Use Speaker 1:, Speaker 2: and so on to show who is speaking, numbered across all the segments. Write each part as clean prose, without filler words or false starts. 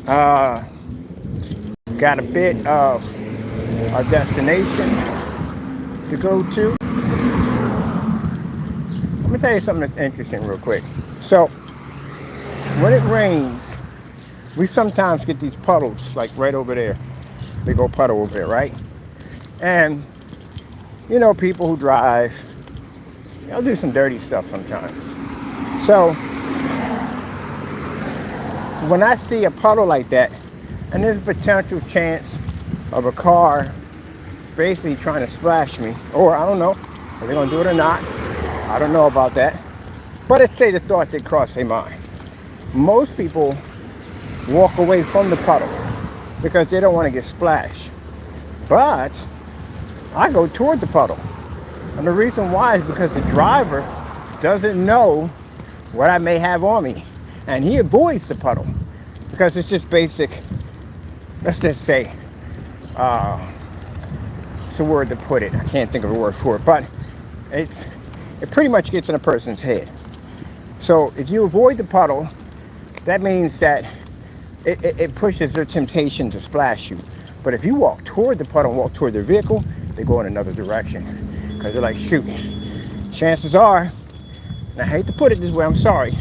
Speaker 1: Uh, got a bit of a destination to go to. Let me tell you something that's interesting real quick. So, when it rains, we sometimes get these puddles, like right over there. Big old puddle over there, right? And, people who drive, they'll do some dirty stuff sometimes. So, when I see a puddle like that, and there's a potential chance of a car basically trying to splash me, or I don't know, are they going to do it or not? I don't know about that. But let's say the thought did cross their mind. Most people walk away from the puddle because they don't want to get splashed. But I go toward the puddle. And the reason why is because the driver doesn't know what I may have on me. And he avoids the puddle because it's just basic, let's just say, it's a word to put it. I can't think of a word for it, but it pretty much gets in a person's head. So if you avoid the puddle, that means that it pushes their temptation to splash you. But if you walk toward the puddle, walk toward their vehicle, they go in another direction. Because they're like, shoot, chances are, and I hate to put it this way, I'm sorry,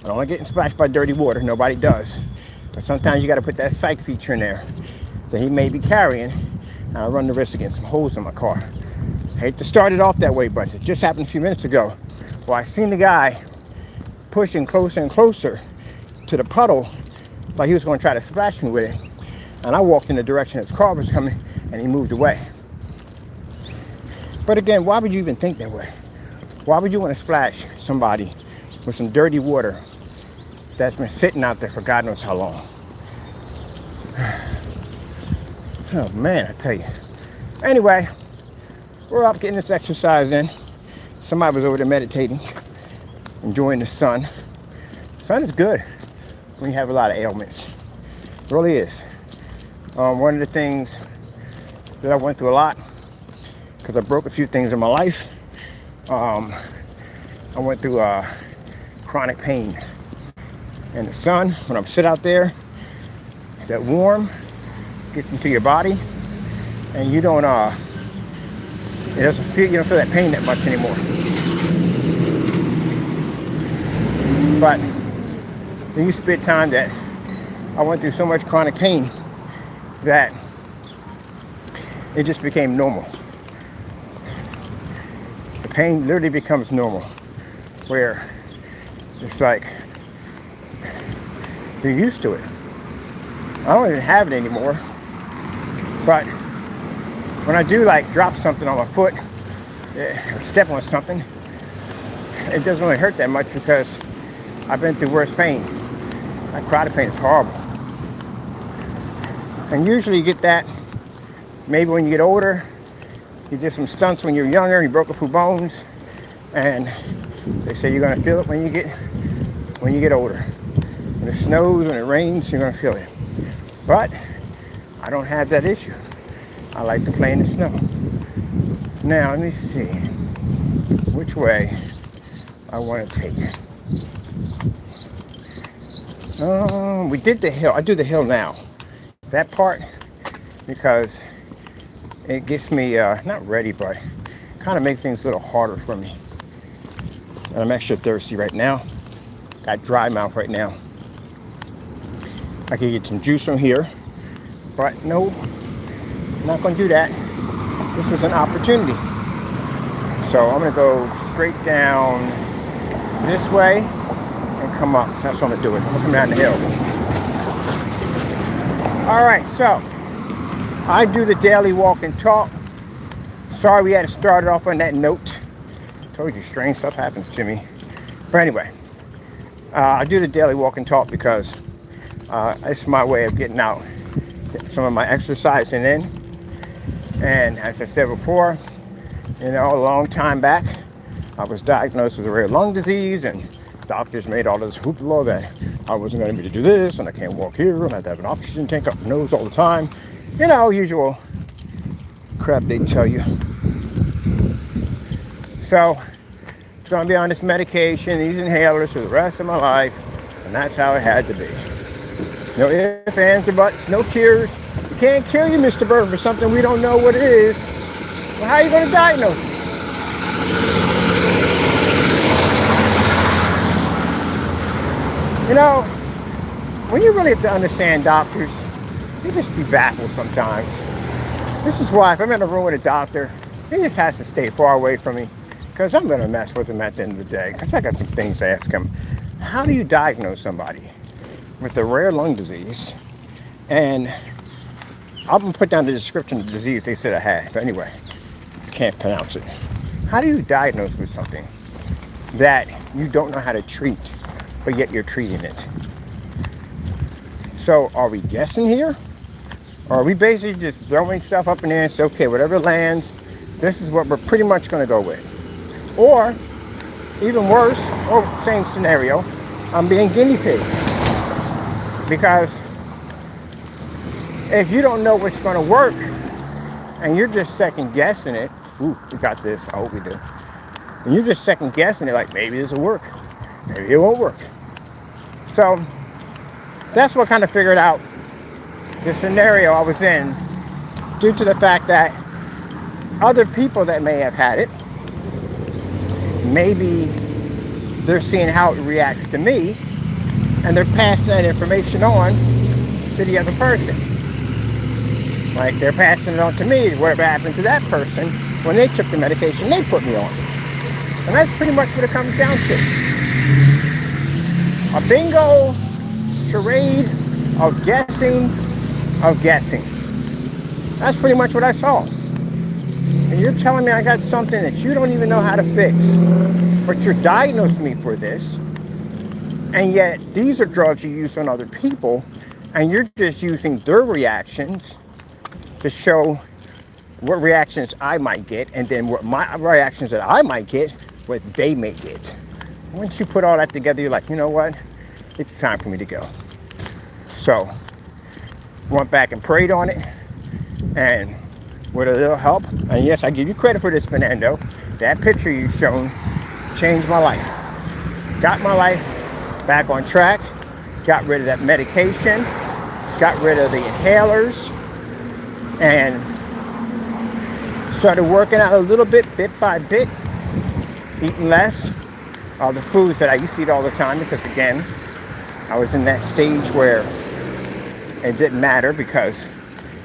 Speaker 1: I don't like getting splashed by dirty water. Nobody does. But sometimes you got to put that psych feature in there that he may be carrying, and I run the risk of getting some holes in my car. I hate to start it off that way, but it just happened a few minutes ago. Well, I seen the guy pushing closer and closer to the puddle like he was going to try to splash me with it. And I walked in the direction his car was coming, and he moved away. But again, why would you even think that way? Why would you want to splash somebody with some dirty water that's been sitting out there for God knows how long? Oh man, I tell you. Anyway, we're up getting this exercise in. Somebody was over there meditating, enjoying the sun. Sun is good when you have a lot of ailments. It really is. One of the things that I went through a lot, because I broke a few things in my life, I went through chronic pain. And the sun, when I sit out there, that warm gets into your body, and you don't you don't feel that pain that much anymore. But there used to be a time that I went through so much chronic pain that it just became normal. The pain literally becomes normal, where it's like you're used to it. I don't even have it anymore, but when I do like drop something on my foot, or step on something, it doesn't really hurt that much because I've been through worse pain. That chronic pain is horrible. And usually you get that maybe when you get older. You did some stunts when you're younger, you broke a few bones, and they say you're gonna feel it when you get older. When it snows, when it rains, you're gonna feel it. But I don't have that issue. I like to play in the snow. Now let me see which way I want to take. We did the hill. I do the hill now. That part, because it gets me not ready, but kind of makes things a little harder for me. And I'm extra thirsty right now. Got dry mouth right now. I could get some juice from here, but no, I'm not going to do that. This is an opportunity. So I'm going to go straight down this way and come up. That's what I'm going to do. I'm going to come down the hill. All right, so I do the daily walk and talk. Sorry we had to start it off on that note. Told you strange stuff happens to me. But anyway, I do the daily walk and talk because it's my way of getting out some of my exercising in. And as I said before, a long time back, I was diagnosed with a rare lung disease, and doctors made all this hoopla that I wasn't going to be able to do this, and I can't walk here, and I have to have an oxygen tank up my nose all the time. Usual crap they tell you. So, it's going to be on this medication, these inhalers for the rest of my life, and that's how it had to be. No ifs, ands, or buts, no cures. We can't cure you, Mr. Bird, for something we don't know what it is. Well, how are you going to diagnose it? You know, when you really have to understand doctors, you just be baffled sometimes. This is why if I'm in a room with a doctor, he just has to stay far away from me, because I'm going to mess with him at the end of the day, because I got some things to ask him. How do you diagnose somebody with a rare lung disease? And I'm going to put down the description of the disease they said I had, but anyway, I can't pronounce it. How do you diagnose with something that you don't know how to treat, but yet you're treating it? So are we guessing here? Or are we basically just throwing stuff up in there and say, okay, whatever lands, this is what we're pretty much going to go with? Or, even worse, or same scenario, I'm being guinea pig. Because if you don't know what's going to work, and you're just second guessing it, ooh, we got this, I hope we do. And you're just second guessing it, like maybe this will work, maybe it won't work. So, that's what kind of figured out the scenario I was in, due to the fact that other people that may have had it, maybe they're seeing how it reacts to me, and they're passing that information on to the other person. Like they're passing it on to me, whatever happened to that person when they took the medication they put me on. And that's pretty much what it comes down to. A bingo charade of guessing. That's pretty much what I saw. And you're telling me I got something that you don't even know how to fix, but you're diagnosing me for this, and yet these are drugs you use on other people, and you're just using their reactions to show what reactions I might get, and then what my reactions that I might get, what they may get. Once you put all that together, you're like, you know what? It's time for me to go. So, went back and prayed on it, and with a little help, and yes, I give you credit for this, Fernando, that picture you've shown changed my life. Got my life back on track, got rid of that medication, got rid of the inhalers, and started working out a little bit by bit, eating less of the foods that I used to eat all the time, because again, I was in that stage where it didn't matter because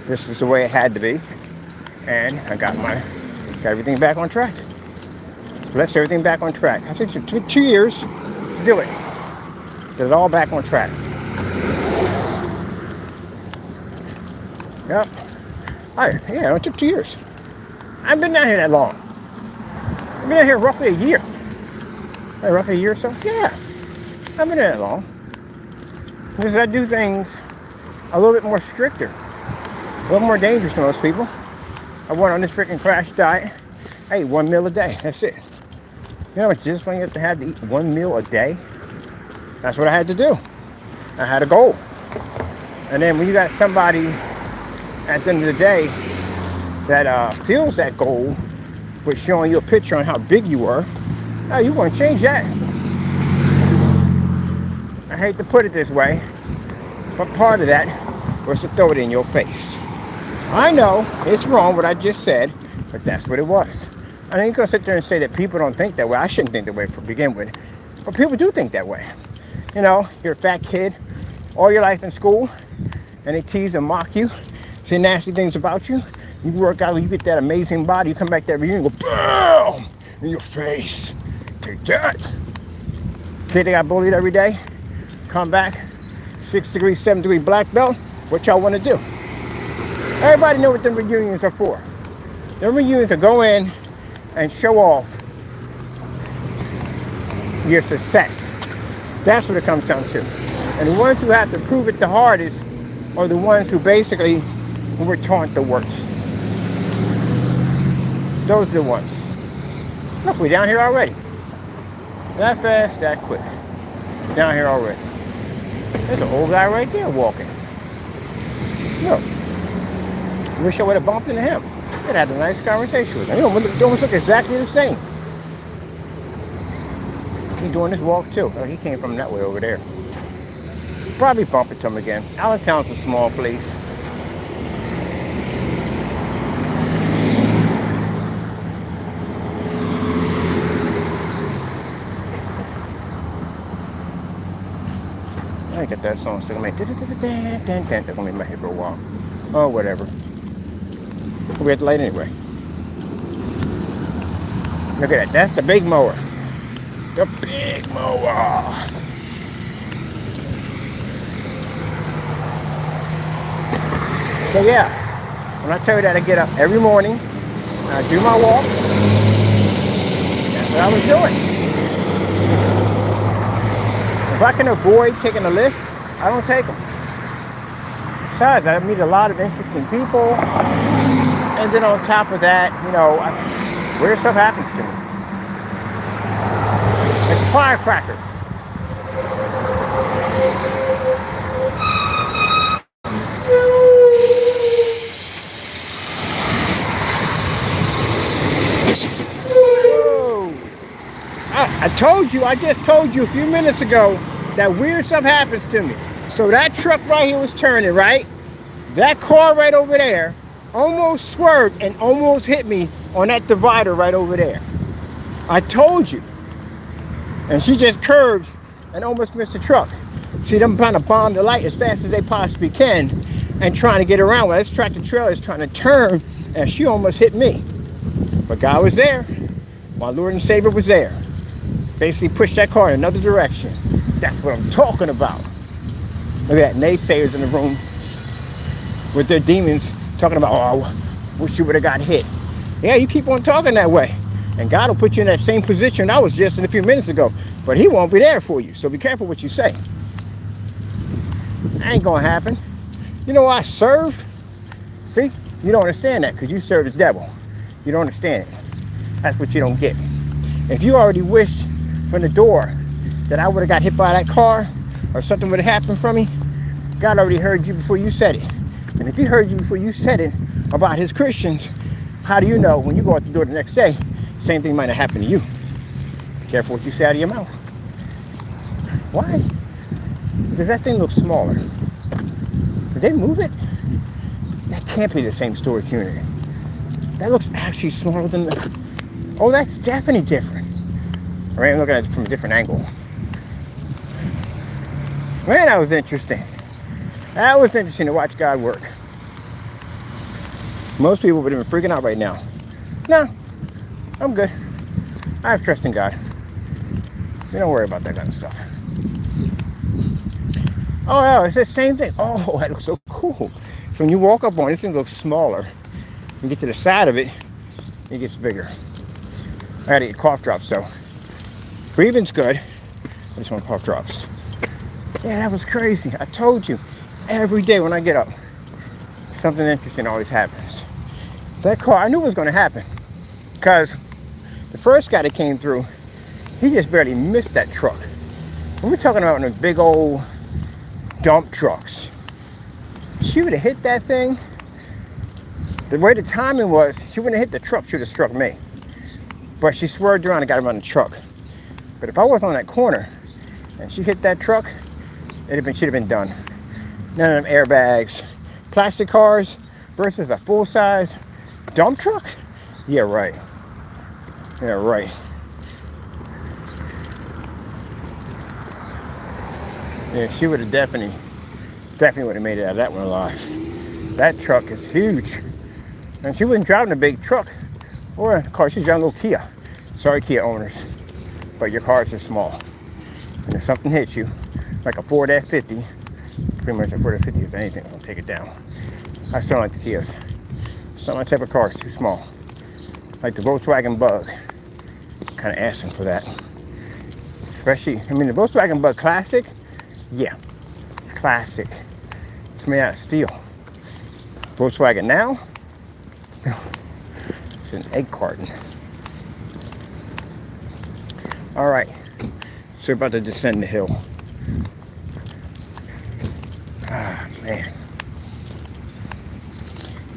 Speaker 1: this is the way it had to be. And I got everything back on track. Blessed everything back on track. I think it took 2 years to do it. Get it all back on track. Yep. Yeah, it took 2 years. I've been down here that long. I've been down here roughly a year. Roughly a year or so? Yeah. I've been there that long. Because I do things a little bit more stricter. A little more dangerous to most people. I went on this freaking crash diet. I ate 1 meal a day. That's it. You know how much discipline you have to eat 1 meal a day? That's what I had to do. I had a goal. And then when you got somebody at the end of the day that feels that goal with showing you a picture on how big you are, now you want to change that. I hate to put it this way, but part of that was to throw it in your face. I know it's wrong what I just said, but that's what it was. I ain't gonna sit there and say that people don't think that way. I shouldn't think that way to begin with, but people do think that way. You know, you're a fat kid all your life in school, and they tease and mock you, say nasty things about you. You work out, you get that amazing body, you come back to every year and go BAM! In your face. Take that. Kid that got bullied every day, come back, 6 degree, 7 degree black belt. What y'all want to do? Everybody know what the reunions are for. The reunions are go in and show off your success. That's what it comes down to. And the ones who have to prove it the hardest are the ones who basically were taught the worst. Those are the ones. Look, we're down here already. That fast, that quick. Down here already. There's an old guy right there walking. Look. Wish I would have bumped into him. I'd had a nice conversation with him. They almost look exactly the same. He's doing this walk too. Oh, he came from that way over there. probably bump into him again. Allentown's a small place. I get that song still make that's gonna be in my head for a while. Oh, whatever. We at the light anyway. Look at that. That's the big mower. The big mower. So yeah, when I tell you that I get up every morning, I do my walk. That's what I was doing. If I can avoid taking a lift, I don't take them. Besides, I meet a lot of interesting people. And then on top of that, you know, weird stuff happens to me. It's a firecracker. I just told you a few minutes ago that weird stuff happens to me. So that truck right here was turning, right? That car right over there almost swerved and almost hit me on that divider right over there. I told you. And she just curved and almost missed the truck. See them trying to bomb the light as fast as they possibly can and trying to get around. Well, this tractor trailer is trying to turn and she almost hit me. But God was there. My Lord and Savior was there. Basically pushed that car in another direction. That's what I'm talking about. Look at that, naysayers in the room with their demons talking about, oh, I wish you would have got hit. Yeah, you keep on talking that way. And God will put you in that same position I was just in a few minutes ago. But he won't be there for you. So be careful what you say. That ain't gonna happen. You know why I serve? See, you don't understand that because you serve the devil. You don't understand it. That's what you don't get. If you already wished from the door that I would have got hit by that car or something would have happened from me, God already heard you before you said it. And if he heard you before you said it about his Christians, how do you know when you go out the door the next day, same thing might have happened to you? Be careful what you say out of your mouth. Why? Because that thing looks smaller. Did they move it? That can't be the same storage unit. That looks actually smaller than the... Oh, that's definitely different. All right, I'm looking at it from a different angle. Man, that was interesting. That was interesting to watch God work. Most people would have been freaking out right now. No, I'm good. I have trust in God. We don't worry about that kind of stuff. Oh, no, it's the same thing. Oh, that looks so cool. So when you walk up on it, this thing looks smaller. You get to the side of it, it gets bigger. I gotta get cough drops though. Breathing's good. I just want cough drops. Yeah, that was crazy. I told you, every day when I get up, something interesting always happens. That car, I knew it was gonna happen because the first guy that came through, he just barely missed that truck. And we're talking about in the big old dump trucks. She would have hit that thing. The way the timing was, she wouldn't have hit the truck, she would have struck me. But she swerved around and got around the truck. But if I was on that corner and she hit that truck, she'd have been done. None of them airbags. Plastic cars versus a full-size dump truck? Yeah, right. Yeah, right. Yeah, she would have definitely would have made it out of that one alive. That truck is huge. And she wasn't driving a big truck or a car. She's driving a little Kia. Sorry, Kia owners. But your car is just small. And if something hits you, like a Ford F50, pretty much a Ford F50, if anything, will take it down. I still like the Kias. It's not my type of car, it's too small. Like the Volkswagen Bug. Kind of asking for that. Especially, I mean, the Volkswagen Bug Classic, yeah, it's classic. It's made out of steel. Volkswagen now, it's an egg carton. All right, so we're about to descend the hill. Ah, man.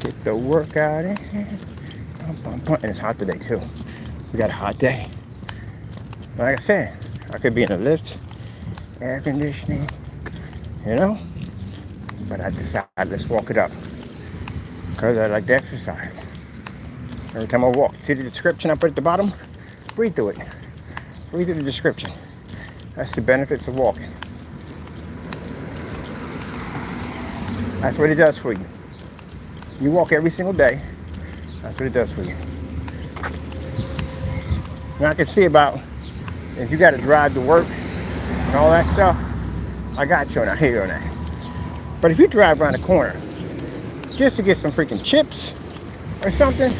Speaker 1: Get the workout in. And it's hot today too. We got a hot day. Like I said, I could be in a lift, air conditioning, you know? But I decided, let's walk it up. Because I like to exercise. Every time I walk, see the description I put at the bottom? Read through it. Read through the description. That's the benefits of walking. That's what it does for you. You walk every single day. That's what it does for you. Now I can see about if you got to drive to work and all that stuff, I got you on that. I hear you on that. But if you drive around the corner just to get some freaking chips or something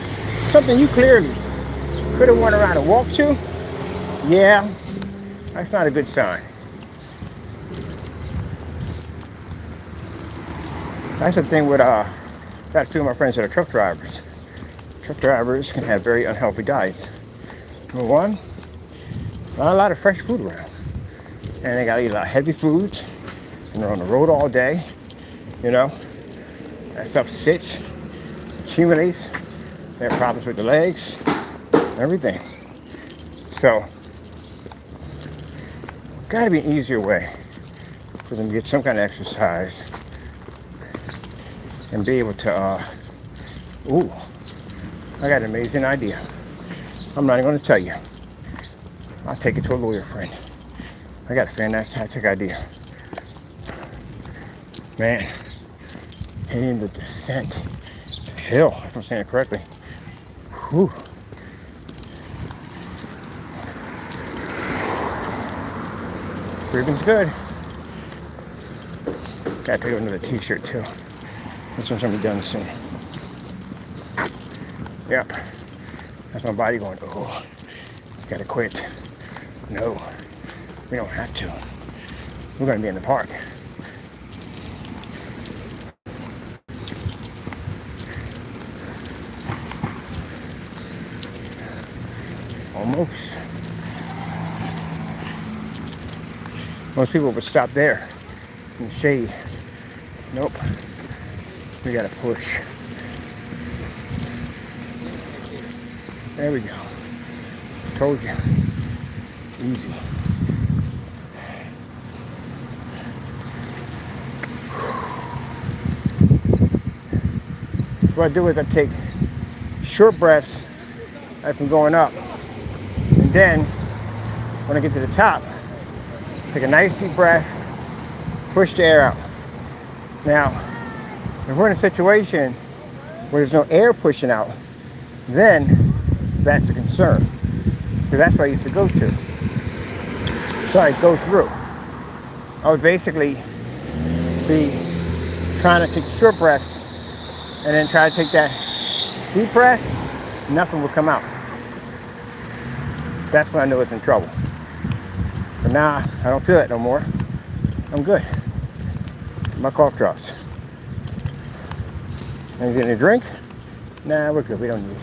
Speaker 1: you clearly could have went around and walked to, yeah, that's not a good sign. That's the thing with got a few of my friends that are truck drivers. Truck drivers can have very unhealthy diets. Number one, not a lot of fresh food around. And they gotta eat a lot of heavy foods. And they're on the road all day. You know, that stuff sits, accumulates. They have problems with the legs, everything. So, gotta be an easier way for them to get some kind of exercise and be able to, ooh, I got an amazing idea. I'm not even gonna tell you. I'll take it to a lawyer friend. I got a fantastic idea. Man, hitting the descent hill, if I'm saying it correctly. Whew. Breathing's good. Gotta pick up another t-shirt too. This one's gonna be done soon. Yep. That's my body going, oh, gotta quit. No, we don't have to. We're gonna be in the park. Almost. Most people would stop there in the shade. Nope. We gotta push. There we go. Told you. Easy. So what I do is I take short breaths as I'm going up. And then when I get to the top, take a nice deep breath, push the air out. Now, if we're in a situation where there's no air pushing out, then that's a concern. Because that's what I used to go to. So I go through. I would basically be trying to take short breaths and then try to take that deep breath, nothing will come out. That's when I know it's in trouble. But now I don't feel that no more. I'm good. My cough drops. Anything to drink? Nah, we're good. We don't need it.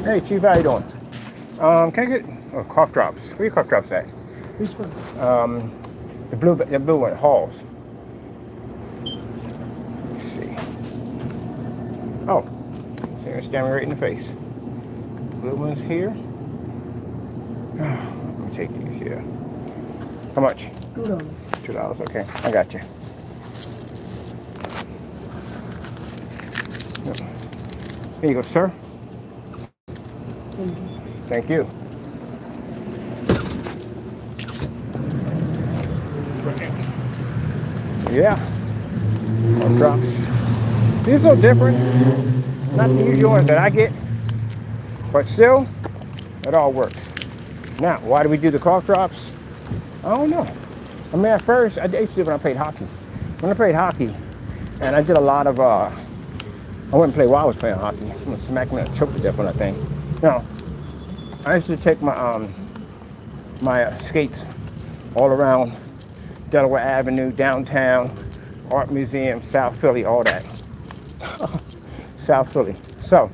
Speaker 1: Hey Chief, how you doing? Can I get cough drops? Where are your cough drops at?
Speaker 2: Which one?
Speaker 1: The blue one, Halls. Let's see. Oh, so you're staring right in the face. The blue one's here. Let me take these here. How much?
Speaker 2: $2.
Speaker 1: $2, okay. I got you. Here you go, sir.
Speaker 2: Thank you.
Speaker 1: Thank you. Yeah. Cough drops. These are a little different. Not the usual ones that I get. But still, it all works. Now, why do we do the cough drops? I don't know. I mean, at first, I used to do it when I played hockey. When I played hockey, and I did a lot of, I wouldn't play while I was playing hockey. I'm gonna smack me and choke to death on that thing. No, I used to take my my skates all around Delaware Avenue, downtown, Art Museum, South Philly, all that. South Philly. So,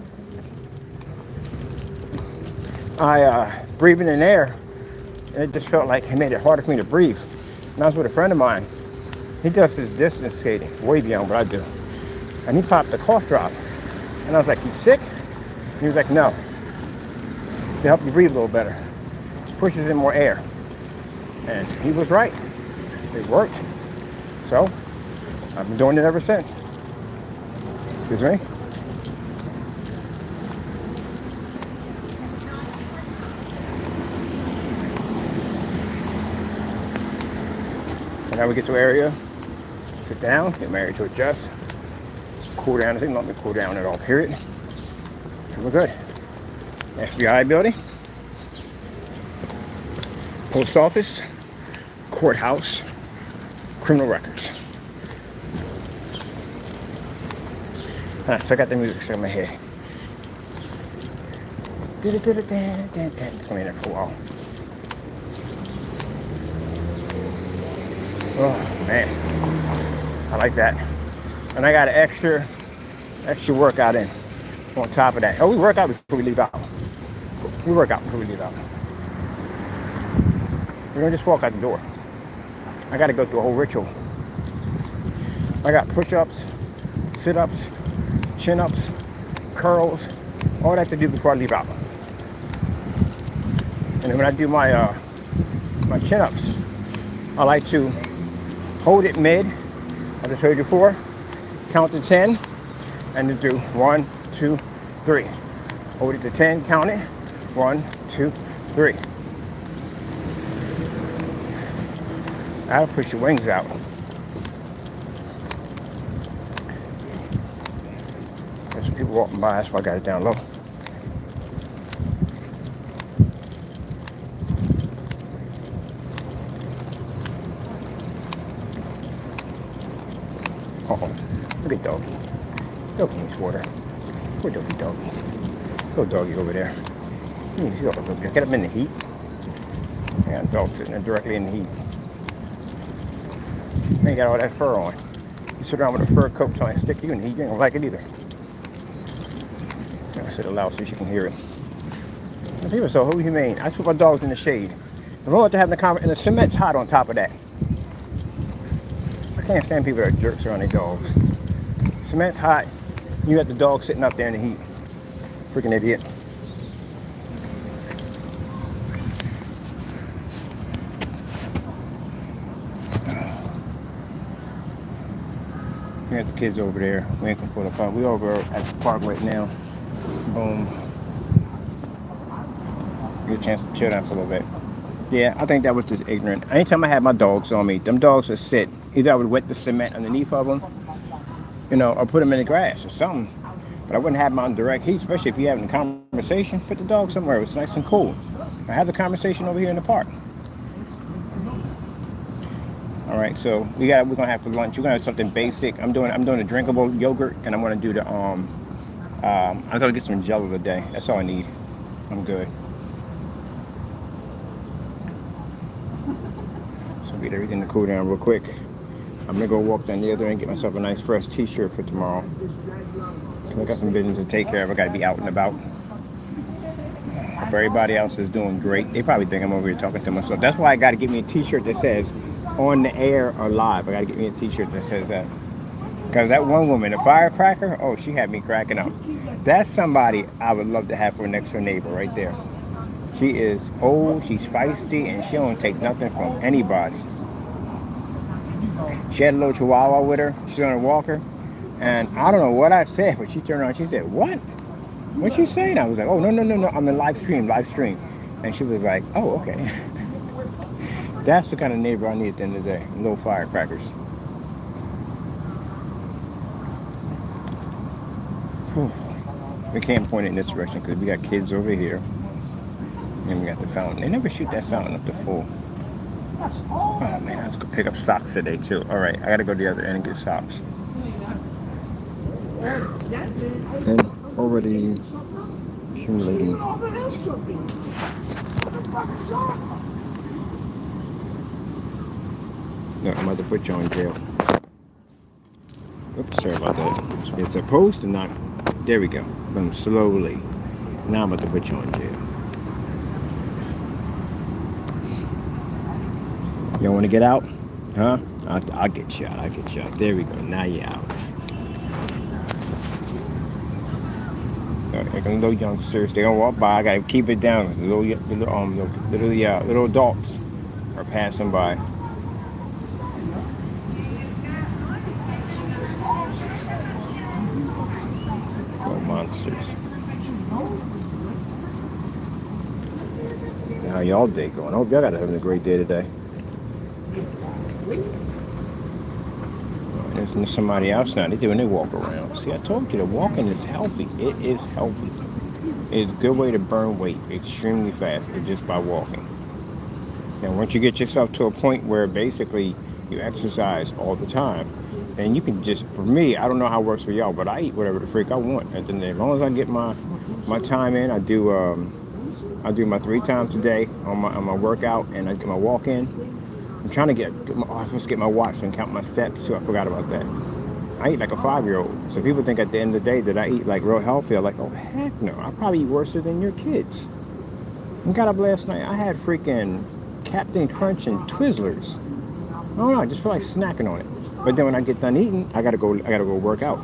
Speaker 1: I breathing in air, and it just felt like it made it harder for me to breathe. And I was with a friend of mine. He does his distance skating, way beyond what I do. And he popped a cough drop. And I was like, you sick? And he was like, no. To help you breathe a little better. Pushes in more air. And he was right. It worked. So, I've been doing it ever since. Excuse me? And now we get to an area, sit down, get married to adjust, cool down. It didn't let me cool down at all, period. And we're good. FBI building, post office, courthouse, criminal records. I still got the music stuck in my head. It's gonna be there for a while. Oh man, I like that. And I got an extra workout in on top of that. Oh, we work out before we leave out. We work out before we leave out. We don't just walk out the door. I got to go through a whole ritual. I got push-ups, sit-ups, chin-ups, curls, all that to do before I leave out. And then when I do my my chin-ups, I like to hold it mid, as I told you before, count to 10, and then do 1, 2, 3. Hold it to 10, count it, 1, 2, 3. That'll push your wings out. There's some people walking by, that's why I got it down low. Oh, look at Doggy. Doggy needs water. Poor Doggy. Go Doggy over there. He's over there. Get him in the heat. I got a dog sitting there directly in the heat. Ain't got all that fur on. You sit around with a fur coat trying to stick you in the heat, you ain't gonna like it either. I sit loud so she can hear it. And people say, who do you mean? I put my dogs in the shade. The moment they're having a conversation, and the cement's hot on top of that. I can't stand people that are jerks around their dogs. Cement's hot. You got the dog sitting up there in the heat. Freaking idiot. We got the kids over there. We ain't gonna pull the car. We over at the park right now. Boom. Get a chance to chill down for a little bit. Yeah, I think that was just ignorant. Anytime I had my dogs on me, them dogs would sit. Either I would wet the cement underneath of them, you know, or put them in the grass or something. But I wouldn't have them on direct heat, especially if you're having a conversation. Put the dog somewhere where it's nice and cool. I have the conversation over here in the park. All right, so we're gonna have for lunch. We're gonna have something basic. I'm doing a drinkable yogurt, and I'm gonna do the I'm gonna get some Jello today. That's all I need. I'm good. So get everything to cool down real quick. I'm gonna go walk down the other end, get myself a nice fresh T-shirt for tomorrow. I got some business to take care of. I gotta be out and about. If everybody else is doing great, they probably think I'm over here talking to myself. That's why I gotta get me a T-shirt that says "On the Air or Live." I gotta get me a T-shirt that says that. Because that one woman, a firecracker, oh, she had me cracking up. That's somebody I would love to have for next door neighbor right there. She is old, she's feisty, and she don't take nothing from anybody. She had a little chihuahua with her. She's on a walker. And I don't know what I said, but she turned around. She said, "What? What'd you say?" And I was like, "Oh, no. I'm in live stream. And she was like, "Oh, okay." That's the kind of neighbor I need at the end of the day. Little firecrackers. Whew. We can't point it in this direction because we got kids over here. And we got the fountain. They never shoot that fountain up to full. Oh man, I was gonna pick up socks today too. All right, I gotta go to the other end and get socks. And already accumulating. No, I'm about to put you in jail. Oops, sorry about that. It's supposed to not. There we go. Boom, slowly. Now I'm about to put you in jail. You don't want to get out? Huh? I'll get you out. There we go. Now you're out. Like little youngsters, they don't walk by. I gotta keep it down. 'Cause the little adults are passing by. Little monsters. How y'all day going? I hope y'all got having a great day today. There's somebody else now. They're doing their walk around. See, I told you the walking is healthy. It is healthy. It's a good way to burn weight extremely fast just by walking. Now, once you get yourself to a point where basically you exercise all the time, then you can just, for me, I don't know how it works for y'all, but I eat whatever the freak I want. And then as long as I get my time in, I do my 3 times a day on my workout, and I get my walk in. I'm trying to I'm supposed to get my watch and count my steps too. I forgot about that. I eat like a 5-year-old. So people think at the end of the day that I eat like real healthy. I'm like, oh heck no, I probably eat worse than your kids. I got up last night, I had freaking Captain Crunch and Twizzlers. I don't know, I just feel like snacking on it. But then when I get done eating, I gotta go work out.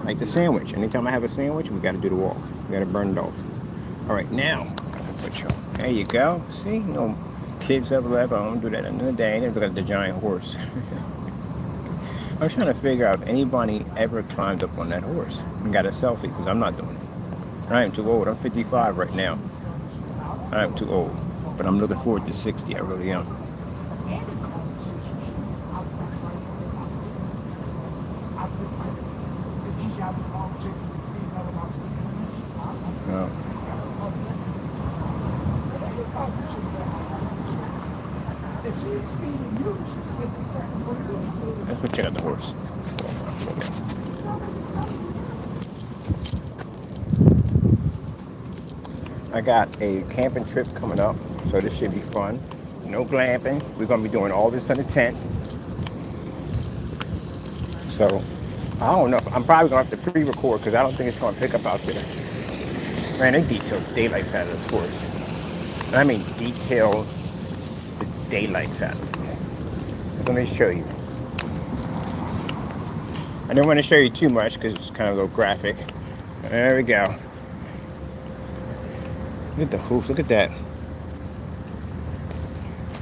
Speaker 1: Like the sandwich. Anytime I have a sandwich, we gotta do the walk. We gotta burn it off. All right, now, there you go. See, no kids ever left. I don't do that another day. They look at the giant horse. I was trying to figure out if anybody ever climbed up on that horse and got a selfie, because I'm not doing it. I am too old. I'm 55 right now. I am too old. But I'm looking forward to 60. I really am. No. Let's go check out the horse. I got a camping trip coming up, so this should be fun. No glamping. We're going to be doing all this in a tent. So, I don't know. I'm probably going to have to pre-record because I don't think it's going to pick up out there. Man, they detailed the daylights out of this horse. I mean, detail the daylights out of it. Let me show you. I didn't want to show you too much because it's kind of a little graphic. There we go. Look at the hoofs. Look at that.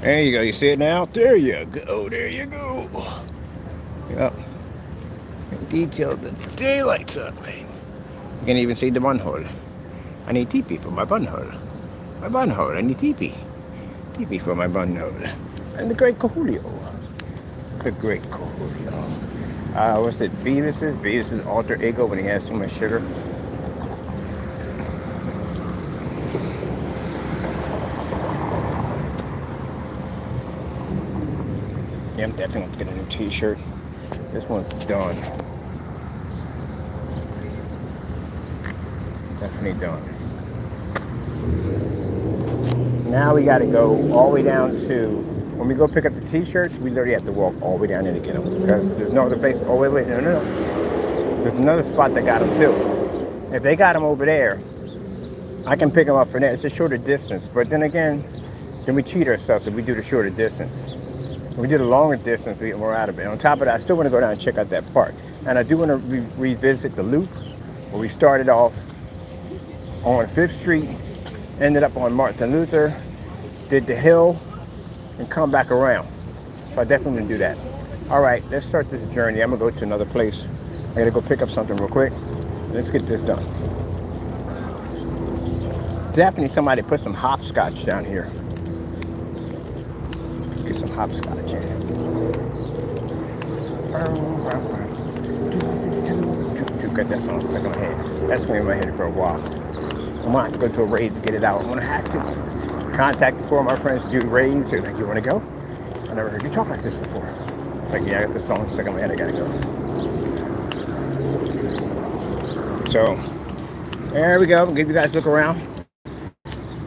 Speaker 1: There you go. You see it now? There you go. There you go. Yep. Detailed the daylights out of me. You can even see the bun hole. I need teepee for my bun hole. My bun hole. I need teepee. Teepee for my bun hole. And the great Coolio. The great Coolio. What's it? Beavis's alter ego when he has too much sugar. Yeah, I'm definitely going to get a new t-shirt. This one's done. Definitely done. Now we got to go all the way down to, when we go pick up the t-shirts, we literally have to walk all the way down there to get them. Because there's no other place. Oh, wait, no. There's another spot that got them too. If they got them over there, I can pick them up for that. It's a shorter distance. But then again, then we cheat ourselves if we do the shorter distance. If we do the longer distance, we get more out of it. On top of that, I still want to go down and check out that park. And I do want to revisit the loop where we started off on 5th Street, ended up on Martin Luther, did the hill, and come back around. So I definitely want to do that. All right, let's start this journey. I'm going to go to another place. I got to go pick up something real quick. Let's get this done. Definitely somebody put some hopscotch down here. Let's get some hopscotch in. Got that song stuck in my head. That's going to be in my head for a while. I'm going to have to go to a rave to get it out. I'm going to have to contact 4 of my friends to do raves. They're like, you want to go? I never heard you talk like this before. It's like, yeah, I got this song stuck in my head. I got to go. So, there we go. I'll give you guys a look around.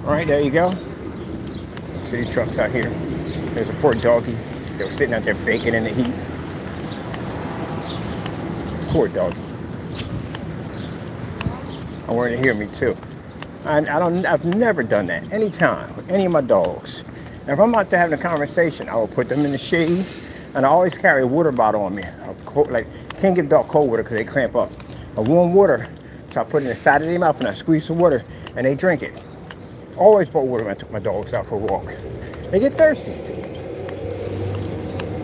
Speaker 1: All right, there you go. City trucks out here. There's a poor doggy. They were sitting out there baking in the heat. Poor doggy. I wanted to hear me too. I've never done that anytime with any of my dogs. And if I'm out there having a conversation, I will put them in the shade, and I always carry a water bottle on me. Can't give dog cold water because they cramp up. A warm water So I put it in the side of their mouth and I squeeze some water and they drink it. Always bought water when I took my dogs out for a walk. They get thirsty.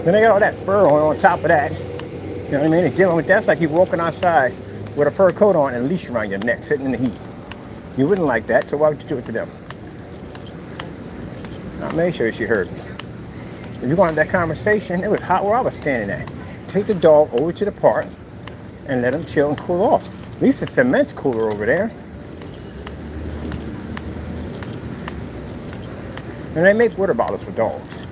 Speaker 1: Then they got all that fur on top of that. You know what I mean? They're dealing with that. It's like you're walking outside with a fur coat on and a leash around your neck, sitting in the heat. You wouldn't like that, so why would you do it to them? I made sure she heard me. If you're going to have that conversation, it was hot where I was standing at. Take the dog over to the park and let him chill and cool off. At least the cement's cooler over there. And they make water bottles for dogs.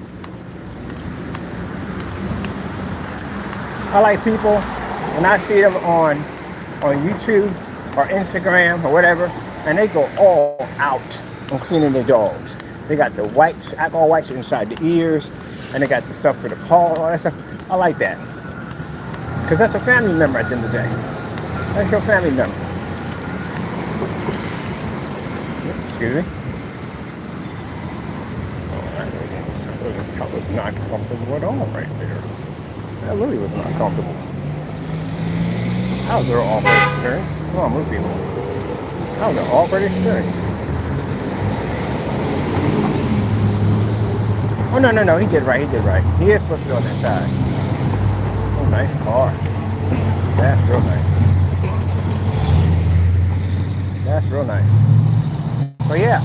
Speaker 1: I like people, when I see them on YouTube or Instagram or whatever, and they go all out on cleaning their dogs. They got the wipes, alcohol wipes inside the ears, and they got the stuff for the paw, all that stuff. I like that. Because that's a family member at the end of the day. That's your family member. Excuse me. That was not comfortable at all right there. That really was not comfortable. That was an awkward experience. Come on, move people. That was an awkward experience. Oh, no, he did right, he is supposed to be on that side. Oh, nice car. That's real nice. That's real nice. But yeah.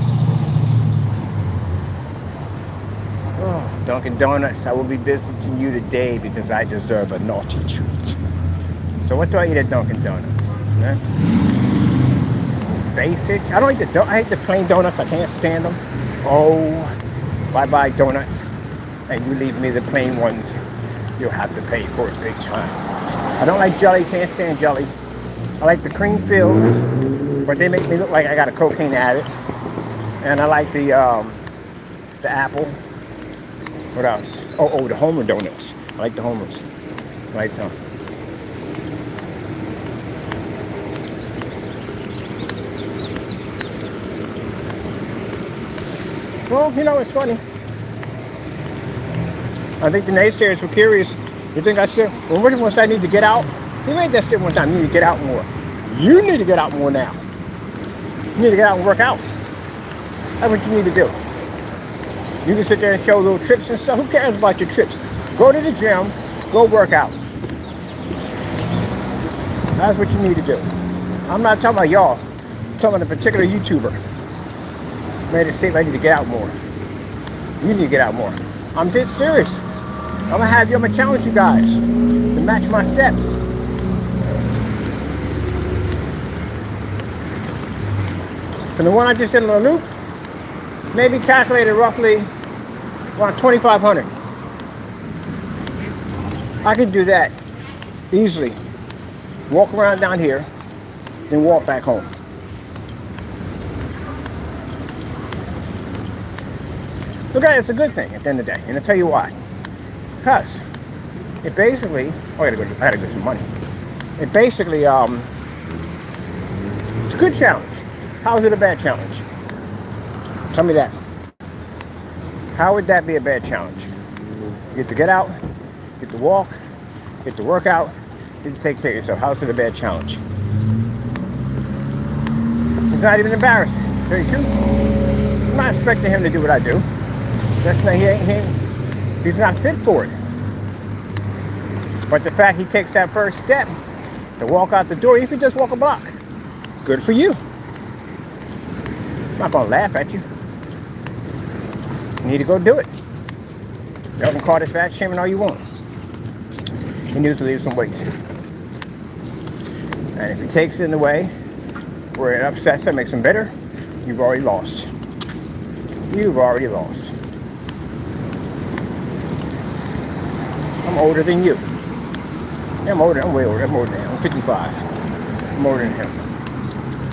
Speaker 1: Oh, Dunkin' Donuts, I will be visiting you today because I deserve a naughty treat. So what do I eat at Dunkin' Donuts? Yeah. Basic. I hate the plain donuts. I can't stand them. Oh, bye-bye donuts. And you leave me the plain ones. You'll have to pay for it big time. I don't like jelly. Can't stand jelly. I like the cream fills, but they make me look like I got a cocaine addict. And I like the apple. What else? Oh, the Homer donuts. I like the Homers. I like them. Well, you know, it's funny. I think the naysayers were curious. You think I said, well, what once I need to get out? He made that statement one time, you need to get out more. You need to get out more now. You need to get out and work out. That's what you need to do. You can sit there and show little trips and stuff. Who cares about your trips? Go to the gym, go work out. That's what you need to do. I'm not talking about y'all. I'm talking about a particular YouTuber. Made a statement, I need to get out more. You need to get out more. I'm dead serious. I'm gonna challenge you guys to match my steps. From the one I just did on the loop, maybe calculated roughly around 2,500. I could do that easily. Walk around down here, then walk back home. Look at it, it's a good thing at the end of the day, and I'll tell you why. Because it basically, I gotta go get some money. It basically, it's a good challenge. How is it a bad challenge? Tell me that. How would that be a bad challenge? You get to get out, get to walk, get to work out, get to take care of yourself. How is it a bad challenge? It's not even embarrassing. To tell you the truth, I'm not expecting him to do what I do. That's not, he's not fit for it. But the fact he takes that first step to walk out the door, if he just walk a block, good for you. I'm not gonna laugh at you. You need to go do it. You can call this fat shaming all you want. You need to lose some weight. And if he takes it in the way where it upsets him, makes him bitter, you've already lost. You've already lost. I'm older than you. I'm way older. I'm older than him. I'm 55. I'm older than him.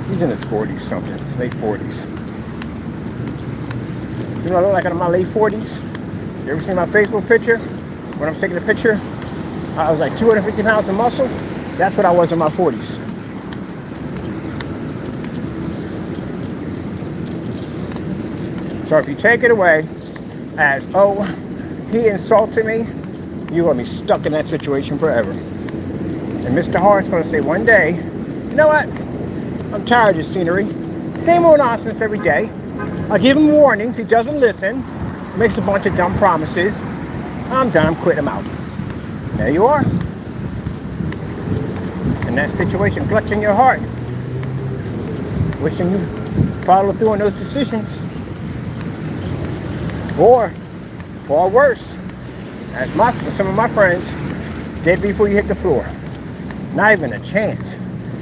Speaker 1: He's in his 40s something, late 40s. You know what I look like in my late 40s? You ever seen my Facebook picture? When I'm taking a picture, I was like 250 pounds of muscle. That's what I was in my 40s. So if you take it away as, oh, he insulted me, you're going to be stuck in that situation forever. And Mr. Hart's going to say one day, you know what? I'm tired of this scenery. Same old nonsense every day. I give him warnings. He doesn't listen. Makes a bunch of dumb promises. I'm done. I'm quitting him out. There you are. In that situation, clutching your heart. Wishing you follow through on those decisions. Or, far worse, as some of my friends did before you hit the floor. Not even a chance.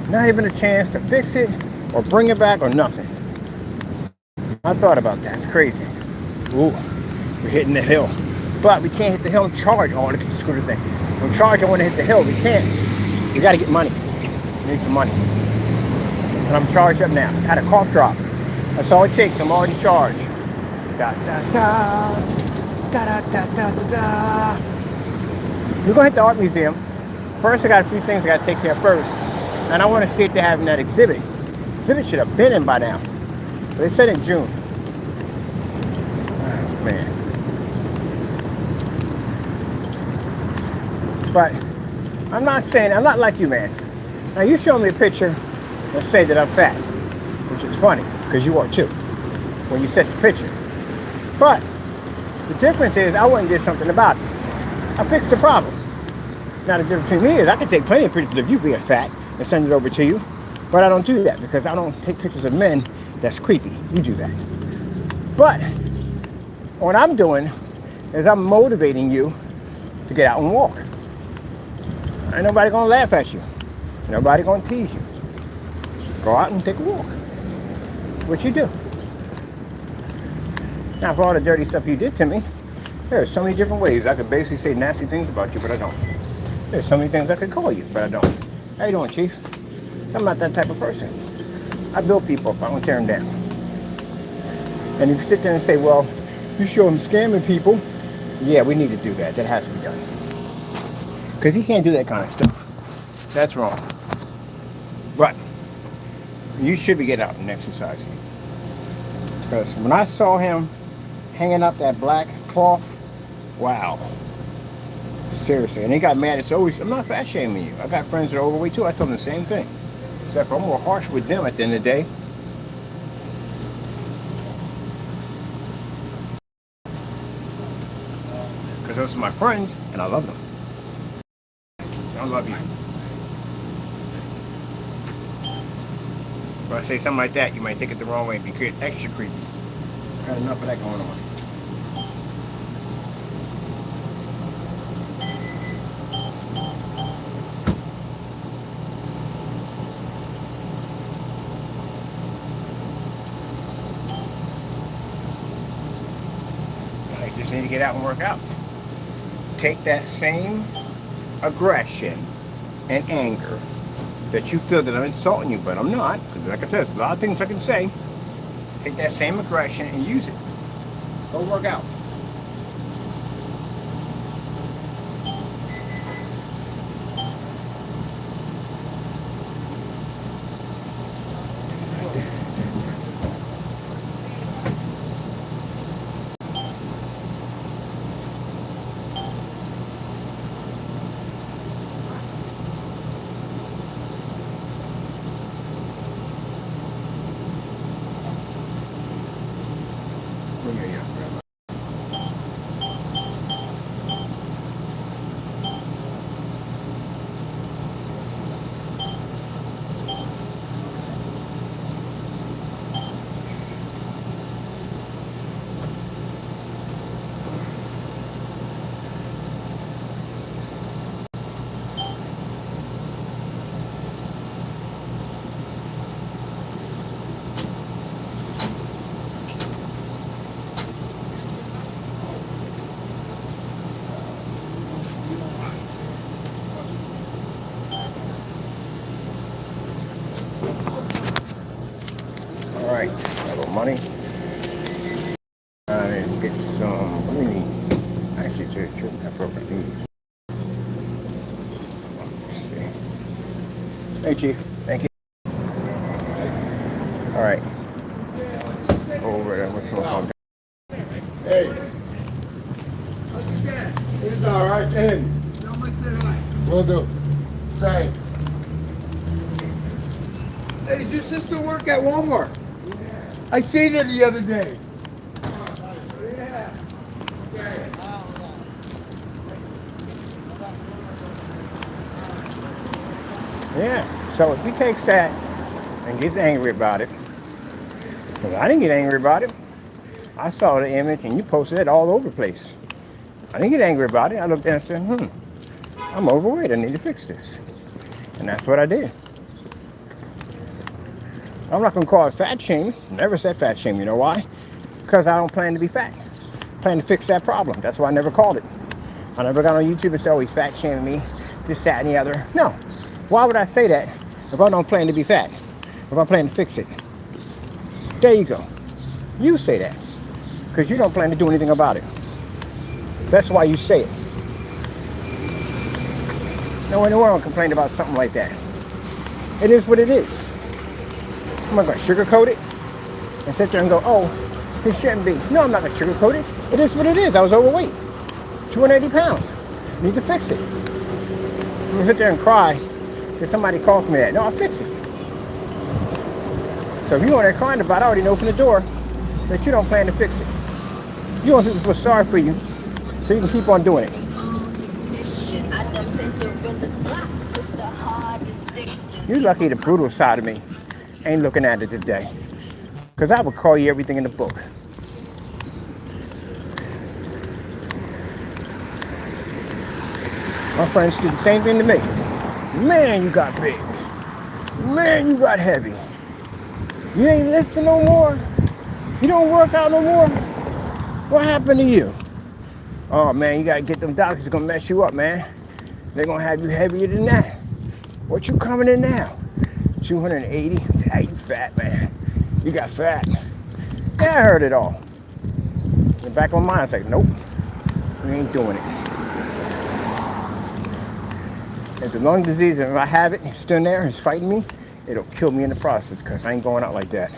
Speaker 1: Not even a chance to fix it or bring it back or nothing. I thought about that. It's crazy. Ooh, we're hitting the hill. But we can't hit the hill and charge. Oh, look at the scooter thing. We're charging when to hit the hill. We can't. We got to get money. We need some money. And I'm charged up now. Had a cough drop. That's all it takes. I'm already charged. Da da da. Da da da da da da. We're going to hit the art museum. First, I got a few things I got to take care of first. And I want to see if they're having that exhibit. Exhibit should have been in by now. But they said in June. Oh, man. But I'm not like you, man. Now you show me a picture and say that I'm fat, which is funny, because you are too, when you set the picture. But the difference is I went and did something about it. I fixed the problem. Now the difference between me is I can take plenty of pictures of you being fat and send it over to you, but I don't do that because I don't take pictures of men that's creepy. You do that. But what I'm doing is I'm motivating you to get out and walk. Ain't nobody gonna laugh at you. Nobody gonna tease you. Go out and take a walk. What you do. Now for all the dirty stuff you did to me, there's so many different ways I could basically say nasty things about you, but I don't. There's so many things I could call you, but I don't. How you doing, Chief? I'm not that type of person. I build people up, I don't tear them down. And if you sit there and say, well, you show him scamming people, yeah, we need to do that. That has to be done. Because he can't do that kind of stuff. That's wrong. But you should be getting out and exercising. Because when I saw him hanging up that black cloth, wow. Seriously. And he got mad. It's always, I'm not fat shaming you. I got friends that are overweight too. I told them the same thing. Except I'm more harsh with them at the end of the day. Because those are my friends and I love them. I love you. If I say something like that, you might take it the wrong way and be extra creepy. I got enough of that going on. I just need to get out and work out. Take that same aggression and anger that you feel that I'm insulting you, but I'm not, because like I said, there's a lot of things I can say. Take that same aggression and use it. Go work out. Alright, a little money. And get some, what do we need? Actually, it's a program. Let's see. Hey, Chief. Thank you. Alright. Over there. What's going on?
Speaker 2: Hey. It's alright, Andy. Will do. Stay. Hey, does your sister work at Walmart? I seen her the other day.
Speaker 1: Yeah. So if he takes that and gets angry about it, because I didn't get angry about it. I saw the image and you posted it all over the place. I didn't get angry about it. I looked at it and said, I'm overweight. I need to fix this. And that's what I did. I'm not going to call it fat shaming. Never said fat shame. You know why? Because I don't plan to be fat. I plan to fix that problem. That's why I never called it. I never got on YouTube and said, oh, he's fat shaming me, this, that, and the other. No. Why would I say that if I don't plan to be fat? If I plan to fix it? There you go. You say that. Because you don't plan to do anything about it. That's why you say it. No one in the world complain about something like that. It is what it is. I'm not going to sugarcoat it and sit there and go, oh, it shouldn't be. No, I'm not going to sugarcoat it. It is what it is. I was overweight. 280 pounds. Need to fix it. I'm going to sit there and cry because somebody called for me that. No, I'll fix it. So if you're on there crying about it, I already know from the door that you don't plan to fix it. You want people to feel sorry for you so you can keep on doing it. You're lucky the brutal side of me ain't looking at it today. Because I would call you everything in the book. My friends do the same thing to me. Man, you got big. Man, you got heavy. You ain't lifting no more. You don't work out no more. What happened to you? Oh man, you gotta get them doctors. It's gonna mess you up, man. They're gonna have you heavier than that. What you coming in now? 280? Yeah, you fat, man. You got fat. Yeah, I heard it all. In the back of my mind, it's like, nope, we ain't doing it. If the lung disease, if I have it, it's still there, it's fighting me, it'll kill me in the process because I ain't going out like that.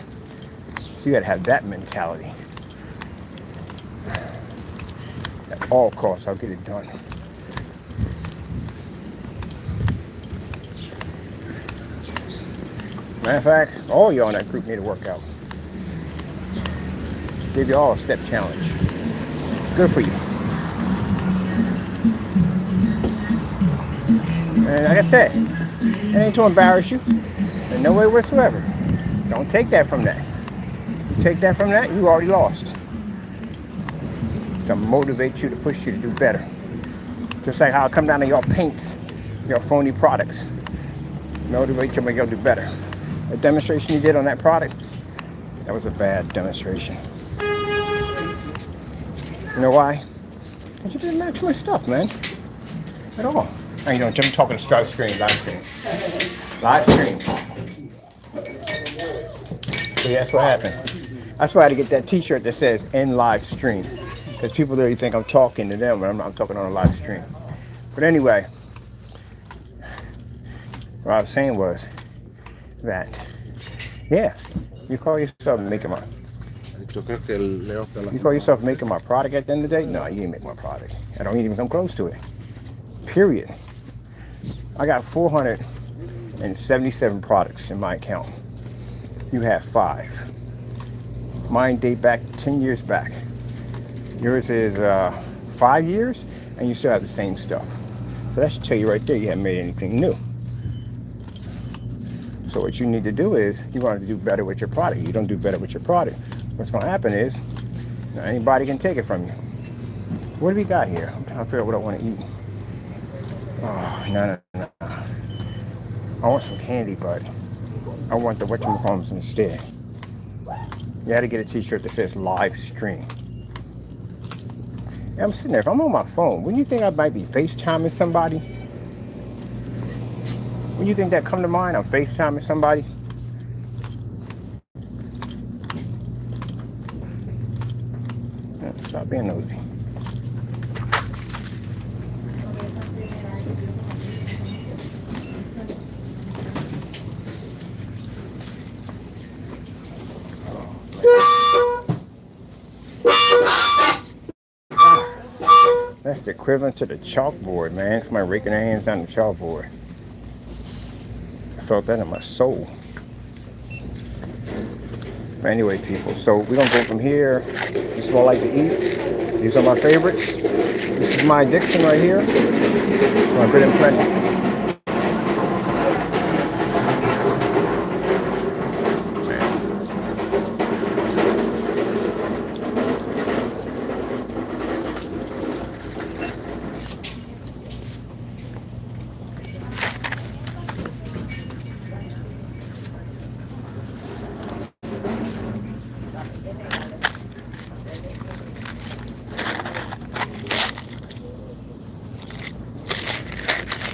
Speaker 1: So you gotta have that mentality. At all costs, I'll get it done. Matter of fact, all y'all in that group need to work out. Give you all a step challenge. Good for you. And like I said, it ain't to embarrass you in no way whatsoever. Don't take that from that. You take that from that, you already lost. To motivate you, to push you to do better. Just like how I come down to y'all paints, y'all phony products. Motivate you to make y'all do better. The demonstration you did on that product, that was a bad demonstration. You know why? Because you didn't match my stuff, man. At all. How you doing, Jim? I'm talking to live stream. Live stream. See, that's what happened. That's why I had to get that t-shirt that says "in live stream." Because people literally think I'm talking to them, but I'm not. I'm talking on a live stream. But anyway, what I was saying was that, yeah, you call yourself making my. You call yourself making my product at the end of the day? No, you ain't make my product. I don't even come close to it. Period. I got 477 products in my account. You have 5. Mine date back 10 years back. Yours is 5 years, and you still have the same stuff. So that should tell you right there you haven't made anything new. So what you need to do is, you want to do better with your product. You don't do better with your product, what's going to happen is, anybody can take it from you. What do we got here? I'm trying to figure out what I want to eat. Oh, no. I want some candy, but I want the whatchamacallits instead. You had to get a t-shirt that says live stream. And I'm sitting there, if I'm on my phone, wouldn't you think I might be FaceTiming somebody? When you think that come to mind, I'm FaceTiming somebody? Stop being nosy. That's the equivalent to the chalkboard, man. Somebody raking their hands down the chalkboard. I felt that in my soul. But anyway, people, so we're gonna go from here. This is what I like to eat. These are my favorites. This is my addiction right here. It's my good and plenty.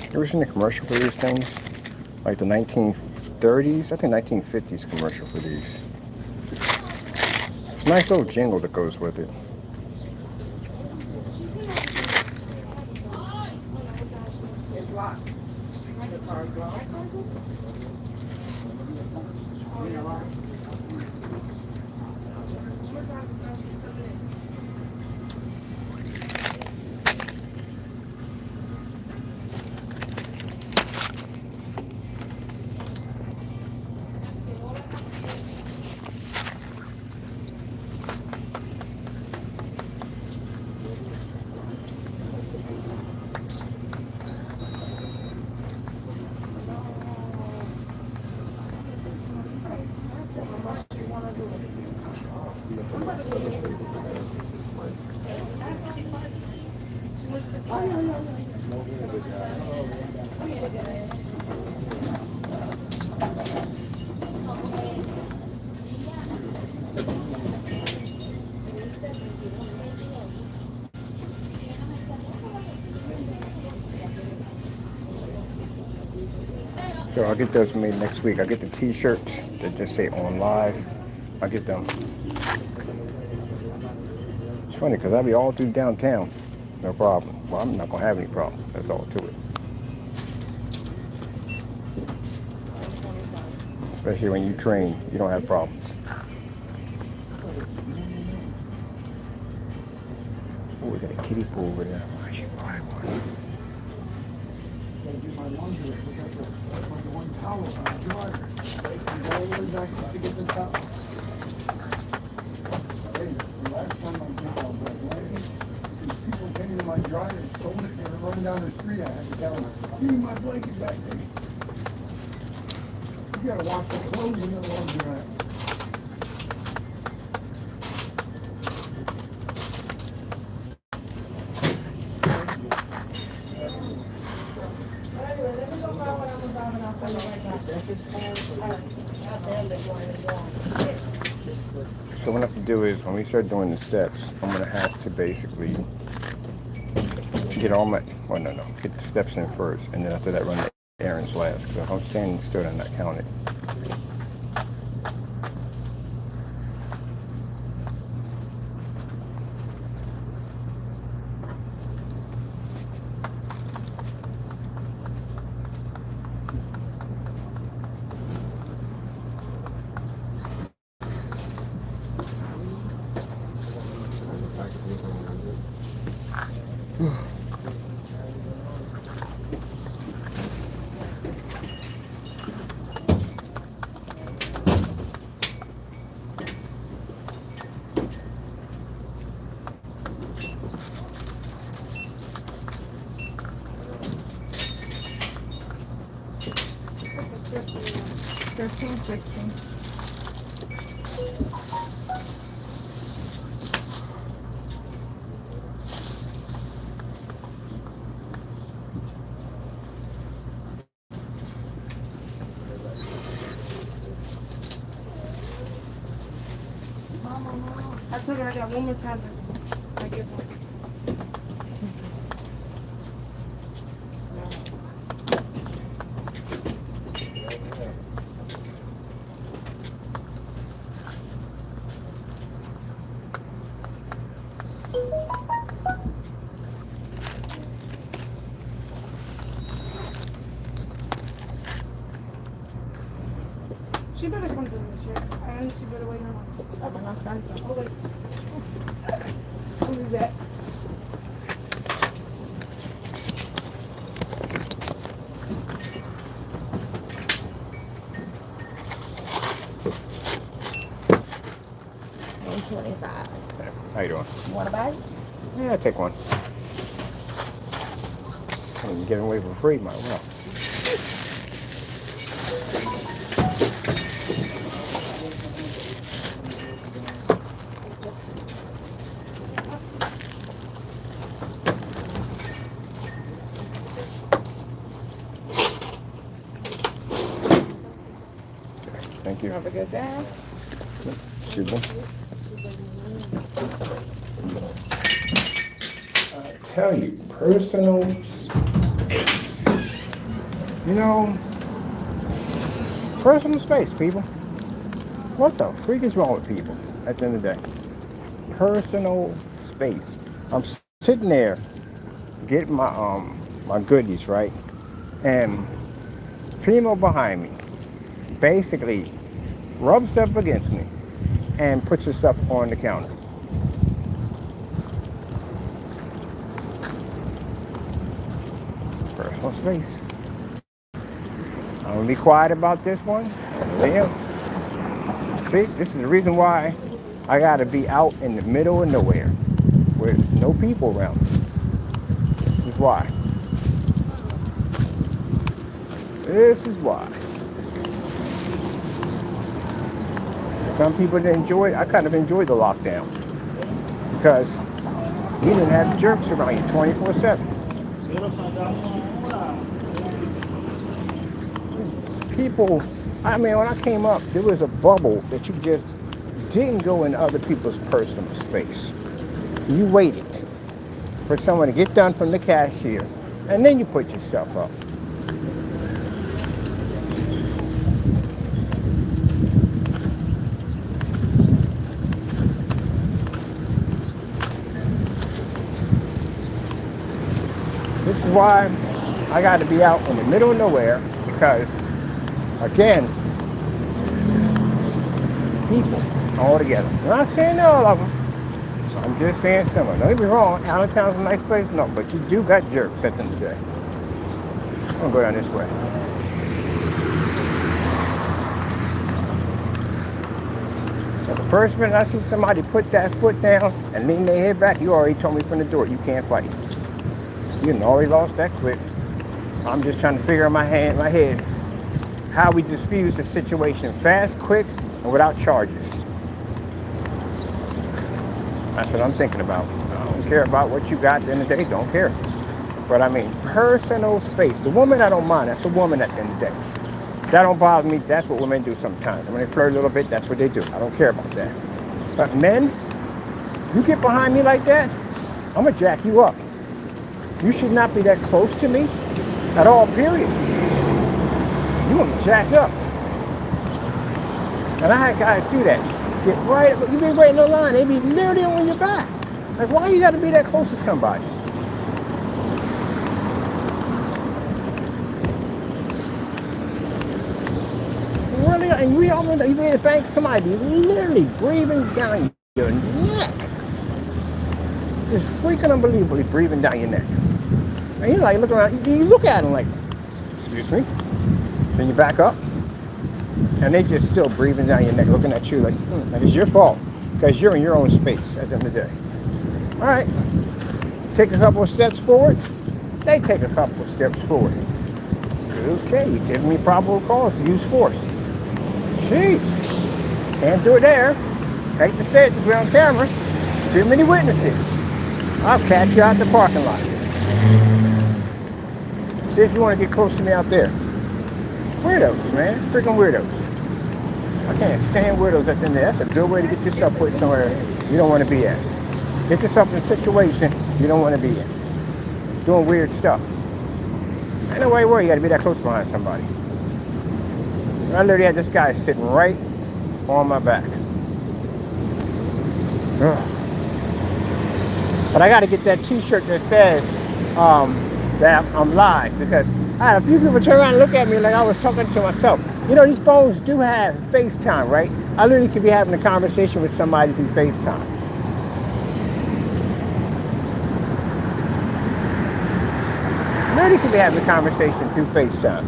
Speaker 1: You ever seen the commercial for these things? Like the 1930s, I think 1950s commercial for these. It's a nice little jingle that goes with it. So I'll get those made next week. I'll get the t-shirts that just say on live. I'll get them. It's funny because I'll be all through downtown. No problem. Well, I'm not going to have any problem. That's all to it. Especially when you train, you don't have problems. Oh, we got a kiddie pool over there. I should buy one.
Speaker 2: One towel on the dryer. All the way back to get the towel. Hey, the last time I did all that, people came into my dryer and stole it. They were running down the street. I had to tell them, give me my blanket back there. You gotta wash the clothes in the laundry.
Speaker 1: So what I have to do is when we start doing the steps, I'm gonna have to basically get all my, well no, get the steps in first, and then after that run the errands last, because if I'm standing still and not counted.
Speaker 3: $13.60. I told her I got one more time. I get one. She better come to this year. And she better wait on. Oh, my last time. Oh, wait. What is that? $1.25.
Speaker 1: How you doing?
Speaker 3: You want a bite?
Speaker 1: Yeah, I'll take one. I'm giving away for free, might well. Thank you.
Speaker 3: Have a good day.
Speaker 1: Excuse me. I tell you, personal space. You know, personal space, people. What the freak is wrong with people at the end of the day? Personal space. I'm sitting there getting my goodies, right? And female behind me basically rubs up against me and puts her stuff on the counter. Personal space. I'm gonna be quiet about this one. Yeah. See, this is the reason why I gotta be out in the middle of nowhere where there's no people around. This is why. This is why. Some people didn't enjoy it. I kind of enjoyed the lockdown because you didn't have jerks around you 24/7. People, I mean, when I came up, there was a bubble that you just didn't go in other people's personal space. You waited for someone to get done from the cashier, and then you put your stuff up. This is why I got to be out in the middle of nowhere because, again, people all together. I'm not saying all of them. I'm just saying some of them. Don't get me wrong, Allentown's a nice place, no, but you do got jerks at the end of the day. I'm gonna go down this way. So the first minute I see somebody put that foot down and lean their head back, you already told me from the door you can't fight. You done already lost that quick. I'm just trying to figure in my head how we diffuse the situation fast, quick, and without charges. That's what I'm thinking about. I don't care about what you got at the end of the day, don't care. But I mean, personal space. The woman I don't mind, that's a woman at the end of the day. That don't bother me, that's what women do sometimes. When they flirt a little bit, that's what they do. I don't care about that. But men, you get behind me like that, I'm gonna jack you up. You should not be that close to me at all, period. You want to jack up. And I had guys do that. Get right, you be waiting in line, they be literally on your back. Like, why you gotta be that close to somebody? Really, and we all know that you be at the bank, somebody be literally breathing down your neck. Just freaking unbelievably breathing down your neck. And you like look around, you look at them like, excuse me. Then you back up, and they just still breathing down your neck, looking at you like it's your fault, because you're in your own space at the end of the day. All right, take a couple of steps forward. They take a couple of steps forward. Okay, you're giving me probable cause to use force. Jeez, can't do it there. Hate to say it, because we're on camera. Too many witnesses. I'll catch you out in the parking lot. See if you want to get close to me out there. Weirdos, man. Freaking weirdos. I can't stand weirdos at the end of the day. That's a good way to get yourself put somewhere you don't want to be at. Get yourself in a situation you don't want to be in. Doing weird stuff. Ain't no way where you got to be that close behind somebody. I literally had this guy sitting right on my back. Ugh. But I got to get that t-shirt that says that I'm live, because I had a few people turn around and look at me like I was talking to myself. You know, these phones do have FaceTime, right? I literally could be having a conversation with somebody through FaceTime. Literally could be having a conversation through FaceTime.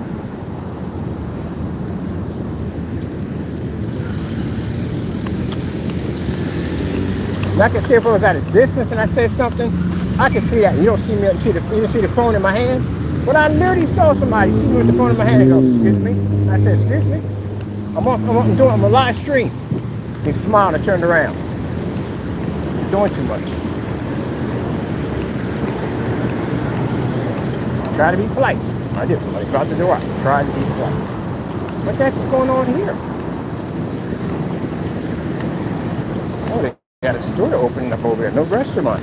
Speaker 1: And I can see if I was at a distance and I said something, I can see that. You don't see me, you don't see the phone in my hand. But I literally saw somebody see me with the phone in my hand and go, excuse me. And I said, excuse me. I'm a live stream. He smiled and turned around. You're doing too much. Try to be polite. I do. When I go out the door, I try to be polite. What the heck is going on here? Oh, they got a store opening up over there. No restaurant.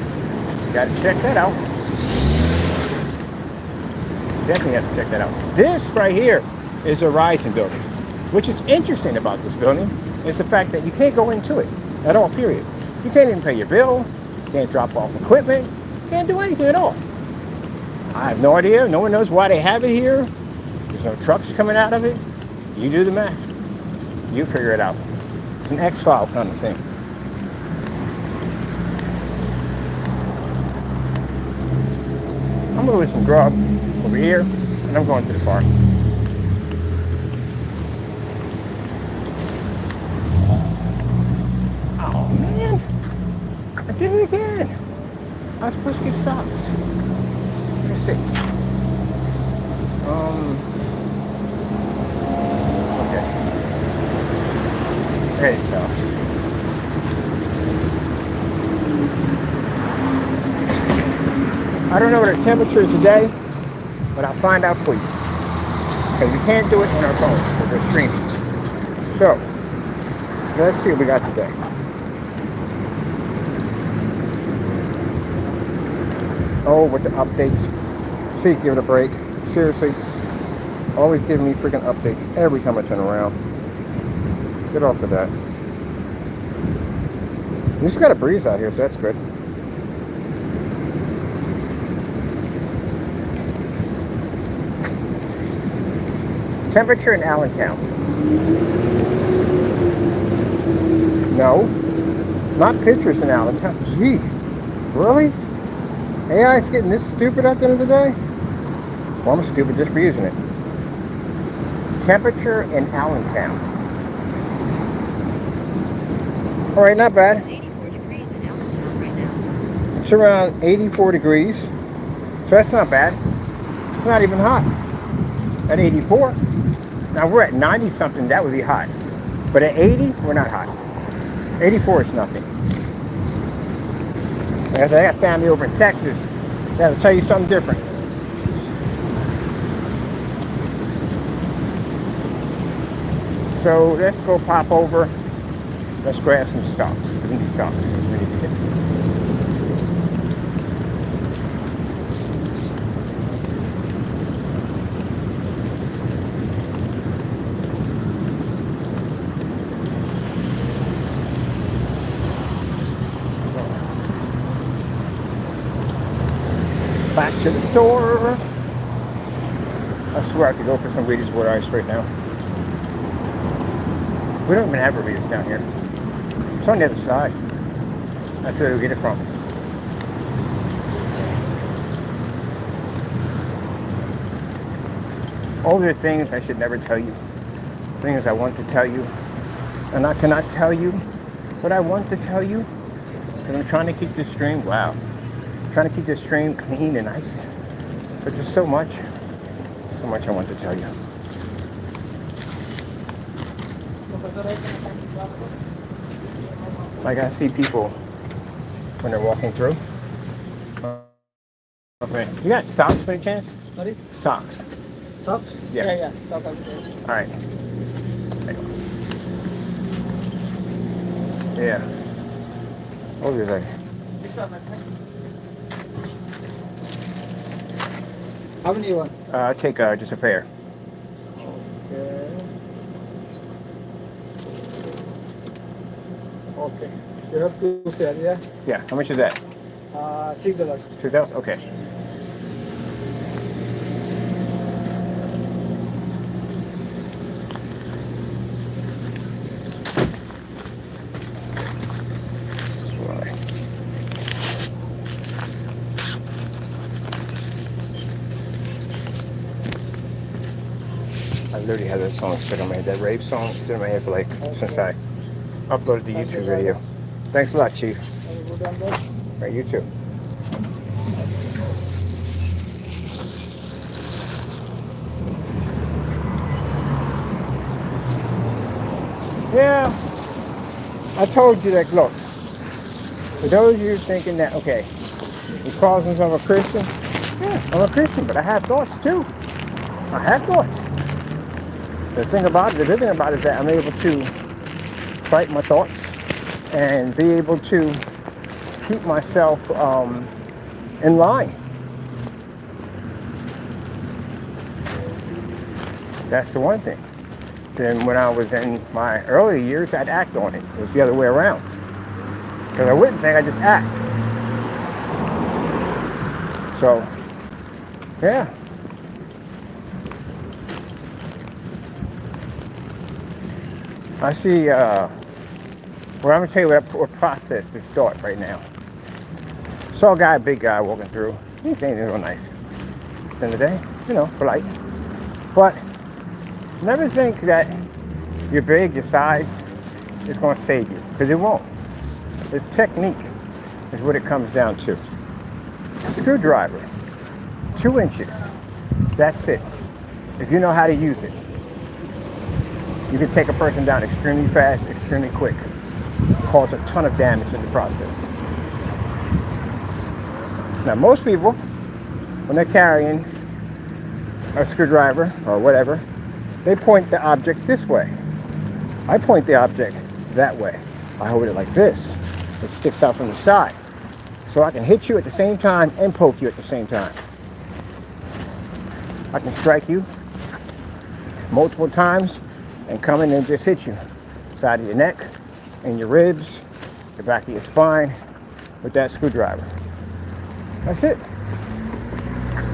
Speaker 1: Got to check that out. Definitely have to check that out. This right here is a Rising building. Which is interesting about this building is the fact that you can't go into it at all, period. You can't even pay your bill. You can't drop off equipment. You can't do anything at all. I have no idea. No one knows why they have it here. There's no trucks coming out of it. You do the math. You figure it out. It's an X-File kind of thing. I'm moving some grub over here, and I'm going to the park. Oh man, I did it again. I was supposed to get socks. Let me see. Okay. Hey, socks. I don't know what the temperature is today, but I'll find out for you. Because we can't do it on our phone because we're streaming. So, let's see what we got today. Oh, with the updates. See, give it a break. Seriously. Always giving me freaking updates every time I turn around. Get off of that. You just got a breeze out here, so that's good. Temperature in Allentown. No. Not pictures in Allentown. Gee. Really? AI is getting this stupid at the end of the day? Well, I'm stupid just for using it. Temperature in Allentown. Alright, not bad. It's around 84 degrees. So that's not bad. It's not even hot. At 84. Now we're at 90 something, that would be hot. But at 80, we're not hot. 84 is nothing. As I got family over in Texas, that'll tell you something different. So let's go pop over. Let's grab some socks. We need socks. We need to get back to the store. I swear I could go for some Rita's water ice right now. We don't even have a Rita's down here. It's on the other side. That's where we get it from. All the things I should never tell you. Things I want to tell you. And I cannot tell you what I want to tell you. Because I'm trying to keep this stream, wow. Trying to keep this stream clean and nice. But there's so much I want to tell you. Like I see people when they're walking through. Okay. You got socks by any chance?
Speaker 4: Sorry?
Speaker 1: Socks.
Speaker 4: Socks?
Speaker 1: Yeah.
Speaker 4: Yeah. Socks.
Speaker 1: Alright. Yeah. What was I?
Speaker 4: How many you want?
Speaker 1: I'll take just a pair.
Speaker 4: Okay. You have two pairs, yeah?
Speaker 1: Yeah. How much is that?
Speaker 4: $6.
Speaker 1: $2,000? Okay. I literally had that song stuck in my head, that rave song stuck in my head for like, since I uploaded the YouTube video. Thanks a lot, Chief.
Speaker 4: Have a good one, bud.
Speaker 1: All right, you too. Yeah, I told you that, look, for those of you thinking that, okay, he calls himself a Christian, yeah, I'm a Christian, but I have thoughts too. I have thoughts. The good thing about it is that I'm able to fight my thoughts and be able to keep myself in line. That's the one thing. Then when I was in my earlier years, I'd act on it. It was the other way around. Because I wouldn't think, I just act. So, yeah. I see, well, I'm going to tell you what process this thought right now. Saw a guy, a big guy walking through. He's ain't real nice. At the end of the day, you know, polite. But never think that you're big, your size is going to save you. Because it won't. It's technique is what it comes down to. Screwdriver, 2 inches. That's it. If you know how to use it, you can take a person down extremely fast, extremely quick. Cause a ton of damage in the process. Now, most people, when they're carrying a screwdriver or whatever, they point the object this way. I point the object that way. I hold it like this. It sticks out from the side. So I can hit you at the same time and poke you at the same time. I can strike you multiple times and come in and just hit you. Side of your neck, and your ribs, the back of your spine with that screwdriver. That's it.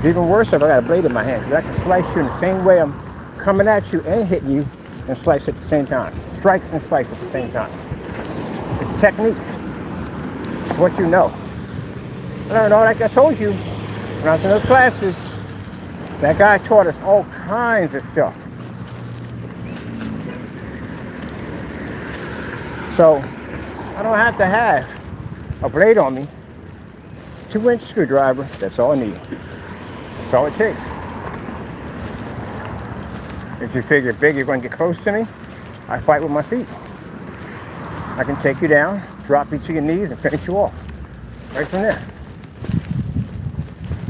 Speaker 1: Even worse if I got a blade in my hand, because I can slice you in the same way I'm coming at you and hitting you and slice at the same time. Strikes and slice at the same time. It's technique. It's what you know. I don't know, like I told you, when I was in those classes, that guy taught us all kinds of stuff. So, I don't have to have a blade on me. 2-inch screwdriver, that's all I need. That's all it takes. If you figure big, you're going to get close to me, I fight with my feet. I can take you down, drop you to your knees, and finish you off. Right from there.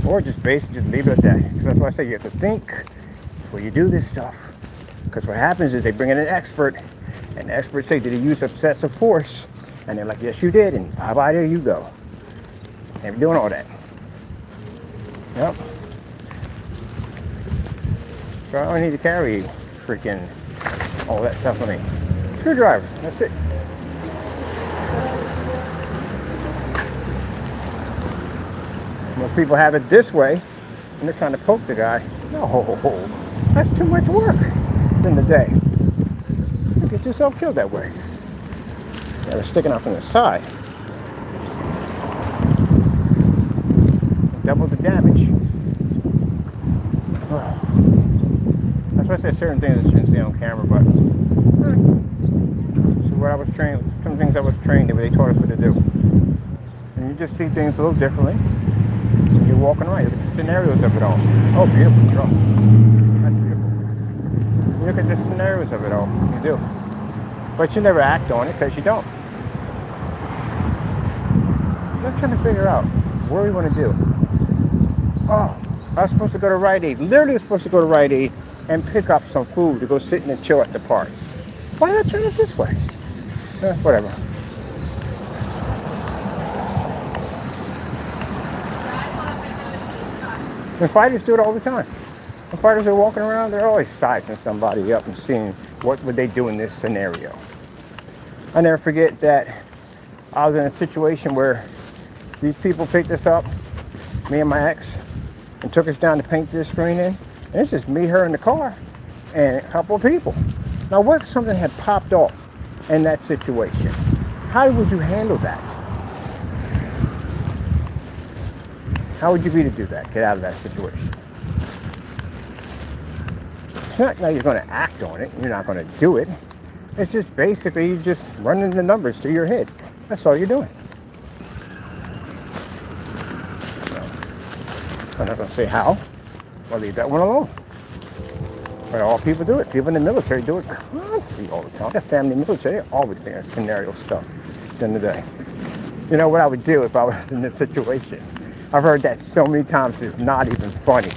Speaker 1: Or just basically just leave it at that. Because that's why I say you have to think before you do this stuff. Because what happens is they bring in an expert, and the experts say, did he use excessive force? And they're like, yes, you did, and bye-bye, there you go. And we're doing all that. Yep. So I don't need to carry freaking all that stuff with me. Screwdriver, that's it. Most people have it this way, and they're trying to poke the guy. No, that's too much work in the day. You get yourself killed that way. Yeah, they're sticking out from the side. Double the damage. That's why I said certain things I shouldn't say on camera, but so what I was trained, some things I was trained in, they taught us what to do. And you just see things a little differently when you're walking around. Look at the scenarios of it all. Oh, beautiful. Oh, that's beautiful. You look at the scenarios of it all. You do. But you never act on it because you don't. I'm trying to figure out what we want to do. Oh, I was supposed to go to Rite Aid. Literally was supposed to go to Rite Aid and pick up some food to go sit and chill at the park. Why not turn it this way? Whatever. And fighters do it all the time. When fighters are walking around, they're always sizing somebody up and seeing what would they do in this scenario. I never forget that I was in a situation where these people picked us up, me and my ex, and took us down to paint this screen in. And it's just me, her in the car, and a couple of people. Now, what if something had popped off in that situation? How would you handle that? How would you be to do that? Get out of that situation. It's not like you're going to act on it. You're not going to do it. It's just basically you just running the numbers through your head. That's all you're doing. I'm not going to say how. I'll leave that one alone. But all people do it. People in the military do it constantly all the time. That family in the military, they're always doing scenario stuff at the end of the day. You know what I would do if I was in this situation? I've heard that so many times, it's not even funny.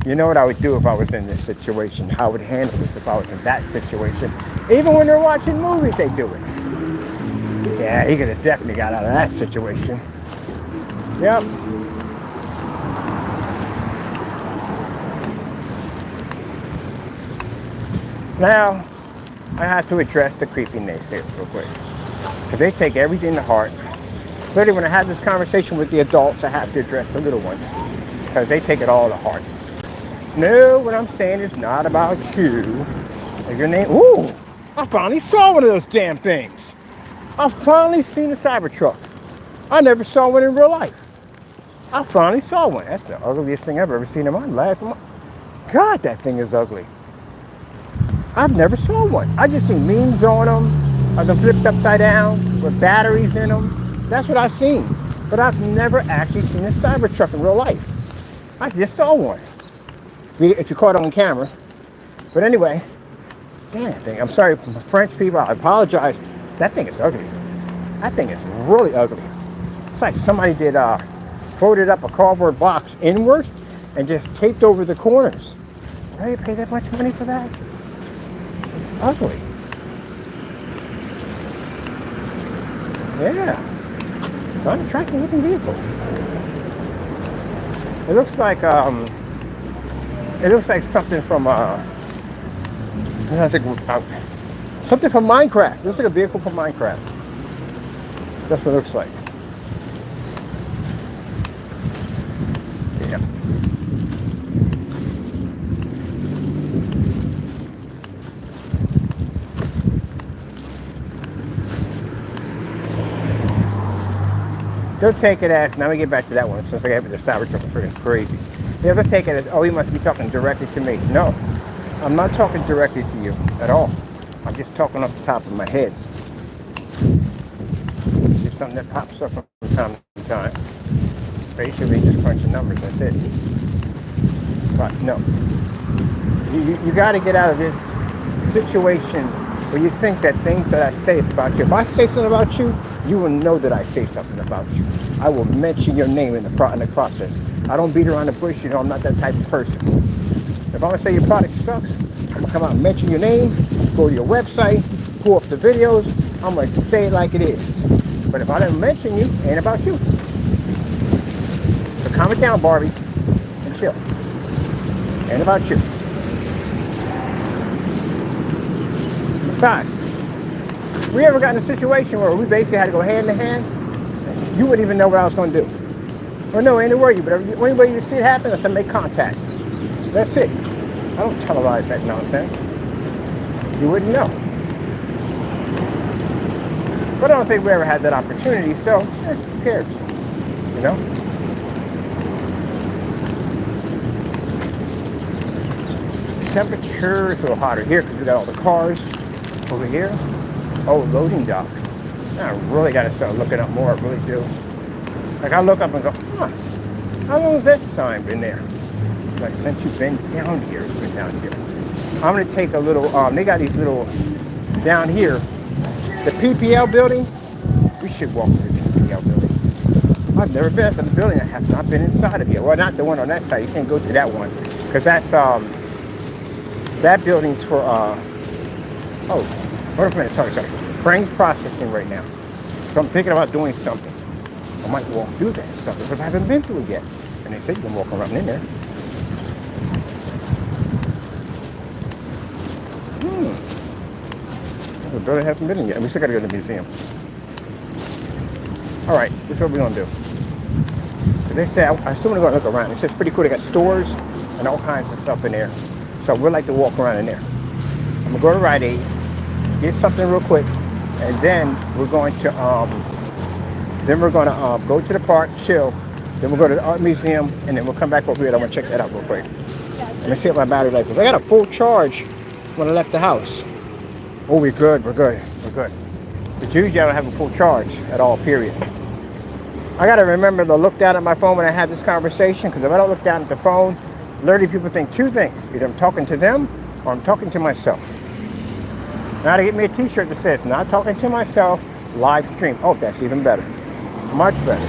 Speaker 1: You know what I would do if I was in this situation? How I would handle this if I was in that situation? Even when they're watching movies, they do it. Yeah, he could have definitely got out of that situation. Yep. Now, I have to address the creepy naysayers real quick. Because they take everything to heart. Clearly, when I have this conversation with the adults, I have to address the little ones. Because they take it all to heart. No, what I'm saying is not about you. Like your name. Ooh, I finally saw one of those damn things. I finally seen a Cybertruck. I never saw one in real life. I finally saw one. That's the ugliest thing I've ever seen in my life. God, that thing is ugly. I've never saw one. I just seen memes on them, of them flipped upside down with batteries in them. That's what I've seen. But I've never actually seen a Cybertruck in real life. I just saw one. If you caught it on camera. But anyway, damn that thing. I'm sorry, French people, I apologize. That thing is ugly. That thing is really ugly. It's like somebody did folded up a cardboard box inward and just taped over the corners. Why do you pay that much money for that? It's ugly. Yeah. Not an attractive looking vehicle. It looks like something from something from Minecraft. It looks like a vehicle from Minecraft. That's what it looks like. Yeah. They'll take it as, now we get back to that one, since I have the Cybertruck is freaking crazy. They'll take it as, oh, he must be talking directly to me. No, I'm not talking directly to you at all. I'm just talking off the top of my head. It's just something that pops up from time to time. Basically just crunching numbers, that's it. But no, you got to get out of this situation where you think that things that I say about you, if I say something about you, you will know that I say something about you. I will mention your name in the process. I don't beat around the bush, you know, I'm not that type of person. If I'm gonna say your product sucks, I'm gonna come out and mention your name, go to your website, pull up the videos, I'm gonna say it like it is. But if I don't mention you, it ain't about you. So calm it down, Barbie, and chill. Ain't about you. Besides, we ever got in a situation where we basically had to go hand in hand, you wouldn't even know what I was going to do. Well, no, ain't were you, but the only way you see it happen is to make contact. That's it. I don't televise that nonsense. You wouldn't know. But I don't think we ever had that opportunity, so who cares? You know? Temperature is a little hotter here because we got all the cars over here. Oh, loading dock. I really got to start looking up more. I really do. Like I look up and go, huh, how long has that sign been there? Like since you've been down here, it's been down here. I'm going to take a little, they got these little, down here, the PPL building. We should walk to the PPL building. I've never been inside the building. I have not been inside of here. Well, not the one on that side. You can't go to that one. Because that's, that building's for, wait a minute, sorry. Brain's processing right now. So I'm thinking about doing something. I might walk through that stuff because I haven't been through it yet. And they said you can walk around in there. The building hasn't been in yet. We still got to go to the museum. All right, this is what we're going to do. They say, I still want to go and look around. It says pretty cool. They got stores and all kinds of stuff in there. So we'd like to walk around in there. I'm going to go to Rite Aid, get something real quick, and then we're going to go to the park, chill. Then we'll go to the art museum, and then we'll come back over here. I want to check that out real quick. Let me see what my battery life is. I got a full charge when I left the house. Oh, we're good. But usually I don't have a full charge at all, period. I gotta remember to look down at my phone when I have this conversation, because if I don't look down at the phone, literally people think two things. Either I'm talking to them or I'm talking to myself. Now to get me a t-shirt that says, not talking to myself, live stream. Oh, that's even better. Much better.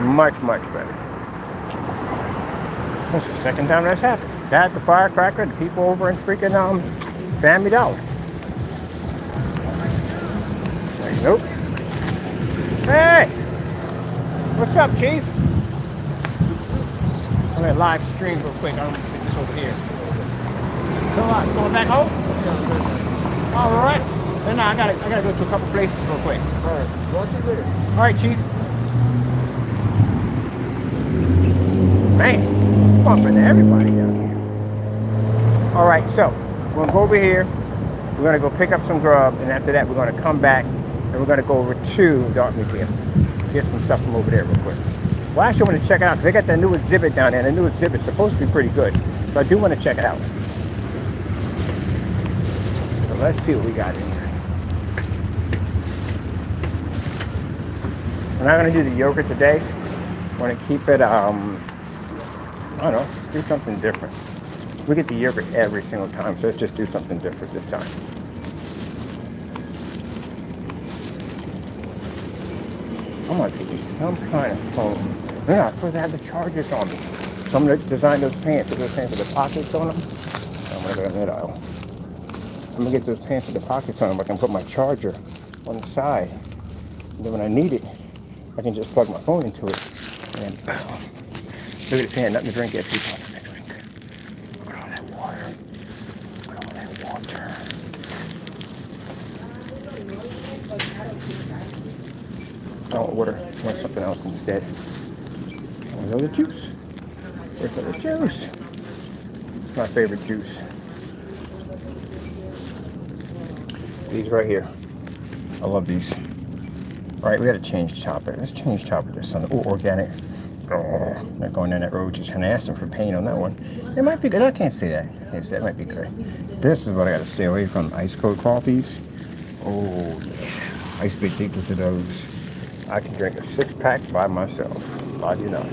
Speaker 1: Much, much better. That's the second time that's happened. That, the firecracker, the people over in freaking Family Dollar. Nope. Hey! What's up, Chief? I'm gonna live stream real quick. I'm gonna put this over here. So going back home? All right. Then I gotta go to a couple places real quick.
Speaker 2: All right. Watch it later.
Speaker 1: All right, Chief. Man, bumping everybody down here. All right, so we're gonna go over here. We're gonna go pick up some grub, and after that, we're gonna come back and we're gonna go over to the art museum. Get some stuff from over there real quick. Well, actually, I want to check it out because they got that new exhibit down there, and the new exhibit's supposed to be pretty good. So I do want to check it out. So let's see what we got in here. I'm not going to do the yogurt today. I want to keep it, I don't know, do something different. We get the yogurt every single time, so let's just do something different this time. I'm going to give you some kind of phone. They're not supposed to have the chargers on me. So I'm going to design those pants. Those pants with the pockets on them. I'm going to go in that aisle. I'm going to get those pants with the pockets on them. I can put my charger on the side. And then when I need it, I can just plug my phone into it. And look at this hand, nothing to drink yet. People want to drink. Look at all that water. Look at all that water. I don't order. I want something else instead. Where's the juice? Where's the juice? My favorite juice. These right here. I love these. All right, we got to change the topic. Let's change topic to something. Oh, organic. Oh, not going down that road. Just kind of asking for pain on that one. It might be good. I can't say that. It might be good. This is what I got to stay away from. Ice cold coffees. Oh, yeah. I used to be addicted to those. I can drink a 6-pack by myself. I do not.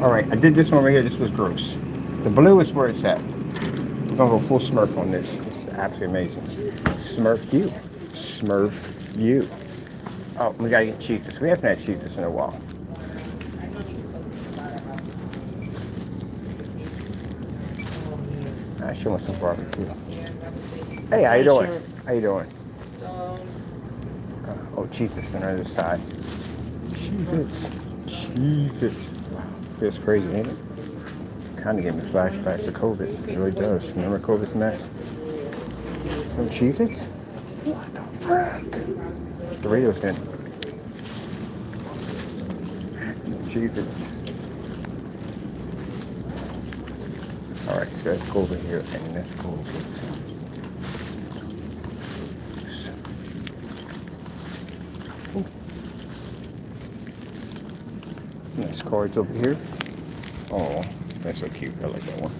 Speaker 1: All right, I did this one right here. This was gross. The blue is where it's at. We're gonna go full Smurf on this. This is absolutely amazing. Smurf you. Smurf you. Oh, we gotta get Cheetos. We haven't had Cheetos in a while. I sure want some barbecue. Hey, how you doing? How you doing? Oh, Cheetos on the other side. Cheetos. Wow, feels crazy, ain't it? Kind of gave me flashbacks to COVID. It really does. Remember COVID's mess? No Cheetos? What the frick? Doritos then. Cheetos. Alright, so let's go over here and let's go over here. Nice cards over here. Oh, that's so cute. I like that one.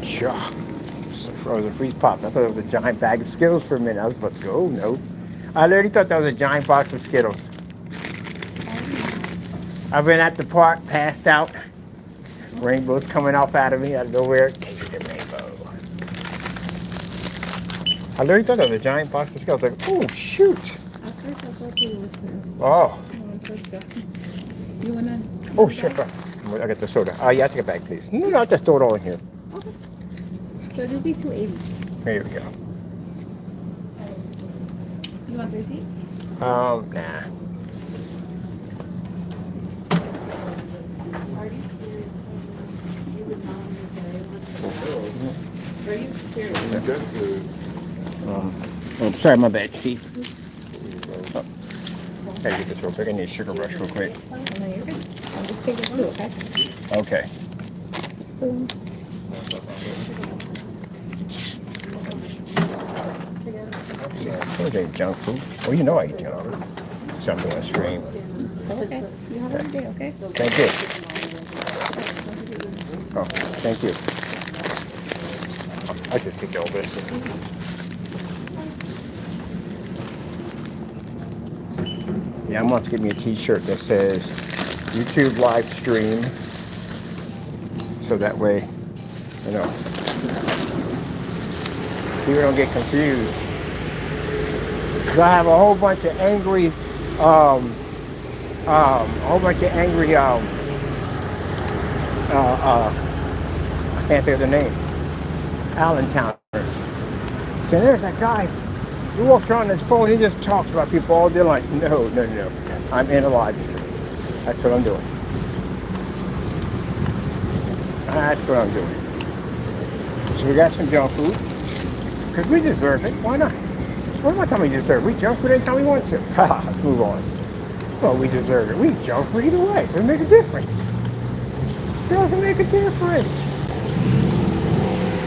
Speaker 1: Cha. Frozen freeze pop. I thought it was a giant bag of Skittles for a minute. I was about to go, oh no. I literally thought that was a giant box of Skittles. I've been at the park, passed out. Rainbows coming off out of me out of nowhere. Taste the rainbow. I literally thought that was a giant box of Skittles. I was like, oh shoot. Oh.
Speaker 3: You wanna?
Speaker 1: Oh shit. I got the soda. Yeah, I'll take a bag, please. No, I'll just throw it all in here.
Speaker 3: Okay. So it'll be $2.80.
Speaker 1: Here we go.
Speaker 3: You want the receipt?
Speaker 1: Nah.
Speaker 3: Are you serious? You would not be Are you serious?
Speaker 1: Oh, sorry, my bad, Chief. Oh. Gotta get this real quick. I need a sugar rush real quick.
Speaker 3: Oh, no, you're good. I'll just take it too, okay?
Speaker 1: Okay.
Speaker 3: Boom.
Speaker 1: Those ain't junk food. Well, you know I eat junk food. So I'm doing a stream.
Speaker 3: Okay. You have a good day, okay?
Speaker 1: Thank you. Oh, thank you. I just get all this. Yeah, I'm going to get me a t-shirt that says YouTube live stream. So that way, you know, people don't get confused. Because I have a whole bunch of angry, I can't think of the name, Allentowners. So there's that guy who walks around his phone, he just talks about people all day long. No. I'm in a live stream. That's what I'm doing. That's what I'm doing. So we got some junk food. Because we deserve it. Why not? What am I talking we deserve? We junk food anytime we want to. Let's move on. Well, we deserve it. We junk food either way. It doesn't make a difference. It doesn't make a difference.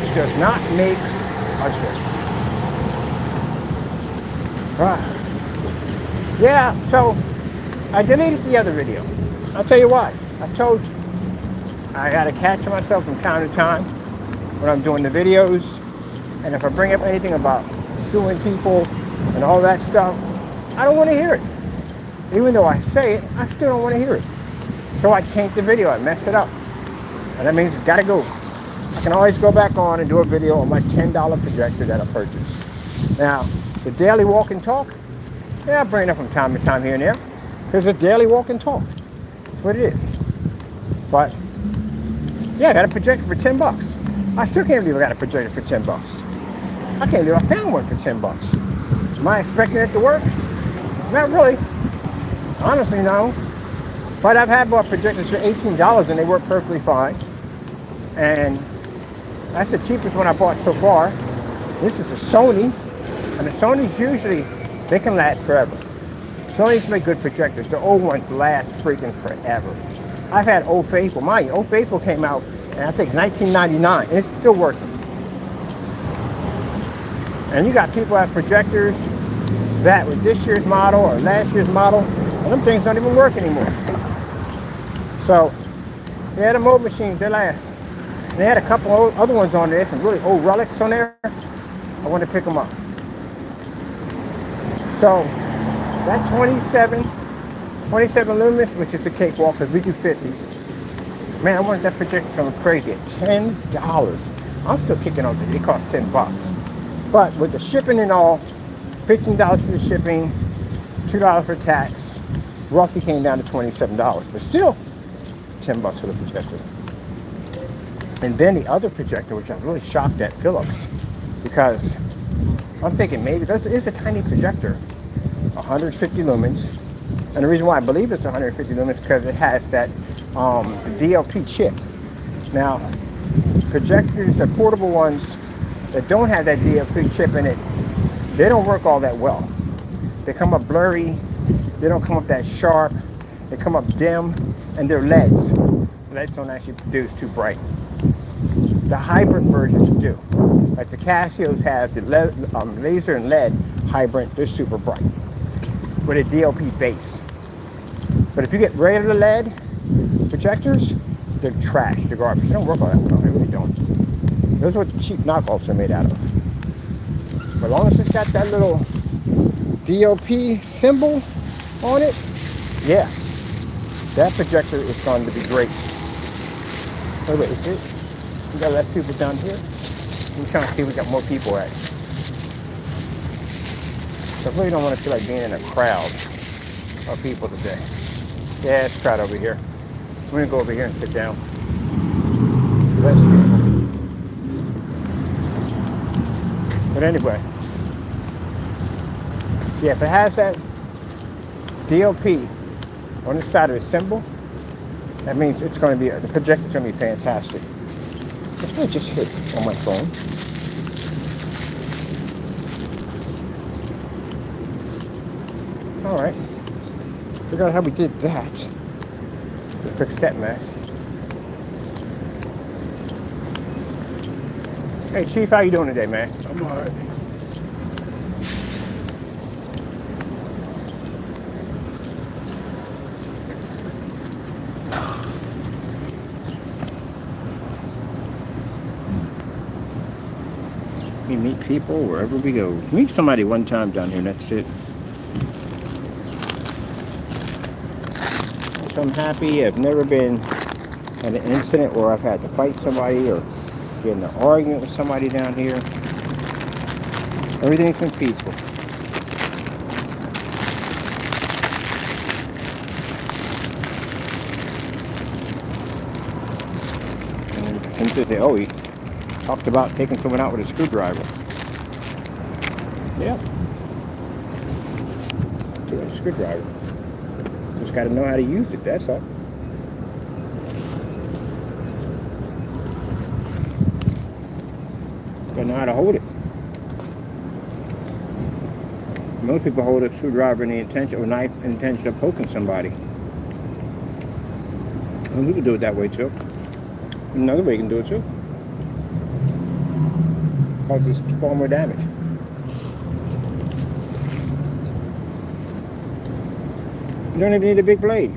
Speaker 1: It does not make a difference. Yeah, so I deleted the other video. I'll tell you why. I told you. I gotta catch myself from time to time when I'm doing the videos. And if I bring up anything about suing people and all that stuff, I don't want to hear it. Even though I say it, I still don't want to hear it. So I taint the video, I mess it up. And that means it's gotta go. I can always go back on and do a video on my $10 projector that I purchased. Now, the daily walk and talk, yeah, I bring it up from time to time here and there. Because it's a daily walk and talk. That's what it is. But, yeah, I got a projector for $10. I still can't believe I got a projector for $10. I can't believe I found one for $10. Am I expecting it to work? Not really. Honestly, no. But I've had bought projectors for $18 and they work perfectly fine. And that's the cheapest one I bought so far. This is a Sony. And the Sonys usually, they can last forever. Sonys make good projectors. The old ones last freaking forever. I've had Old Faithful. Mine, Old Faithful came out, and I think 1999. And it's still working. And you got people that have projectors that with this year's model or last year's model, and them things don't even work anymore. So, yeah, the mold machines, they last. And they had a couple other ones on there, some really old relics on there. I wanted to pick them up. So, that 27 lumens, which is a cakewalk, because we do 50. Man, I wanted that projector coming crazy at $10. I'm still kicking on this. It costs $10. But with the shipping and all, $15 for the shipping, $2 for tax, roughly came down to $27. But still, $10 for the projector. And then the other projector, which I'm really shocked at, Philips, because I'm thinking maybe this is a tiny projector, 150 lumens. And the reason why I believe it's 150 lumens is because it has that DLP chip. Now, projectors, the portable ones that don't have that DLP chip in it, they don't work all that well. They come up blurry, they don't come up that sharp, they come up dim, and they're LEDs. LEDs don't actually produce too bright. The hybrid versions do. Like the Casios have the laser and LED hybrid, they're super bright with a DLP base. But if you get regular LED projectors, they're trash, they're garbage. They don't work all that well, they really don't. Those are what the cheap knockoffs are made out of. But as long as it's got that little DLP symbol on it, yeah, that projector is going to be great. Wait, is it? We got less people down here? I'm trying to see if we got more people at. So I really don't want to feel like being in a crowd of people today. Yeah, it's a crowd over here. We're going to go over here and sit down. Less people. But anyway. Yeah, if it has that DLP on the side of the symbol, that means it's going to be, the projector's going to be fantastic. It's going to just hit on my phone. All right. Figure out how we did that. We fixed that mess. Hey, Chief, how you doing today, man?
Speaker 2: I'm all right.
Speaker 1: We meet people wherever we go. Meet somebody one time down here, and that's it. So I'm happy. I've never been at an incident where I've had to fight somebody or get in an argument with somebody down here. Everything's been peaceful. And to say, oh, he talked about taking someone out with a screwdriver. Yeah. With a screwdriver. Just got to know how to use it, that's all. Got to know how to hold it. Most people hold a screwdriver in the intention or knife in the intention of poking somebody. And we can do it that way too. Another way you can do it too. Causes far more damage. You don't even need a big blade.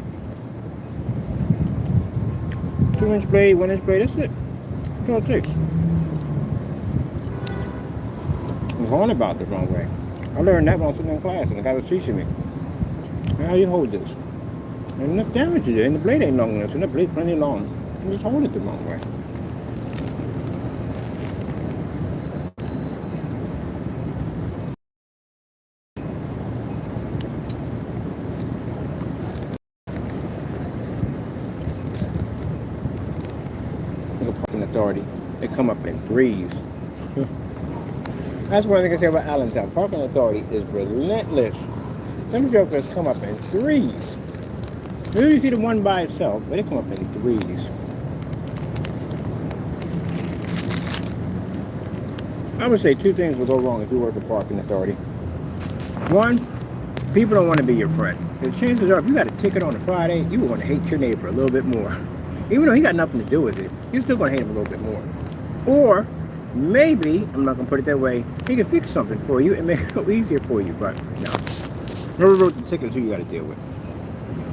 Speaker 1: 2-inch blade, 1-inch blade, that's it. That's all it takes. I was on about the wrong way. I learned that when I was sitting in class and the guy was teaching me. How you hold this? There's enough damage there, and the blade ain't long enough, so the blade's plenty long. You just hold it the wrong way. Look at parking authority. They come up in threes. That's one thing I say about Allentown. Parking authority is relentless. Some jokers come up in threes. You usually see the one by itself, but they come up in threes. I would say two things will go wrong if you work at parking authority. One, people don't want to be your friend. The chances are, if you got a ticket on a Friday, you will want to hate your neighbor a little bit more. Even though he got nothing to do with it, you're still going to hate him a little bit more. Or maybe, I'm not going to put it that way, he can fix something for you and make it go easier for you, but no. Whoever wrote the ticket is who you got to deal with.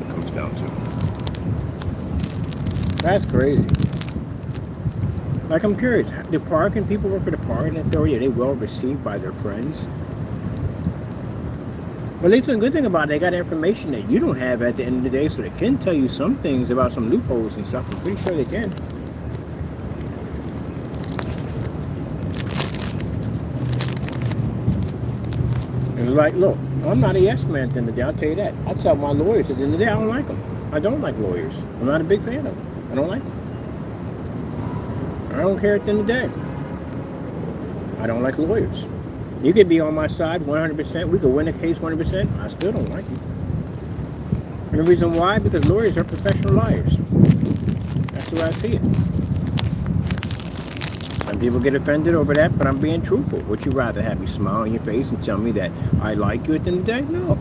Speaker 1: It comes down to. That's crazy. Like, I'm curious, the parking people work for the parking authority, are they well received by their friends? Well, at least the good thing about it, they got information that you don't have at the end of the day, so they can tell you some things about some loopholes and stuff. I'm pretty sure they can. It's like, look, I'm not a yes man at the end of the day, I'll tell you that. I tell my lawyers at the end of the day, I don't like them. I don't like lawyers. I'm not a big fan of them. I don't like them. I don't care at the end of the day. I don't like lawyers. You could be on my side 100%. We could win a case 100%. I still don't like you. And the reason why? Because lawyers are professional liars. That's the way I see it. Some people get offended over that, but I'm being truthful. Would you rather have me smile on your face and tell me that I like you at the end of the day? No.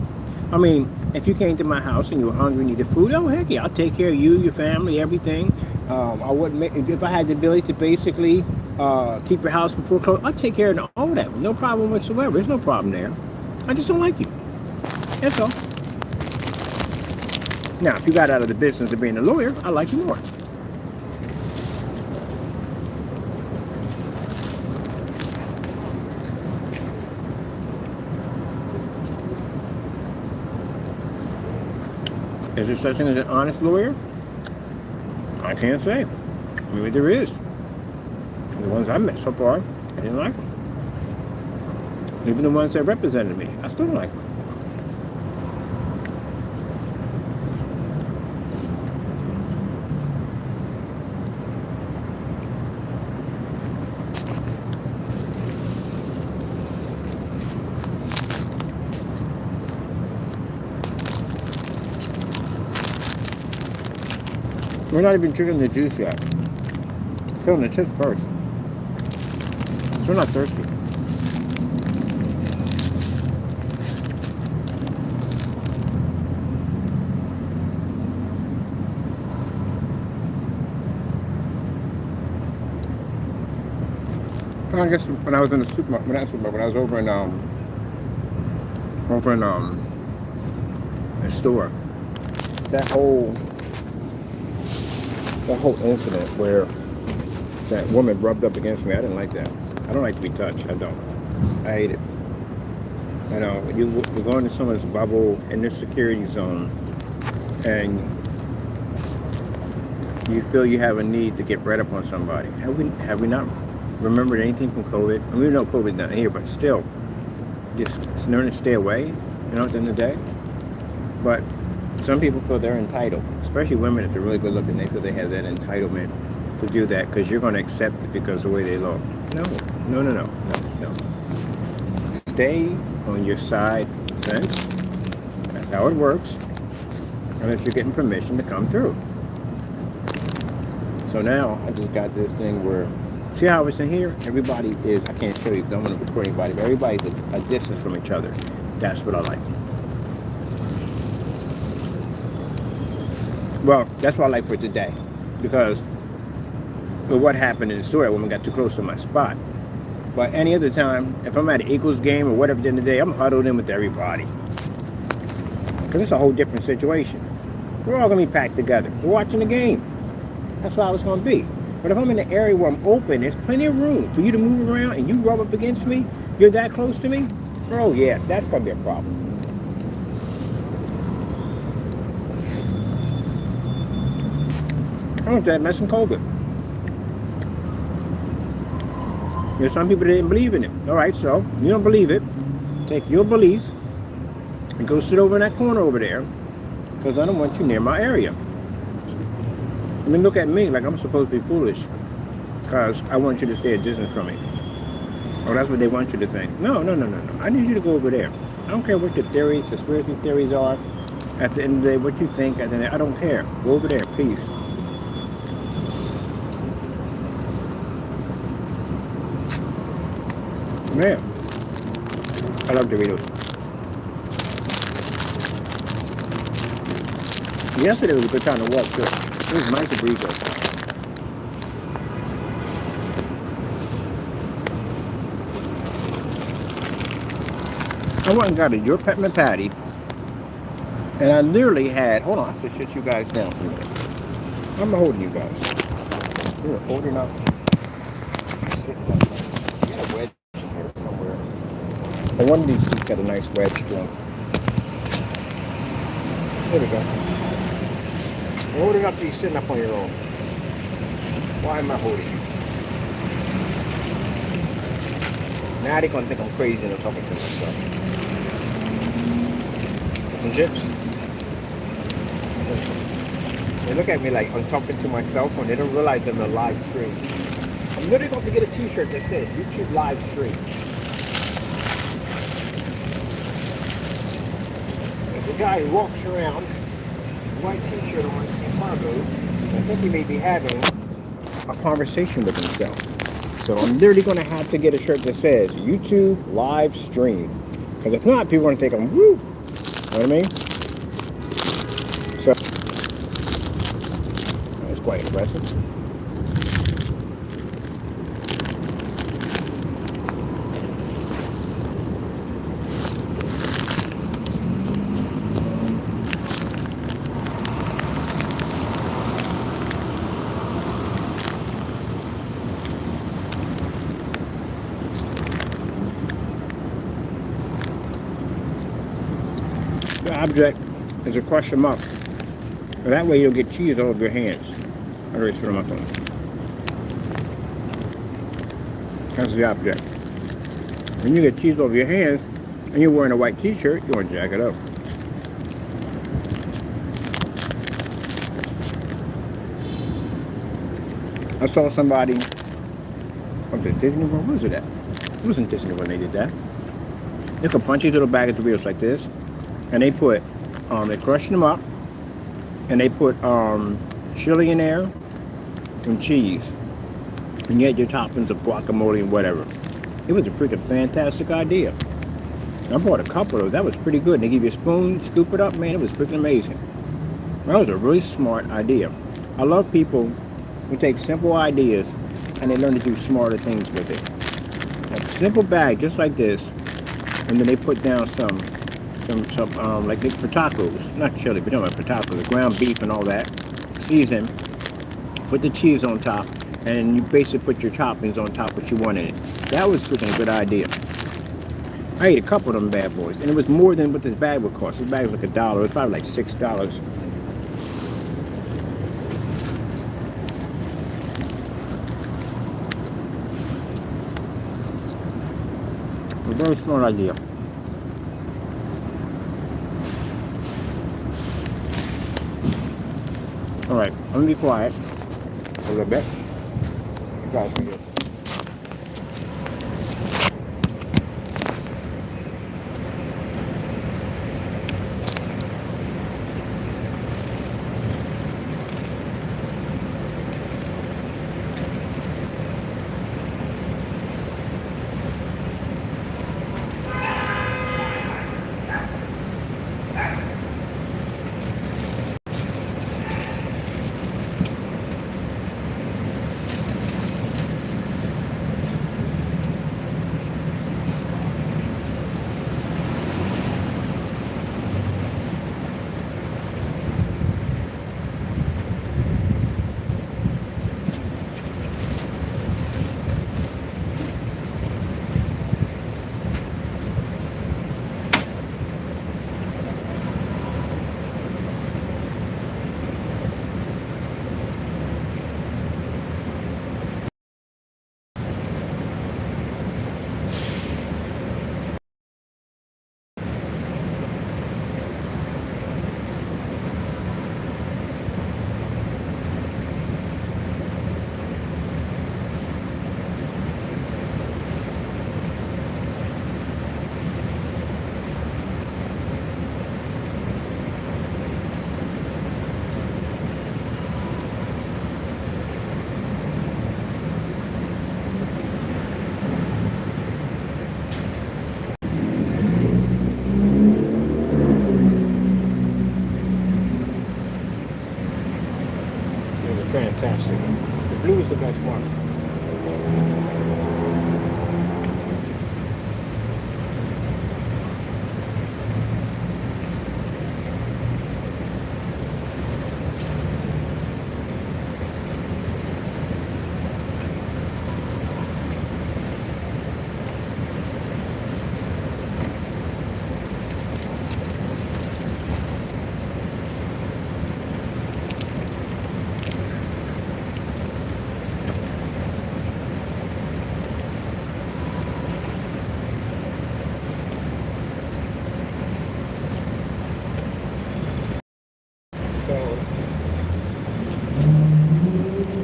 Speaker 1: I mean, if you came to my house and you were hungry and needed food, oh, heck yeah, I'll take care of you, your family, everything. I wouldn't make, if I had the ability to basically keep your house from foreclosure, I'll take care of all that. No problem whatsoever. There's no problem there. I just don't like you. That's all. Now, if you got out of the business of being a lawyer, I like you more. Is there such thing as an honest lawyer? I can't say. Maybe there is. The ones I met so far, I didn't like them. Even the ones that represented me, I still don't like them. We're not even drinking the juice yet. Filling the chips first. So we're not thirsty. I guess when I was in the supermarket, when I was over in a store, that whole incident where that woman rubbed up against me, I didn't like that. I don't like to be touched. I don't. I hate it. You know, you're going to someone's bubble in this security zone, and you feel you have a need to get right up on somebody. Have we not remembered anything from COVID? I mean, we know COVID's not here, but still, just learn to stay away. You know, at the end of the day. But some people feel they're entitled, especially women if they're really good looking. They feel they have that entitlement to do that because you're going to accept it because of the way they look. No. Stay on your side fence. That's how it works. Unless you're getting permission to come through. So now I just got this thing where, see how it's in here? Everybody is, I can't show you because I don't want to record anybody, but everybody's a distance from each other. That's what I like. Well, that's what I like for today. Because of what happened in the store, that woman got too close to my spot. But any other time, if I'm at an Eagles game or whatever at the end of the day, I'm huddled in with everybody. Because it's a whole different situation. We're all going to be packed together. We're watching the game. That's how it's going to be. But if I'm in an area where I'm open, there's plenty of room for you to move around and you rub up against me, you're that close to me, oh yeah, that's going to be a problem. I want that messing COVID. There's some people that didn't believe in it. All right, so you don't believe it. Take your beliefs and go sit over in that corner over there because I don't want you near my area. I mean, look at me like I'm supposed to be foolish because I want you to stay a distance from me. Oh, that's what they want you to think. No. I need you to go over there. I don't care what your theories, conspiracy theories are. At the end of the day, what you think, at the end, I don't care. Go over there, peace. Man, I love Doritos. Yesterday was a good time to walk too. It was nice to breathe though. I went and got a Your Peppermint Patty, and I literally had. Hold on, I have to shut you guys down for a minute. I'm holding you guys. You're holding up. Get a wedge in here somewhere. And one of these seats got a nice wedge to them. There we go. You're holding up to you sitting up on your own. Why am I holding you? Now they're gonna think I'm crazy and I'm talking to myself. Some chips. They look at me like I'm talking to myself when they don't realize I'm a live stream. I'm literally going to get a t-shirt that says YouTube live stream. There's a guy who walks around, white t-shirt on, and cargos. I think he may be having a conversation with himself. So I'm literally going to have to get a shirt that says YouTube live stream. Because if not, people are going to think I'm woo. You know what I mean? So, that's quite impressive. The object is to crush them up. So that way you'll get cheese all over your hands. I already spit them up on them. That's the object. When you get cheese all over your hands and you're wearing a white t-shirt, you want to jack it up. I saw somebody up at Disney World. What was it at? It wasn't Disney when they did that. They could punch these little bag of Doritos like this. And they put, they crushed them up, and they put chili in there and cheese. And you had your toppings of guacamole and whatever. It was a freaking fantastic idea. I bought a couple of those. That was pretty good. And they give you a spoon, scoop it up, man. It was freaking amazing. That was a really smart idea. I love people who take simple ideas and they learn to do smarter things with it. A simple bag just like this, and then they put down some like for tacos, not chili, but for tacos, ground beef and all that, season, put the cheese on top, and you basically put your toppings on top what you want in it. That was freaking a good idea. I ate a couple of them bad boys, and it was more than what this bag would cost. This bag was like $1. It was probably like $6. A very smart idea. All right, I'm gonna be quiet a little bit. You guys can get. Fantastic. The blue is the best one.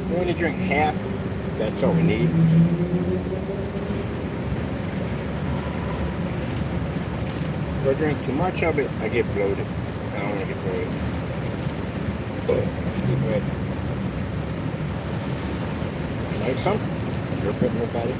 Speaker 1: We only drink half. That's all we need. If I drink too much of it, I get bloated. I don't want to get bloated. Excuse me. Like some? You're putting your body.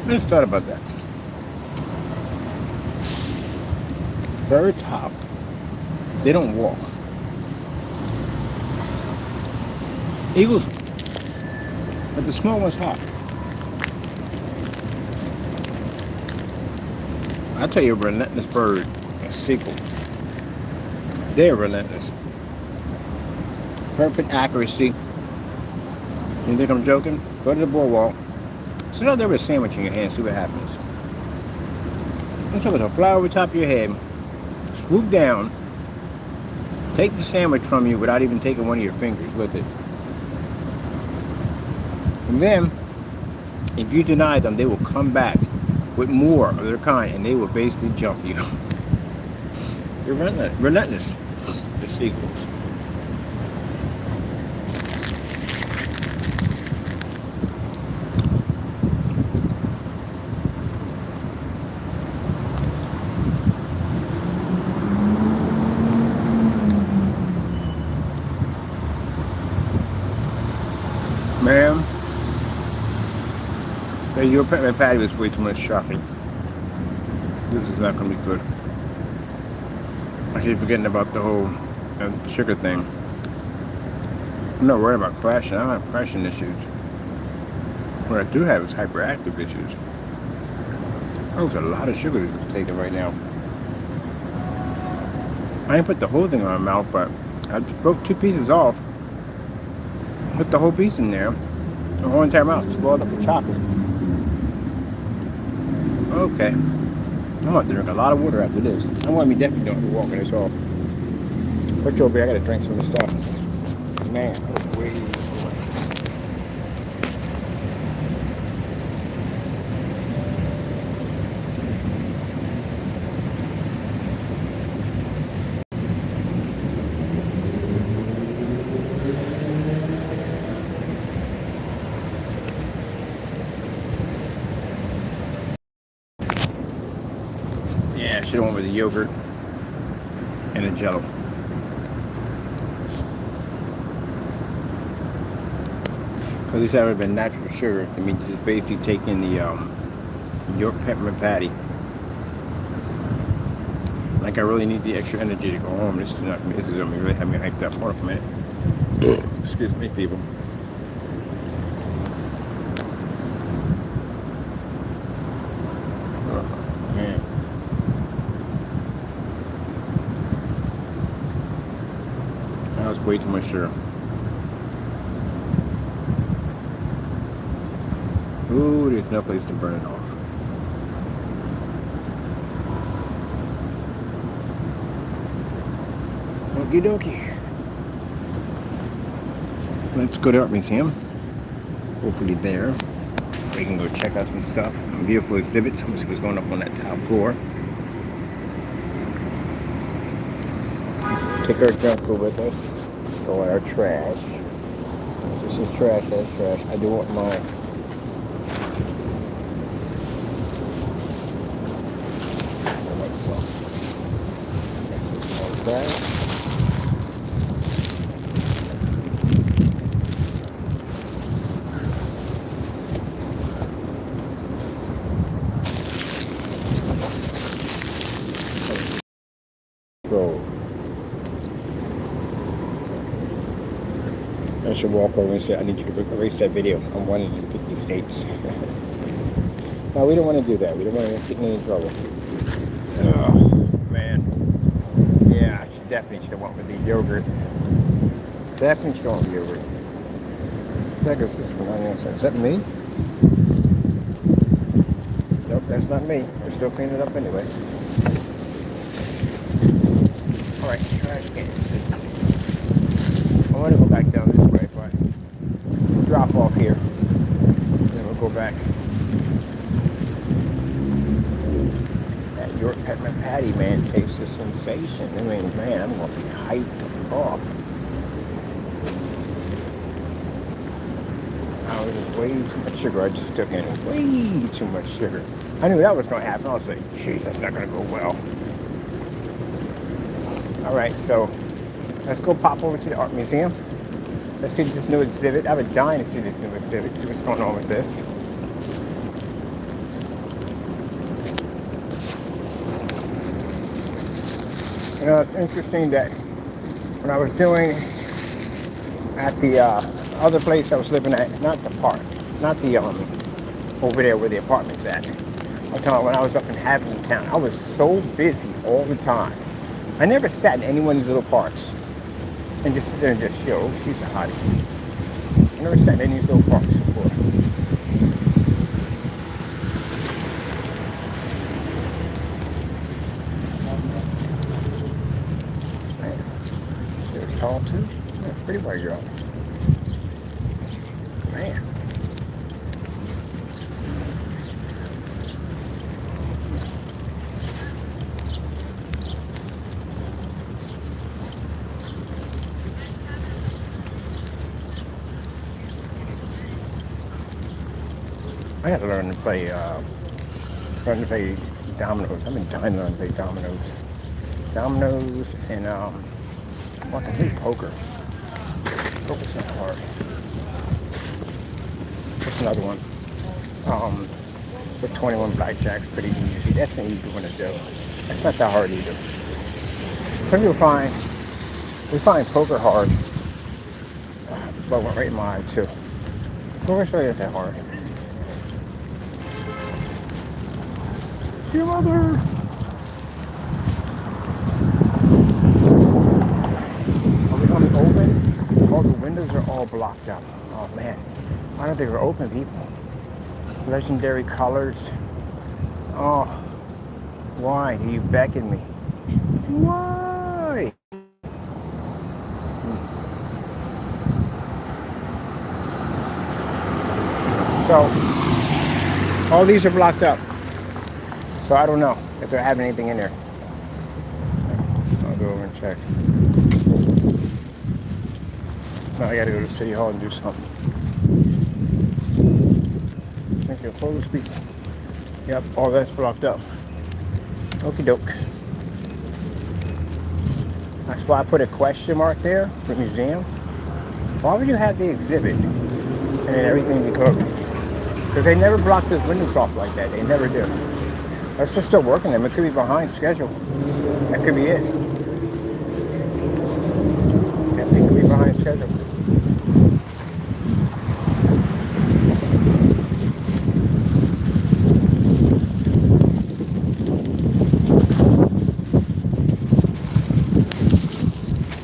Speaker 1: I just thought about that. Birds hop. They don't walk. Eagles, but the small ones hop. I'll tell you a relentless bird, a seagull. They're relentless. Perfect accuracy. You think I'm joking? Go to the boardwalk. Sit out there with a sandwich in your hand, see what happens. Let's look at a flower over the top of your head. Swoop down. Take the sandwich from you without even taking one of your fingers with it. And then, if you deny them, they will come back with more of their kind, and they will basically jump you. You're relentless. The sequels. Man, your peppermint patty was way too much chocolate. This is not gonna be good. I keep forgetting about the whole sugar thing. I'm not worried about crashing. I don't have crashing issues. What I do have is hyperactive issues. There's a lot of sugar to take right now. I didn't put the whole thing on my mouth, but I broke 2 pieces off. Put the whole piece in there. The whole entire mouth swelled up with chocolate. Okay. I'm gonna drink a lot of water after this. I'm gonna be definitely doing walking this off. Put your beer, I gotta drink some of this stuff. Man, that's way too much. Yeah, I should have went with the yogurt and the jello. Because these have been natural sugar. I mean, just basically taking the York peppermint patty. Like, I really need the extra energy to go home. This is gonna really have me hyped up. Hold on for a minute. Excuse me, people. Oh, man. That was way too much sugar. Ooh, there's no place to burn it off. Okie dokie. Let's go to the art museum. Hopefully there. We can go check out some stuff. Some beautiful exhibits. Let me see what's going up on that top floor. Take our junk food with us. Throw in our trash. This is trash, that's trash. I do want mine. That. I should walk over and say, I need you to erase that video. I'm 150 states. No, we don't want to do that. We don't want to get in any trouble. Oh, man. Yeah, I definitely should have went with the yogurt. Definitely should have went with yogurt. That goes this for 99 cents. Is that me? Nope, that's not me. We're still cleaning it up anyway. Alright, trash can. I want to go back down this way, but drop off here. Then we'll go back. That York peppermint patty, man, tastes a sensation. I mean, man, I'm going to be hyped up. Oh, it was way too much sugar. I just took in way too much sugar. I knew that was going to happen. I was like, geez, that's not going to go well. All right, so let's go pop over to the art museum. Let's see this new exhibit. I've been dying to see this new exhibit, see what's going on with this. You know, it's interesting that when I was doing at the other place I was living at, not the park, not the over there where the apartment's at. I'm talking about when I was up in Hampton Town. I was so busy all the time. I never sat in any one of these little parks and just sit there and just chill. Oh, she's a hottie. I never sat in any of these little parks before. Man, she was tall too. Yeah, pretty well you're on. Man. I got to learn to play dominoes. I've been dying to learn to play dominoes. Dominoes and what can I play poker. Poker's not hard. another one. The 21 blackjack's pretty easy. That's an easy one to do. That's not that hard either. Some people we find poker hard. But went right in my eye too. Poker's really not that hard. Your mother! Are we gonna open? All the windows are all blocked up. Oh man. I don't think we're open, people. Legendary colors. Oh. Why are you becking me? Why? So, all these are blocked up. So I don't know if they're having anything in there. I'll go over and check. No, I gotta go to City Hall and do something. Thank you. Full speed. Yep, all that's blocked up. Okie doke. That's why I put a question mark there for museum. Why would you have the exhibit and then everything be closed? Because they never block those windows off like that. They never do. That's just still working them. It could be behind schedule. That could be it. Definitely could be behind schedule.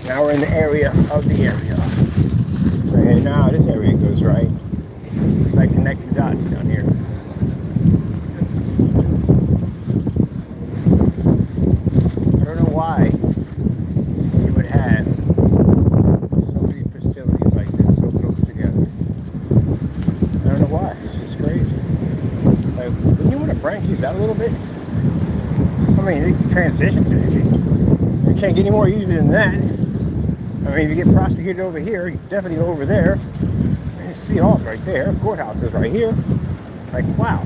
Speaker 1: Now we're in the area of the area. So hey, now this area goes right. It's like connecting dots down here. I don't know why you would have so many facilities like this so close together. I don't know why. It's just crazy. Like, wouldn't you want to branch these out a little bit? I mean, these transitions are easy. You can't get any more easy than that. I mean, if you get prosecuted over here, you definitely go over there. And City Hall's right there. Courthouse is right here. Like, wow.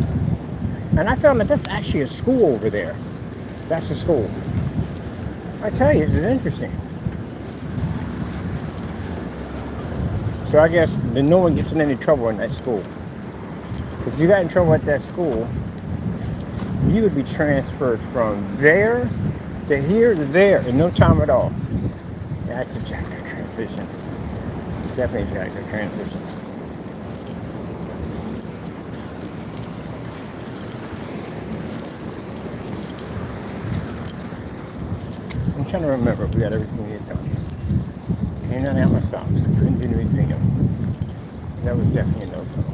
Speaker 1: And I found that that's actually a school over there. That's a school. I tell you, it's interesting. So I guess then no one gets in any trouble in that school. Because if you got in trouble at that school, you would be transferred from there to here to there in no time at all. That's a jacket transition. Definitely a jacket transition. I'm trying to remember if we got everything we had done. Came down out my socks. Couldn't do the museum. That was definitely a no-go.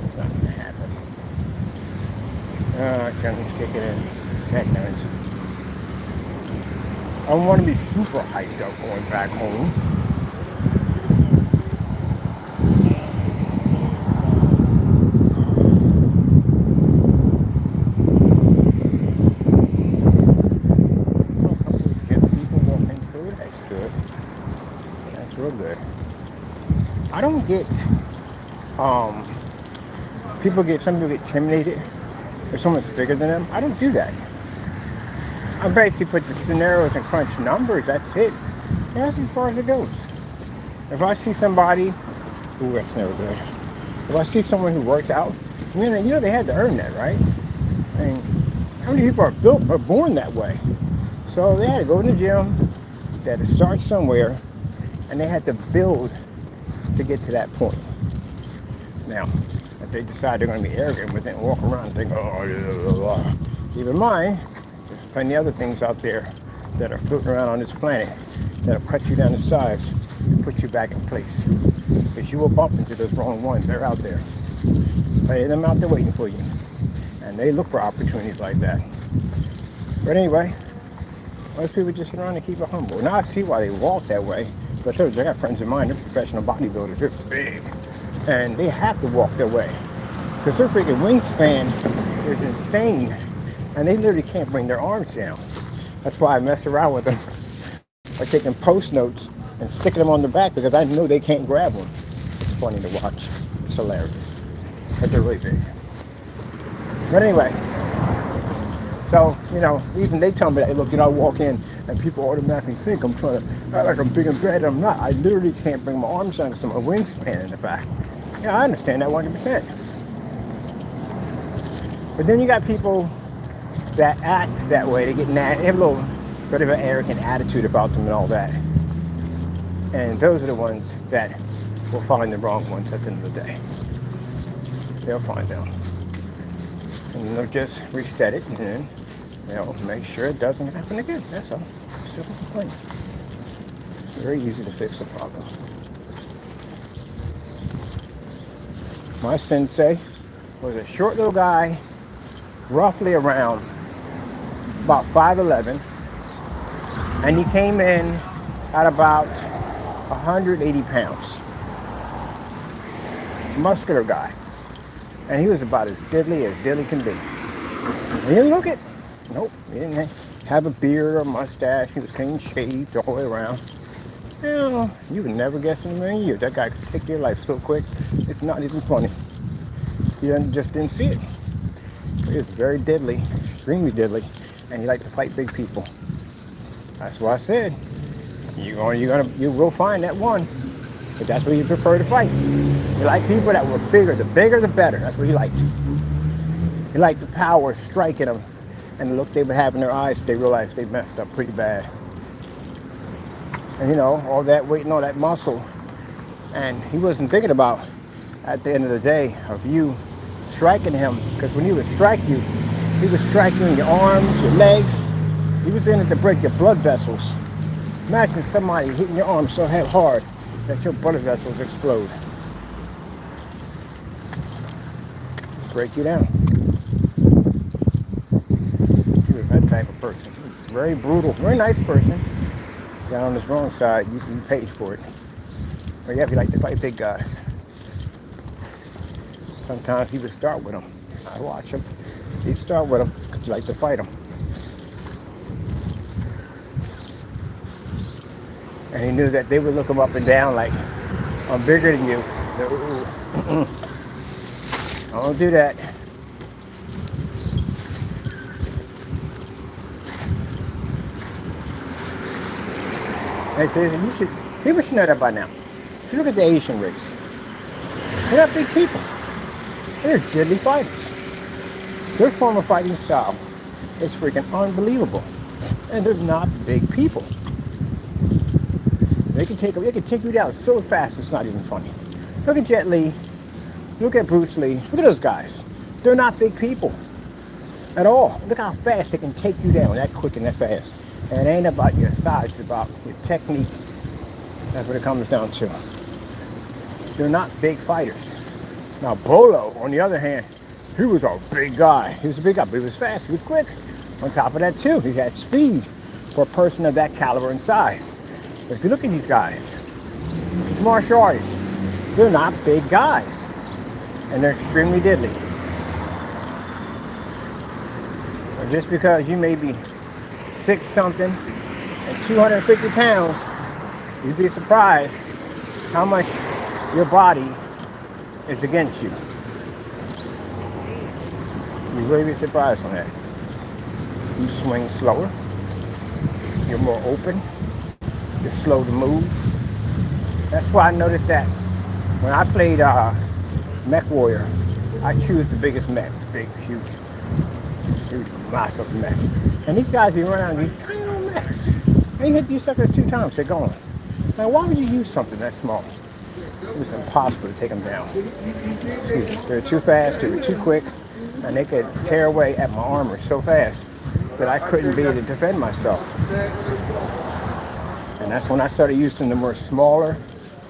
Speaker 1: It's not going to happen. I can't kick it in. That nice. I don't want to be super hyped up going back home. People walking through, that's good. That's real good. I don't get, some people get intimidated if someone's bigger than them. I don't do that. I basically put the scenarios and crunch numbers, that's it. And that's as far as it goes. If I see somebody, ooh, that's never good. If I see someone who works out, I mean, you know they had to earn that, right? I mean, how many people are born that way? So they had to go to the gym, they had to start somewhere, and they had to build to get to that point. Now, if they decide they're going to be arrogant with it and walk around and think, oh, blah, blah, blah. Keep in mind, there's plenty of other things out there that are floating around on this planet that'll cut you down to size and put you back in place. Because you will bump into those wrong ones. They're out there. Plenty of them out there waiting for you. And they look for opportunities like that. But anyway, most people just sit around and keep it humble. Now I see why they walk that way. But I got friends of mine, they're professional bodybuilders, they're big. And they have to walk their way. Because their freaking wingspan is insane. And they literally can't bring their arms down. That's why I mess around with them by taking post notes and sticking them on their back because I know they can't grab them. It's funny to watch. It's hilarious. But they're really big. But anyway, so, you know, even they tell me that, look, you know, I walk in and people automatically think I'm trying to act like I'm big and bad. I'm not. I literally can't bring my arms down because of my wingspan in the back. Yeah, I understand that 100%. But then you got people that act that way. They get they have a little bit of an arrogant attitude about them and all that. And those are the ones that will find the wrong ones at the end of the day. They'll find them. And they'll just reset it and then they'll make sure it doesn't happen again. That's all. Simple complaint. It's very easy to fix a problem. My sensei was a short little guy, roughly around about 5'11", and he came in at about 180 pounds. Muscular guy. And he was about as diddly can be. He didn't look it. Nope. He didn't have a beard or mustache. He was clean shaved all the way around. You know, you would never guess in a million years that guy could take your life so quick. It's not even funny. You just didn't see it. He was very deadly, extremely deadly, and he liked to fight big people. That's why I said you will find that one, but that's what you prefer to fight. You like people that were bigger. The bigger, the better. That's what he liked. He liked the power striking them, and the look they would have in their eyes. They realized they messed up pretty bad. And you know, all that weight and all that muscle, and he wasn't thinking about at the end of the day of you striking him, because when he would strike you, he would strike you in your arms, your legs. He was in it to break your blood vessels. Imagine somebody hitting your arm so hard that your blood vessels explode. Break you down. He was that type of person. He was very brutal, very nice person. Got on his wrong side, you paid for it. But yeah, if you like to fight big guys. Sometimes he would start with them. I'd watch him. He'd start with them because you like to fight them. And he knew that they would look him up and down like, I'm bigger than you. I don't do that. People should know that by now. If you look at the Asian race, they're not big people. They're deadly fighters. Their form of fighting style is freaking unbelievable. And they're not big people. They can take you down so fast it's not even funny. Look at Jet Li. Look at Bruce Lee. Look at those guys. They're not big people at all. Look how fast they can take you down that quick and that fast. And it ain't about your size, it's about your technique. That's what it comes down to. They're not big fighters. Now Bolo, on the other hand, he was a big guy. He was a big guy, but he was fast, he was quick. On top of that too, he had speed for a person of that caliber and size. But if you look at these guys, these martial artists, they're not big guys. And they're extremely deadly. But just because you may be 6 something and 250 pounds, you'd be surprised how much your body is against you. You'd really be surprised on that. You swing slower. You're more open. You're slow to move. That's why I noticed that when I played Mech Warrior, I choose the biggest mech, big, huge, massive mech. And these guys be running around these tiny little mechs. And you hit these suckers 2 times, they're gone. Now, why would you use something that small? It was impossible to take them down. They were too fast, they were too quick, and they could tear away at my armor so fast that I couldn't be able to defend myself. And that's when I started using the more smaller,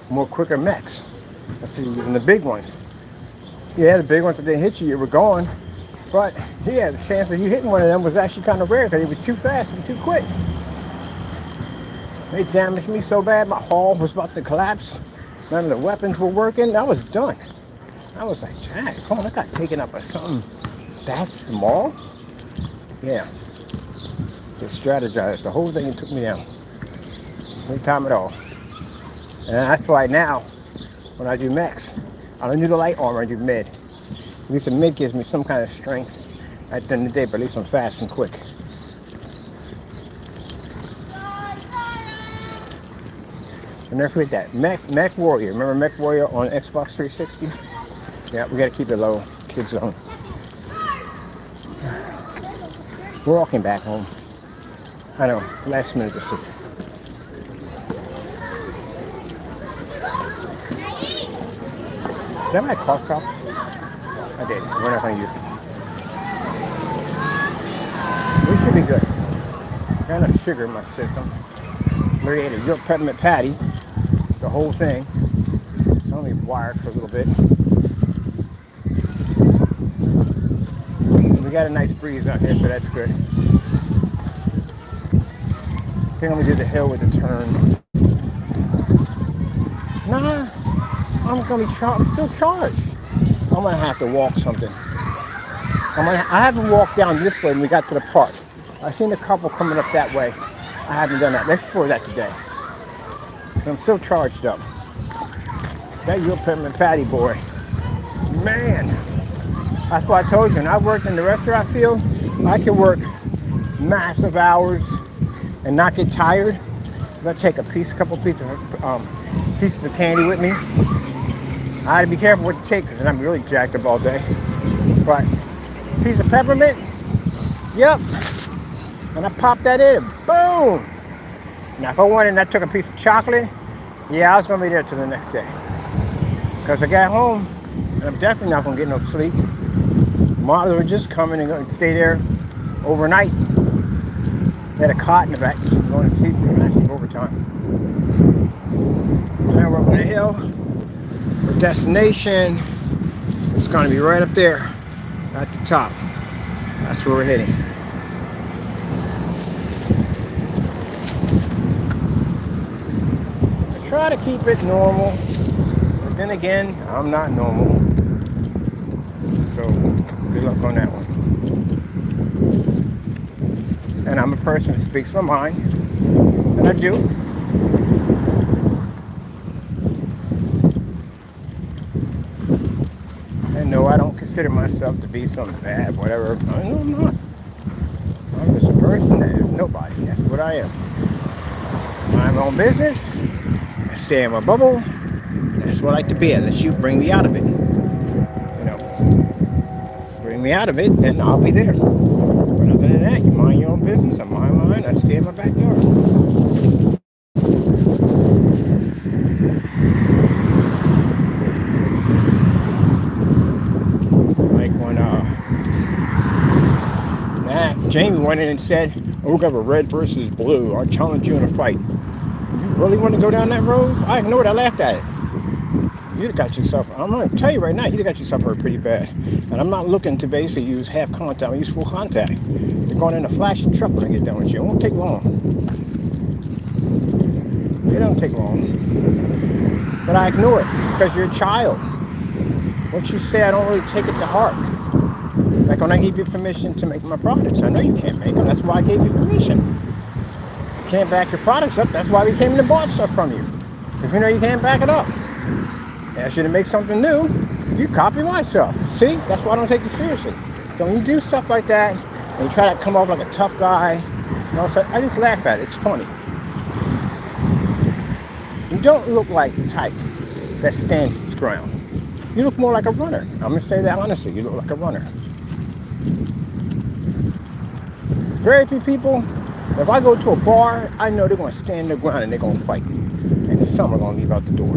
Speaker 1: more quicker mechs. I started using the big ones. Yeah, the big ones, if they hit you, you were gone. But yeah, the chance of you hitting one of them was actually kind of rare because they were too fast and too quick. They damaged me so bad, my hull was about to collapse. None of the weapons were working. I was done. I was like, dang, come on, I got taken up by something that small? Yeah. They strategized the whole thing and took me down. No time at all. And that's why now, when I do mechs, I don't do the light armor, I do mid. At least the mid gives me some kind of strength at the end of the day, but at least I'm fast and quick. I never forget that. Mech Warrior. Remember Mech Warrior on Xbox 360? Yeah, we gotta keep it low. Kids zone. We're walking back home. I know, last minute decision. Is that my cough drops? I did. We're not gonna use it. We should be good. Got enough sugar in my system. We ate a York peppermint patty, the whole thing. It's only wired for a little bit. We got a nice breeze out here, so that's good. I think I'm gonna do the hill with the turn. Nah, I'm gonna be I'm still charged. I'm gonna have to walk something. I haven't walked down this way when we got to the park. I seen a couple coming up that way. I haven't done that. Let's explore that today. But I'm still charged up. That York peppermint patty, boy. Man, that's what I told you. When I worked in the restaurant field, I can work massive hours and not get tired. If I take a couple pieces of candy with me, I had to be careful what to take because I'm really jacked up all day. But a piece of peppermint, yep. And I popped that in and boom. Now if I wanted and I took a piece of chocolate, yeah, I was gonna be there till the next day. Because I got home and I'm definitely not gonna get no sleep. Moms were just coming and going to stay there overnight. They had a cot in the back, going to sleep and actually overtime. Now we're up on the hill. Our destination is going to be right up there at the top. That's where we're heading. I try to keep it normal, but then again, I'm not normal. So good luck on that one. And I'm a person who speaks my mind, and I do. And no, I don't consider myself to be something bad, whatever. I know I'm not. I'm just a person that is nobody. That's what I am. I have my own business. I stay in my bubble. That's what I like to be, unless you bring me out of it. You know, bring me out of it, then I'll be there. But other than that, you mind your own business. I mind mine. I stay in my backyard. Like when Jamie went in and said, "Oh, we're gonna have a red versus blue. I'll challenge you in a fight." You really want to go down that road? I ignored it. I laughed at it. You'd got yourself, I'm going to tell you right now, you'd got yourself hurt pretty bad. And I'm not looking to basically use half contact, I use full contact. You're going in a flashing truck when I get done with you. It won't take long. It don't take long. But I ignore it because you're a child. What you say, I don't really take it to heart. Like when I gave you permission to make my products. I know you can't make them, that's why I gave you permission. You can't back your products up, that's why we came and bought stuff from you. Because we know you can't back it up. Ask you to make something new, you copy my stuff. See, that's why I don't take you seriously. So when you do stuff like that, and you try to come off like a tough guy, you know, so I just laugh at it. It's funny. You don't look like the type that stands its ground. You look more like a runner. I'm gonna say that honestly. You look like a runner. Very few people. If I go to a bar, I know they're gonna stand their ground and they're gonna fight, and some are gonna leave out the door.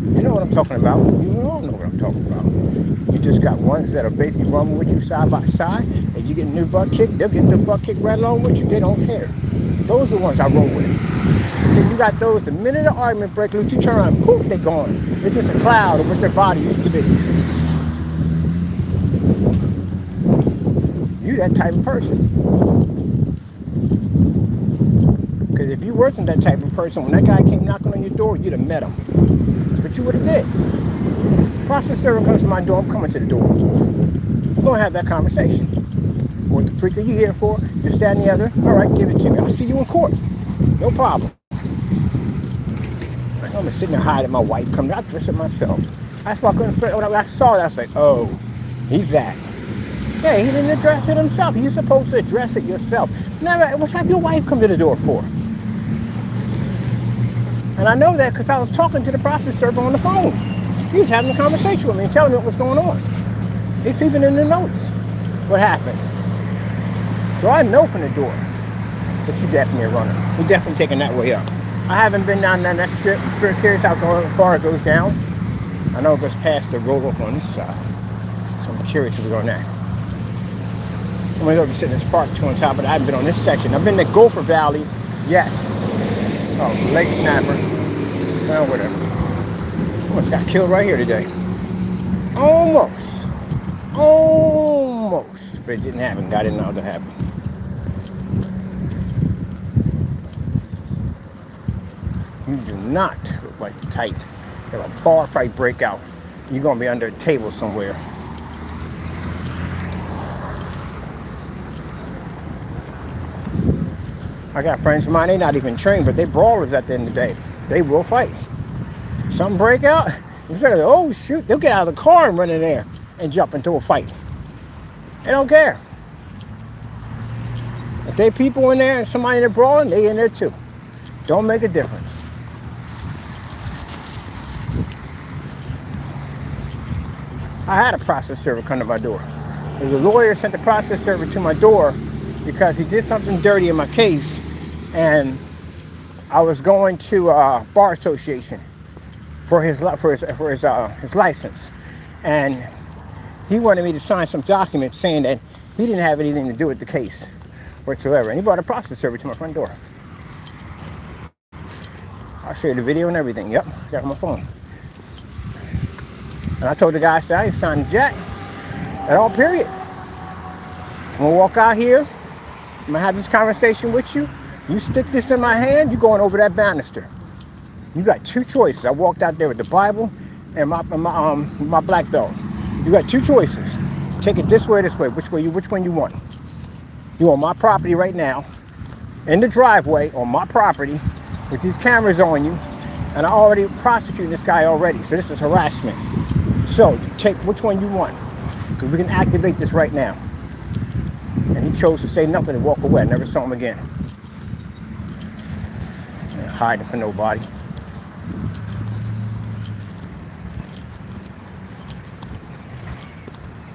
Speaker 1: You know what I'm talking about. You all know what I'm talking about. You just got ones that are basically running with you side by side, and you get a new butt kick, they'll get the butt kick right along with you. They don't care. Those are the ones I roll with. Then you got those, the minute the argument breaks loose, you turn around, poof, they're gone. It's just a cloud of what their body used to be. You that type of person. Because if you wasn't that type of person, when that guy came knocking on your door, you'd have met him. That's what you would have did. Process server comes to my door, I'm coming to the door. We're going to have that conversation. What the freak are you here for? This, that, and the other. All right, give it to me. I'll see you in court. No problem. I'm going to sit there hiding my wife coming. I dress it myself. That's why I couldn't fit. When I saw it, I was like, oh, he's that. Yeah, he didn't address it himself. You're supposed to address it yourself. Never, what have your wife come to the door for? And I know that because I was talking to the process server on the phone. He was having a conversation with me and telling me what was going on. It's even in the notes what happened. So I know from the door that you're definitely a runner. You're definitely taking that way up. I haven't been down that strip. I'm very curious how far it goes down. I know it goes past the road up on this side. So I'm curious if we're on that. I'm going to go sit in this park too on top, but I haven't been on this section. I've been to Gopher Valley, yes. Oh, Lake Snapper. Oh, whatever. Almost got killed right here today. Almost. Almost. But it didn't happen. God didn't know it to happen. You do not look like tight. You have a bar fight breakout. You're going to be under a table somewhere. I got friends of mine, they're not even trained, but they brawlers at the end of the day. They will fight. Something break out, instead of, oh shoot, they'll get out of the car and run in there and jump into a fight. They don't care. If they people in there and somebody they're brawling, they in there too. Don't make a difference. I had a process server come to my door. The lawyer sent the process server to my door because he did something dirty in my case, and I was going to bar association for his license, and he wanted me to sign some documents saying that he didn't have anything to do with the case whatsoever, and he brought a process server to my front door. I'll show you the video and everything. Yep, got it on my phone. And I told the guy, I said, I ain't signed the jack at all, period. I'm gonna walk out here, I'm gonna have this conversation with you. You stick this in my hand, you're going over that banister. You got two choices. I walked out there with the Bible and my black belt. You got two choices. Take it this way or this way. Which one you want? You on my property right now, in the driveway on my property, with these cameras on you, and I already prosecuted this guy already, so this is harassment. So take which one you want, because we can activate this right now. And he chose to say nothing and walk away. I never saw him again. Hiding from nobody.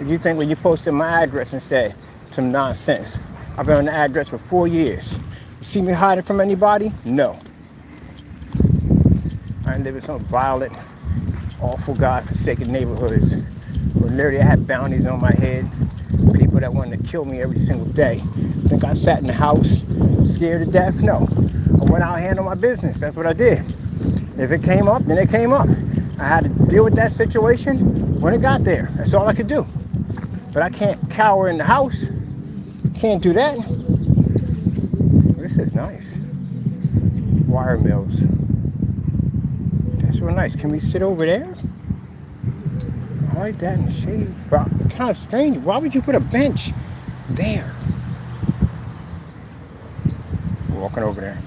Speaker 1: If you think when you posted my address and said some nonsense, I've been on the address for 4 years. You see me hiding from anybody? No. I live in some violent, awful, God-forsaken neighborhoods where literally I have bounties on my head. People that wanted to kill me every single day. Think I sat in the house scared to death? No. I went out and handled my business. That's what I did. If it came up, then it came up. I had to deal with that situation when it got there. That's all I could do. But I can't cower in the house. Can't do that. This is nice. Wire mills. That's real nice. Can we sit over there? I like that in the shade. But kind of strange. Why would you put a bench there? Walking over there.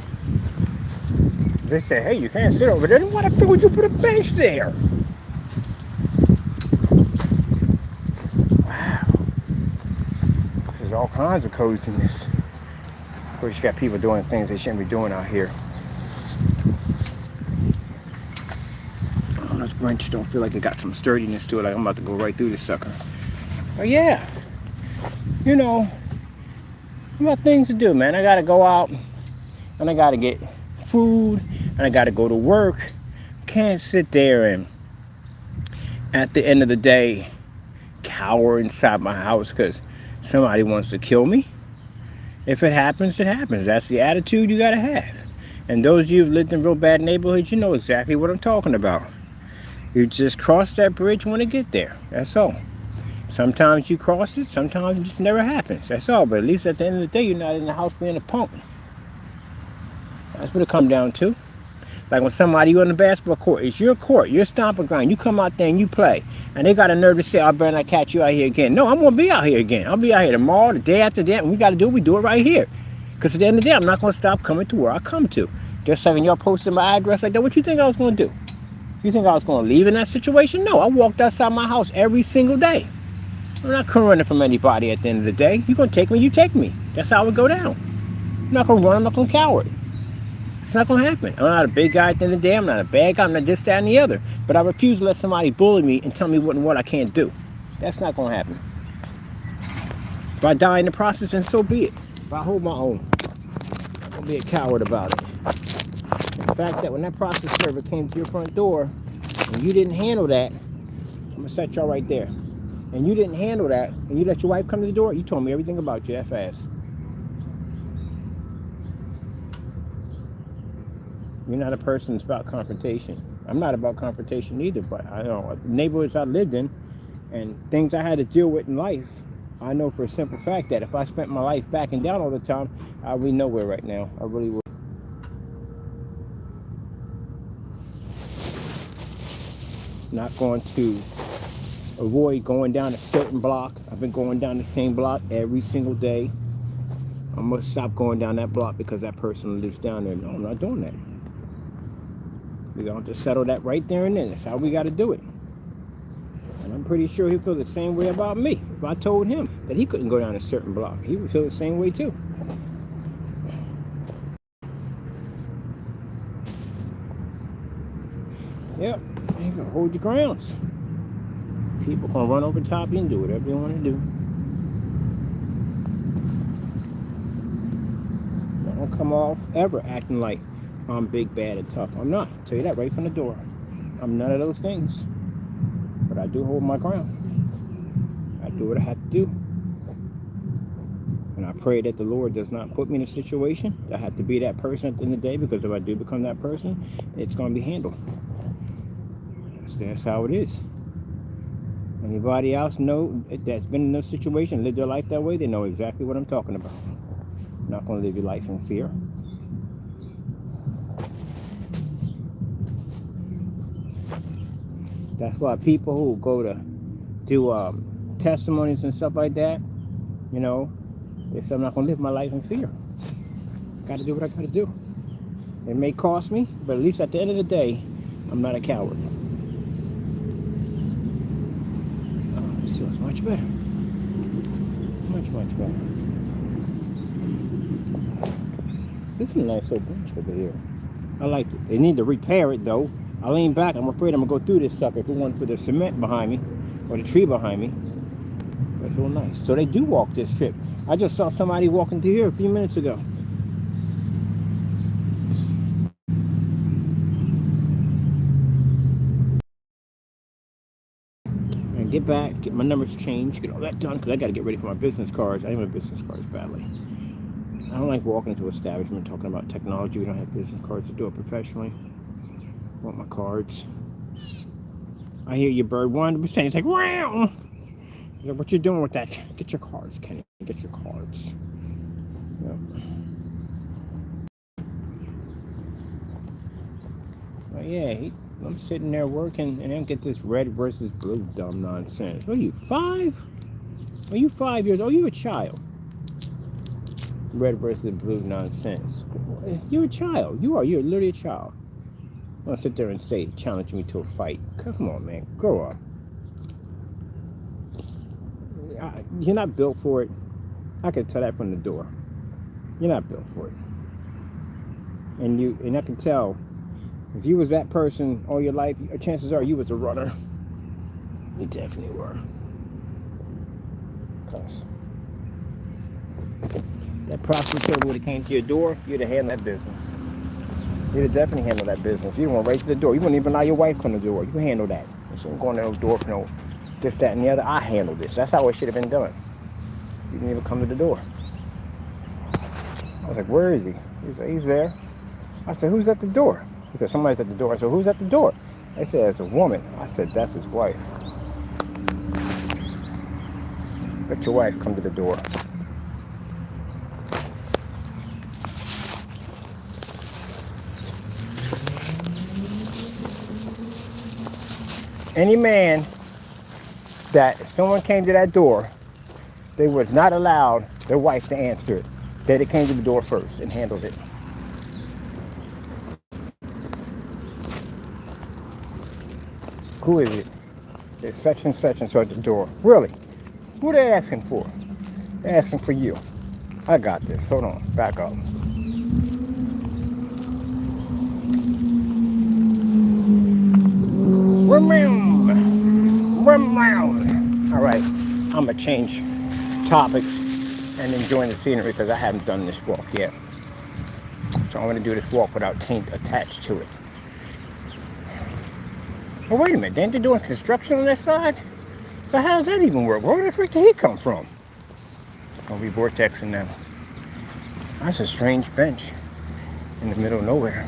Speaker 1: They say, hey, you can't sit over there. Then why the fuck would you put a bench there? Wow. There's all kinds of codes in this. Of course, you got people doing things they shouldn't be doing out here. Oh, this branch don't feel like it got some sturdiness to it. Like I'm about to go right through this sucker. But yeah, you know, I got things to do, man. I gotta go out and I gotta get food and I gotta go to work. Can't sit there and at the end of the day cower inside my house because somebody wants to kill me. If it happens, it happens. That's the attitude you gotta have. And those of you who've lived in real bad neighborhoods, you know exactly what I'm talking about. You just cross that bridge when it get there. That's all. Sometimes you cross it, sometimes it just never happens. That's all. But at least at the end of the day, you're not in the house being a punk. That's what it comes down to. Like when somebody, you on the basketball court, it's your court, your stomping ground. You come out there and you play. And they got a nerve to say, I better not catch you out here again. No, I'm going to be out here again. I'll be out here tomorrow, the day after that. And we got to do it, we do it right here. Because at the end of the day, I'm not going to stop coming to where I come to. Just like when y'all posted my address like that, what you think I was going to do? You think I was going to leave in that situation? No, I walked outside my house every single day. I'm not running from anybody at the end of the day. You're going to take me, you take me. That's how it go down. I'm not going to run, I'm not going to cower. It's not going to happen. I'm not a big guy at the end of the day. I'm not a bad guy. I'm not this, that, and the other. But I refuse to let somebody bully me and tell me what and what I can't do. That's not going to happen. If I die in the process, then so be it. If I hold my own, I'm going to be a coward about it. The fact that when that process server came to your front door and you didn't handle that, I'm going to set y'all right there. And you didn't handle that, and you let your wife come to the door, you told me everything about you that fast. You're not a person that's about confrontation. I'm not about confrontation either, but I know neighborhoods I lived in and things I had to deal with in life, I know for a simple fact that if I spent my life backing down all the time, I'd be nowhere right now. I really would. Not going to avoid going down a certain block. I've been going down the same block every single day. I must stop going down that block because that person lives down there. No, I'm not doing that. We're going to have to settle that right there and then. That's how we got to do it. And I'm pretty sure he'll feel the same way about me. If I told him that he couldn't go down a certain block, he would feel the same way too. Yep, you can hold your grounds. People can run over top of you and do whatever they want to do. I don't come off ever acting like I'm big, bad, and tough. I'm not. I'll tell you that right from the door. I'm none of those things. But I do hold my ground. I do what I have to do. And I pray that the Lord does not put me in a situation that I have to be that person at the end of the day, because if I do become that person, it's going to be handled. That's how it is. Anybody else know that's been in those situations, lived their life that way, they know exactly what I'm talking about. I'm not going to live your life in fear. That's why people who go to do testimonies and stuff like that, you know, they say I'm not going to live my life in fear. Got to do what I got to do. It may cost me, but at least at the end of the day, I'm not a coward. This feels much better. Much, much better. This is a nice little bench over here. I like this. They need to repair it though. I lean back. I'm afraid I'm going to go through this sucker if it wasn't for the cement behind me or the tree behind me. But it's real nice. So they do walk this strip. I just saw somebody walking through here a few minutes ago. And get back, get my numbers changed, get all that done, because I got to get ready for my business cards. I need my business cards badly. I don't like walking into an establishment talking about technology. We don't have business cards to do it professionally. I want my cards. I hear you, bird. 100%. It's like, wow. What you doing with that? Get your cards, Kenny. Get your cards. Yep. But yeah, I'm sitting there working, and then get this red versus blue dumb nonsense. What are you, 5? Are you 5 years old? Are you a child? Red versus blue nonsense. You're a child. You are. You're literally a child. I'm gonna sit there and say, challenge me to a fight. Come on, man. Grow up. You're not built for it. I can tell that from the door. You're not built for it. And I can tell, if you was that person all your life, chances are you was a runner. You definitely were. Cause that prostitute would have came to your door, you'd have handled that business. You'd have definitely handled that business. You went right to the door. You wouldn't even allow your wife to come to the door. You handle that. You shouldn't go in the door for no this, that, and the other. I handle this. That's how it should have been done. You didn't even come to the door. I was like, where is he? He said, he's there. I said, who's at the door? He said, somebody's at the door. I said, who's at the door? They said, it's a woman. I said, that's his wife. Let your wife come to the door. Any man that if someone came to that door, they was not allowed their wife to answer it. They came to the door first and handled it. Who is it? It's such and such at the door. Really? Who are they asking for? They're asking for you. I got this. Hold on. Back up. All right, I'm gonna change topics and enjoying the scenery because I haven't done this walk yet. So I'm gonna do this walk without taint attached to it. Well, wait a minute, ain't they doing construction on that side? So how does that even work? Where the frick did he come from? I'll be vortexing now. That's a strange bench in the middle of nowhere.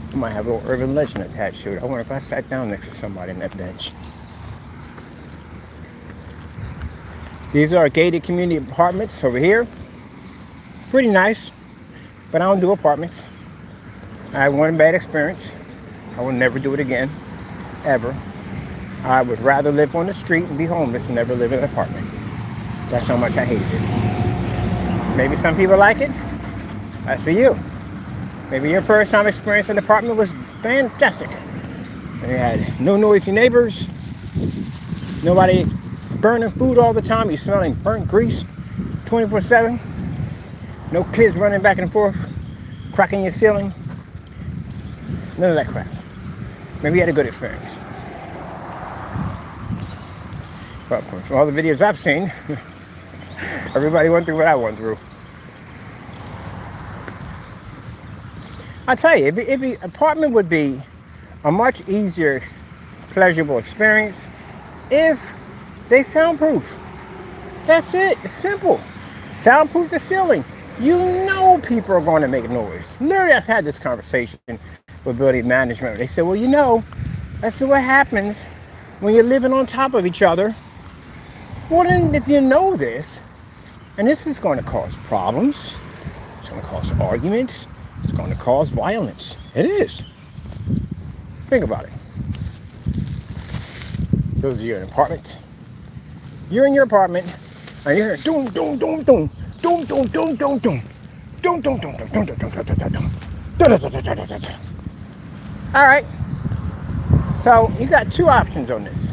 Speaker 1: It might have a little urban legend attached to it. I wonder if I sat down next to somebody in that bench. These are gated community apartments over here. Pretty nice, but I don't do apartments. I had one bad experience. I will never do it again, ever. I would rather live on the street and be homeless than never live in an apartment. That's how much I hated it. Maybe some people like it. That's for you. Maybe your first time experience in an apartment was fantastic. And you had no noisy neighbors, nobody burning food all the time, you're smelling burnt grease 24/7, no kids running back and forth, cracking your ceiling, none of that crap. Maybe you had a good experience. But from all the videos I've seen, everybody went through what I went through. I tell you, if the apartment would be a much easier, pleasurable experience if they soundproof. That's it. It's simple. Soundproof the ceiling. You know people are going to make noise. Literally, I've had this conversation with building management. They said, well, you know, that's what happens when you're living on top of each other. Well, then if you know this, and this is going to cause problems, it's going to cause arguments, it's going to cause violence. It is. Think about it. Those of you in an apartment, you're in your apartment, and you're hearing doom, doom, doom, doom, doom, doom, doom, doom, doom, doom, doom, doom, doom, doom, doom, doom, doom. All right. So you got two options on this.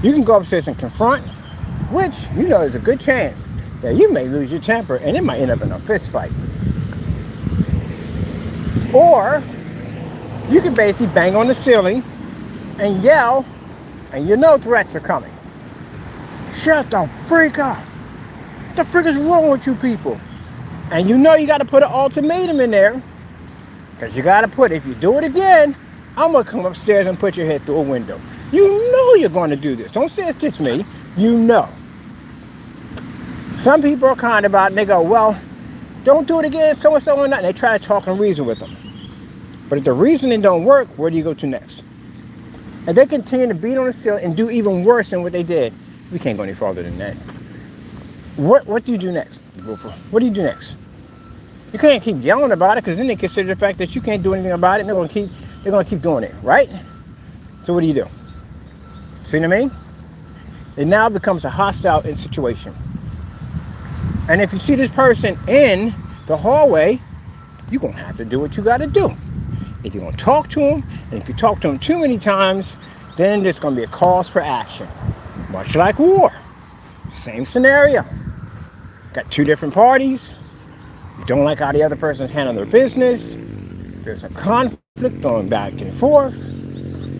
Speaker 1: You can go upstairs and confront, which you know there's a good chance that you may lose your temper and it might end up in a fist fight. Or you can basically bang on the ceiling and yell, and you know threats are coming. Shut the freak up. What the freak is wrong with you people? And you know you got to put an ultimatum in there, because you got to put, if you do it again, I'm going to come upstairs and put your head through a window. You know you're going to do this. Don't say it's just me. You know. Some people are kind about it and they go, well, don't do it again, so-and-so and that. And they try to talk and reason with them. But if the reasoning don't work, where do you go to next? And they continue to beat on the ceiling and do even worse than what they did. We can't go any farther than that. What do you do next? What do you do next? You can't keep yelling about it, because then they consider the fact that you can't do anything about it, and they're gonna keep doing it, right? So what do? See what I mean? It now becomes a hostile situation. And if you see this person in the hallway, you're gonna have to do what you gotta do. If you're gonna talk to them, and if you talk to them too many times, then there's gonna be a cause for action. Much like war. Same scenario. Got two different parties. You don't like how the other person's handling their business. There's a conflict going back and forth.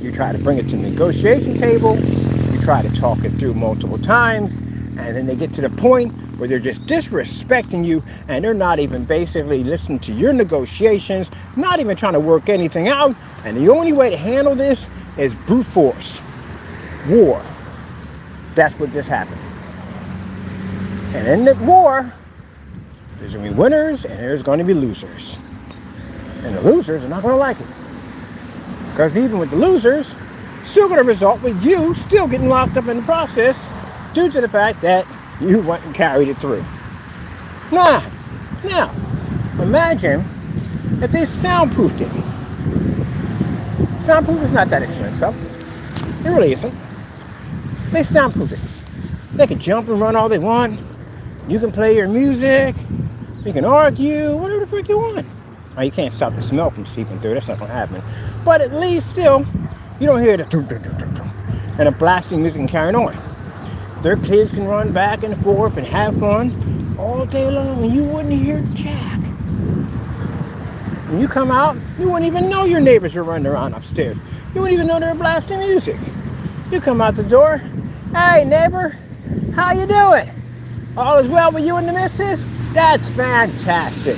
Speaker 1: You try to bring it to the negotiation table. You try to talk it through multiple times. And then they get to the point where they're just disrespecting you, and they're not even basically listening to your negotiations, not even trying to work anything out. And the only way to handle this is brute force. War. That's what just happened. And in the war, there's going to be winners and there's going to be losers. And the losers are not going to like it. Because even with the losers, still going to result with you still getting locked up in the process due to the fact that you went and carried it through. Now, imagine if they soundproofed it. Soundproof is not that expensive. It really isn't. They soundproof it. They can jump and run all they want. You can play your music. You can argue, whatever the frick you want. Now, you can't stop the smell from seeping through. That's not going to happen. But at least still, you don't hear the dum, dum, dum, dum, dum, and the blasting music and carrying on. Their kids can run back and forth and have fun all day long, and you wouldn't hear jack. When you come out, you wouldn't even know your neighbors are running around upstairs. You wouldn't even know they were blasting music. You come out the door, hey neighbor, how you doing? All is well with you and the missus? That's fantastic.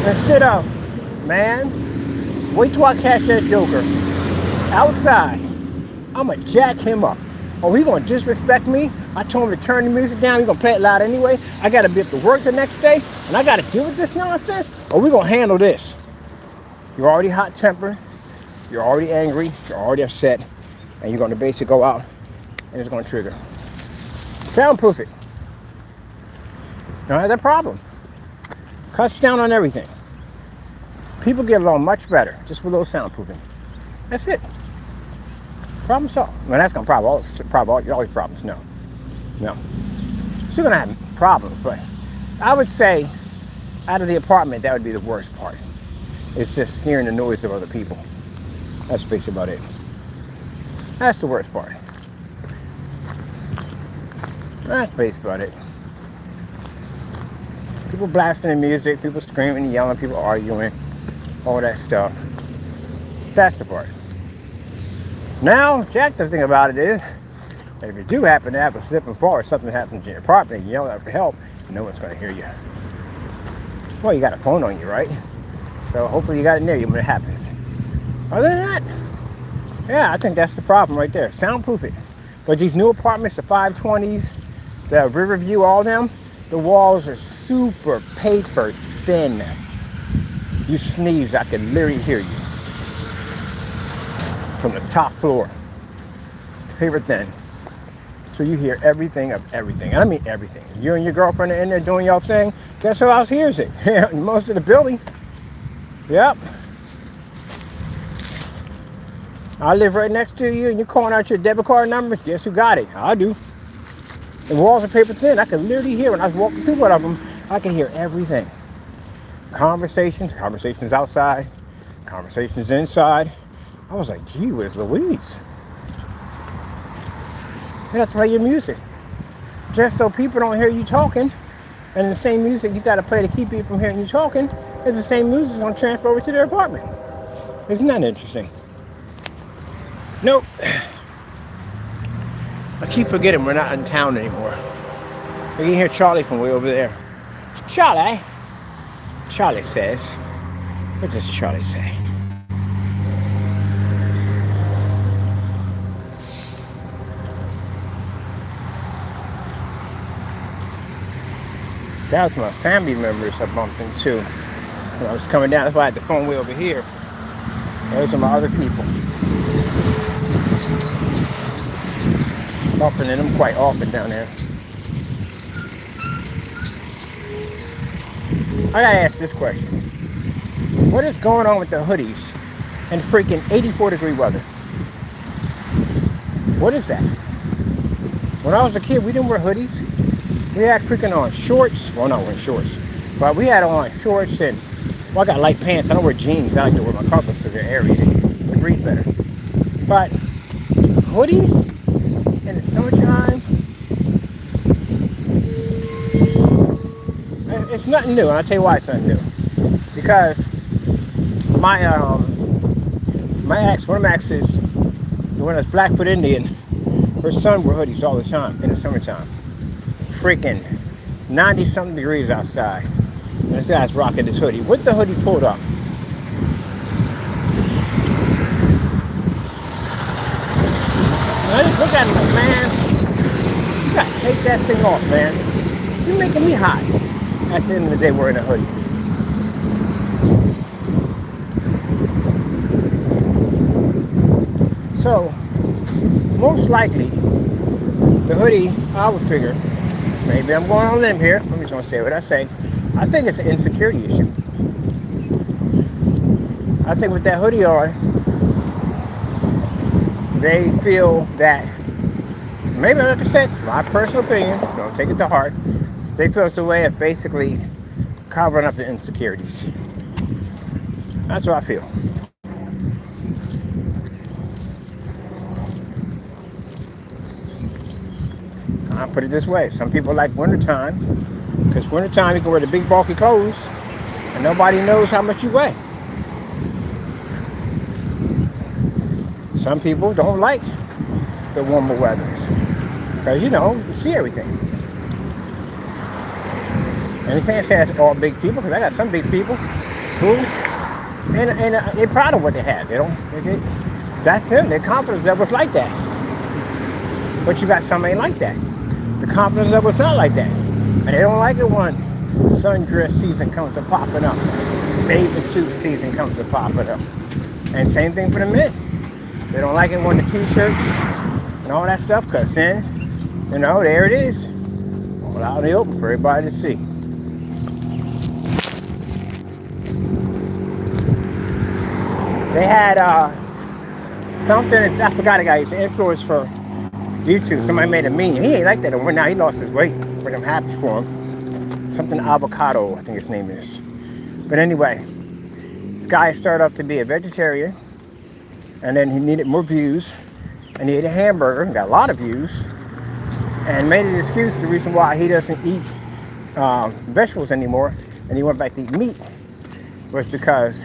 Speaker 1: Instead of, man, wait till I catch that joker outside. I'ma jack him up. Oh, he gonna disrespect me? I told him to turn the music down. He gonna play it loud anyway. I gotta be up to work the next day, and I gotta deal with this nonsense. Or we gonna handle this. You're already hot-tempered. You're already angry. You're already upset, and you're gonna basically go out, and it's gonna trigger. Soundproof it. You don't have that problem. Cuts down on everything. People get along much better just with a little soundproofing. That's it. Problem solved. Well, that's gonna solve all your problems. No. Still gonna have problems, but I would say out of the apartment, that would be the worst part. It's just hearing the noise of other people. That's basically about it. That's the worst part. That's basically about it. People blasting the music, people screaming, yelling, people arguing, all that stuff. That's the part. Now, Jack, the thing about it is, that if you do happen to have a slip and fall or something happens in your apartment and you yell out for help, no one's going to hear you. Well, you got a phone on you, right? So hopefully you got it near you when it happens. Other than that, yeah, I think that's the problem right there. Soundproof it. But these new apartments, the 520s, the Riverview, all them, the walls are super paper thin. You sneeze, I can literally hear you. From the top floor. Paper thin. So you hear everything of everything. I mean everything. You and your girlfriend are in there doing your thing. Guess who else hears it? Most of the building. Yep. I live right next to you and you're calling out your debit card numbers. Guess who got it? I do. The walls are paper thin. I can literally hear when I was walking through one of them. I can hear everything. Conversations outside, conversations inside. I was like, gee whiz Louise. You have to play your music. Just so people don't hear you talking, and the same music you got to play to keep people from hearing you talking, is the same music that's going to transfer over to their apartment. Isn't that interesting? Nope. I keep forgetting we're not in town anymore. You can hear Charlie from way over there. Charlie? Charlie says. What does Charlie say? That was my family members I bumped into when I was coming down. That's why I had the phone way over here. Those are my other people. Bumping into them quite often down there. I gotta ask this question. What is going on with the hoodies and freaking 84-degree weather? What is that? When I was a kid, we didn't wear hoodies. We had freaking on shorts. Well, not wearing shorts, but we had on shorts and, well, I got light pants. I don't wear jeans. I like to wear my carpets because they're airy. They breathe better. But hoodies in the summertime, it's nothing new. And I'll tell you why it's nothing new. Because my ex, one of my exes, the one that's Blackfoot Indian, her son wore hoodies all the time in the summertime. Freaking 90-something degrees outside. And this guy's rocking this hoodie with the hoodie pulled up. And I just look at him like, man, you gotta take that thing off, man. You're making me hot at the end of the day wearing a hoodie. So, most likely, the hoodie, I would figure, maybe I'm going on a limb here. I'm just going to say what I say. I think it's an insecurity issue. I think with that hoodie on, they feel that, maybe like I said, my personal opinion, don't take it to heart, they feel it's a way of basically covering up the insecurities. That's what I feel. I'll put it this way. Some people like wintertime, because wintertime you can wear the big bulky clothes and nobody knows how much you weigh. some people don't like the warmer weathers because you see everything. And you can't say that's all big people because I got some big people who and they're proud of what they have. That's them. Their confidence level's like that. But you got some ain't like that. The confidence level's not like that, and they don't like it when sundress season comes to popping up, bathing suit season comes to popping up, and same thing for the men. They don't like it when the t-shirts and all that stuff, because then, there it is, all out in the open for everybody to see. They had something, I forgot a guy, he's an influencer for YouTube. Somebody made a meme. He ain't like that anymore. Now he lost his weight, but I'm happy for him. Something avocado, I think his name is. But anyway, this guy started up to be a vegetarian, and then he needed more views, and he ate a hamburger and got a lot of views, and made an excuse. The reason why he doesn't eat vegetables anymore, and he went back to eat meat, was because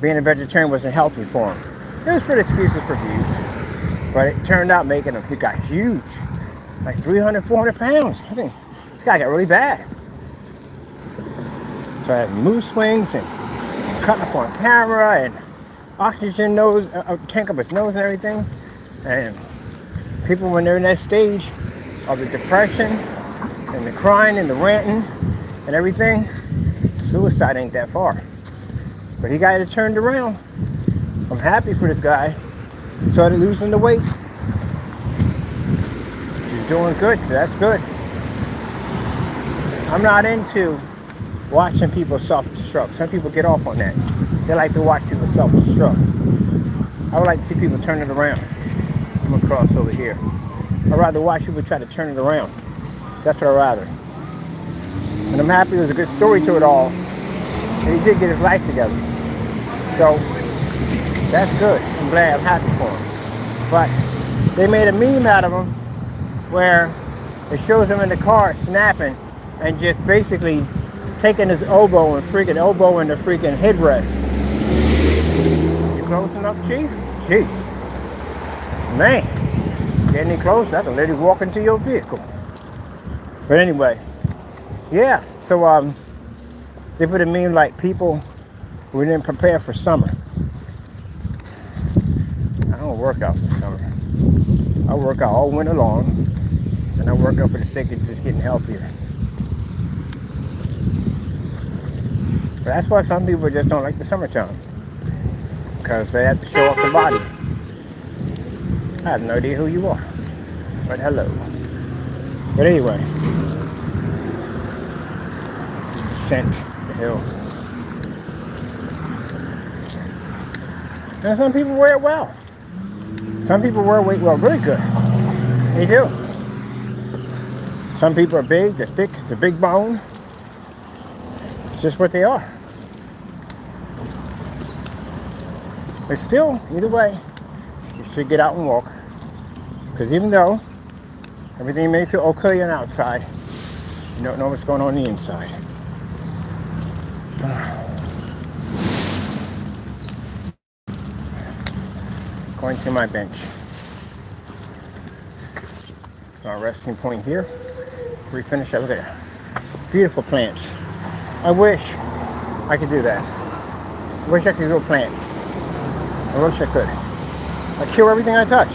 Speaker 1: being a vegetarian wasn't healthy for him. It was good excuses for views, but it turned out making him, he got huge, like 300, 400 pounds. I think this guy got really bad. So I had mood swings and cutting up on camera and oxygen nose, tank up his nose and everything. And people, when they're in that stage of the depression and the crying and the ranting and everything, suicide ain't that far. But he got it turned around. I'm happy for this guy. He started losing the weight. He's doing good, so that's good. I'm not into watching people self-destruct. Some people get off on that. They like to watch people self-destruct. I would like to see people turn it around. I'm gonna cross over here. I'd rather watch people try to turn it around. That's what I'd rather. And I'm happy there's a good story to it all. And he did get his life together. So that's good. I'm glad, I'm happy for him. But they made a meme out of him where it shows him in the car snapping and just basically taking his elbow and freaking elbow in the freaking headrest. You close enough, Chief? Chief. Man, get any closer, I can let you walk into your vehicle. But anyway, yeah, so they put a meme like people who didn't prepare for summer. I don't work out for summer. I work out all winter long, and I work out for the sake of just getting healthier. But that's why some people just don't like the summertime, because they have to show off the body. I have no idea who you are, but hello. But anyway, descent the hill. And some people wear it well. Some people wear weight well, really good. They do. Some people are big, they're thick, they're big bone. It's just what they are. But still, either way, you should get out and walk. Because even though everything may feel okay on the outside, you don't know what's going on the inside. Going to my bench. Our resting point here. We finish over there. Beautiful plants. I wish I could do that. I wish I could grow plants. I wish I could. I kill everything I touch.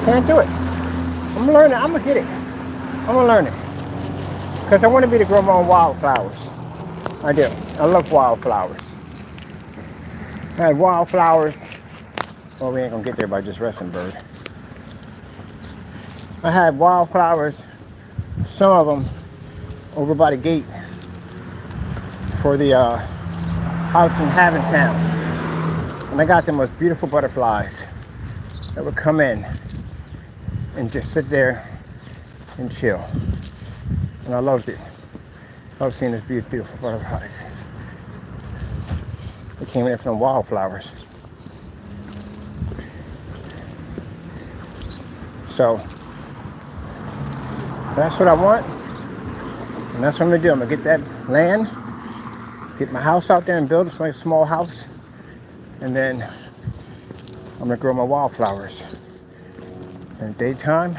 Speaker 1: Can't do it. I'm gonna learn it. I'm gonna get it. I'm gonna learn it. Because I want to be to grow my own wildflowers. I do. I love wildflowers. I had wildflowers. Well, we ain't gonna get there by just resting, bird. I had wildflowers, some of them over by the gate for the house in Haventown. And I got the most beautiful butterflies that would come in and just sit there and chill. And I loved it. I love seeing these beautiful butterflies. They came in from wildflowers. So that's what I want, and that's what I'm gonna do. I'm gonna get that land, get my house out there and build a small house, and then I'm gonna grow my wildflowers. In the daytime,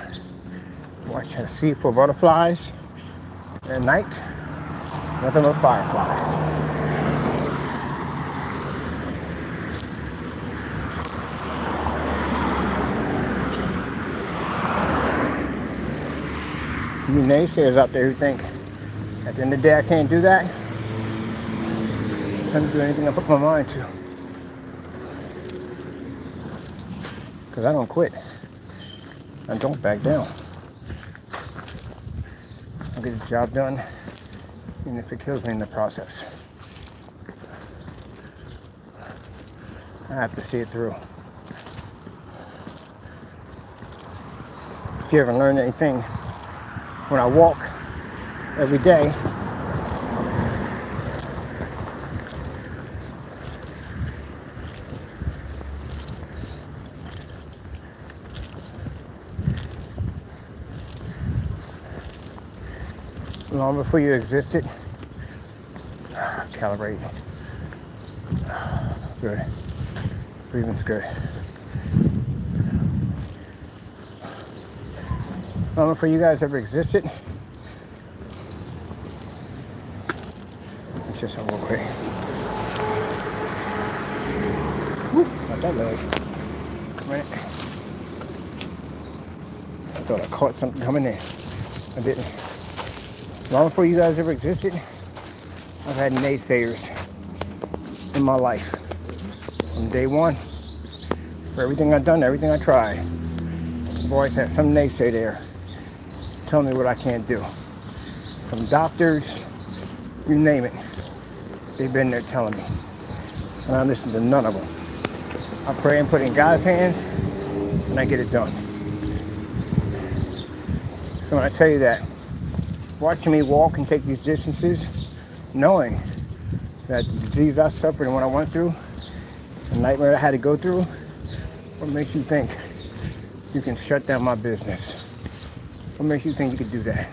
Speaker 1: watch and see for butterflies. At night, nothing but fireflies. You naysayers out there who think at the end of the day I can't do that, I can't do anything I put my mind to. Because I don't quit. I don't back down. I'll get the job done, even if it kills me in the process. I have to see it through. If you ever learn anything, when I walk every day, long before you existed, calibrate. Good. Breathing's good. Long before you guys ever existed, it's just a little quick. Woo, not that loud. Right. I thought I caught something coming in. I didn't. Long before you guys ever existed, I've had naysayers in my life. From day one, for everything I've done, everything I tried, I've always had some naysay there telling me what I can't do. From doctors, you name it, they've been there telling me. And I listen to none of them. I pray and put it in God's hands, and I get it done. So when I tell you that, watching me walk and take these distances, knowing that the disease I suffered and what I went through, the nightmare I had to go through, what makes you think you can shut down my business? What makes you think you could do that?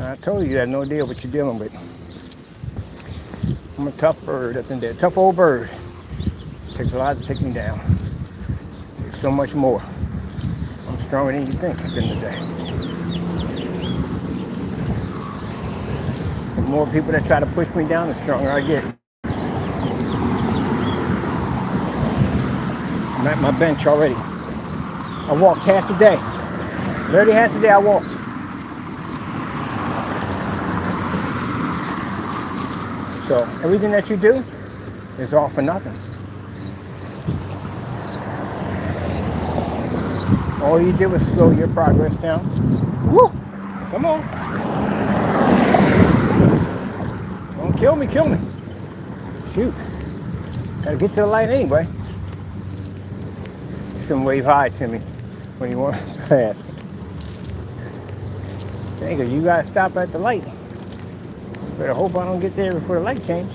Speaker 1: I told you, you have no idea what you're dealing with. I'm a tough bird up in there, tough old bird. It takes a lot to take me down. It takes so much more. I'm stronger than you think at the end of the day. The more people that try to push me down, the stronger I get. I'm at my bench already. I walked half the day. Literally half the day I walked. So everything that you do is all for nothing. All you did was slow your progress down. Woo! Come on. Don't kill me, kill me. Shoot. Gotta get to the light anyway. Some wave high to me when you want to pass. Dang it, you gotta stop at the light. Better hope I don't get there before the light change.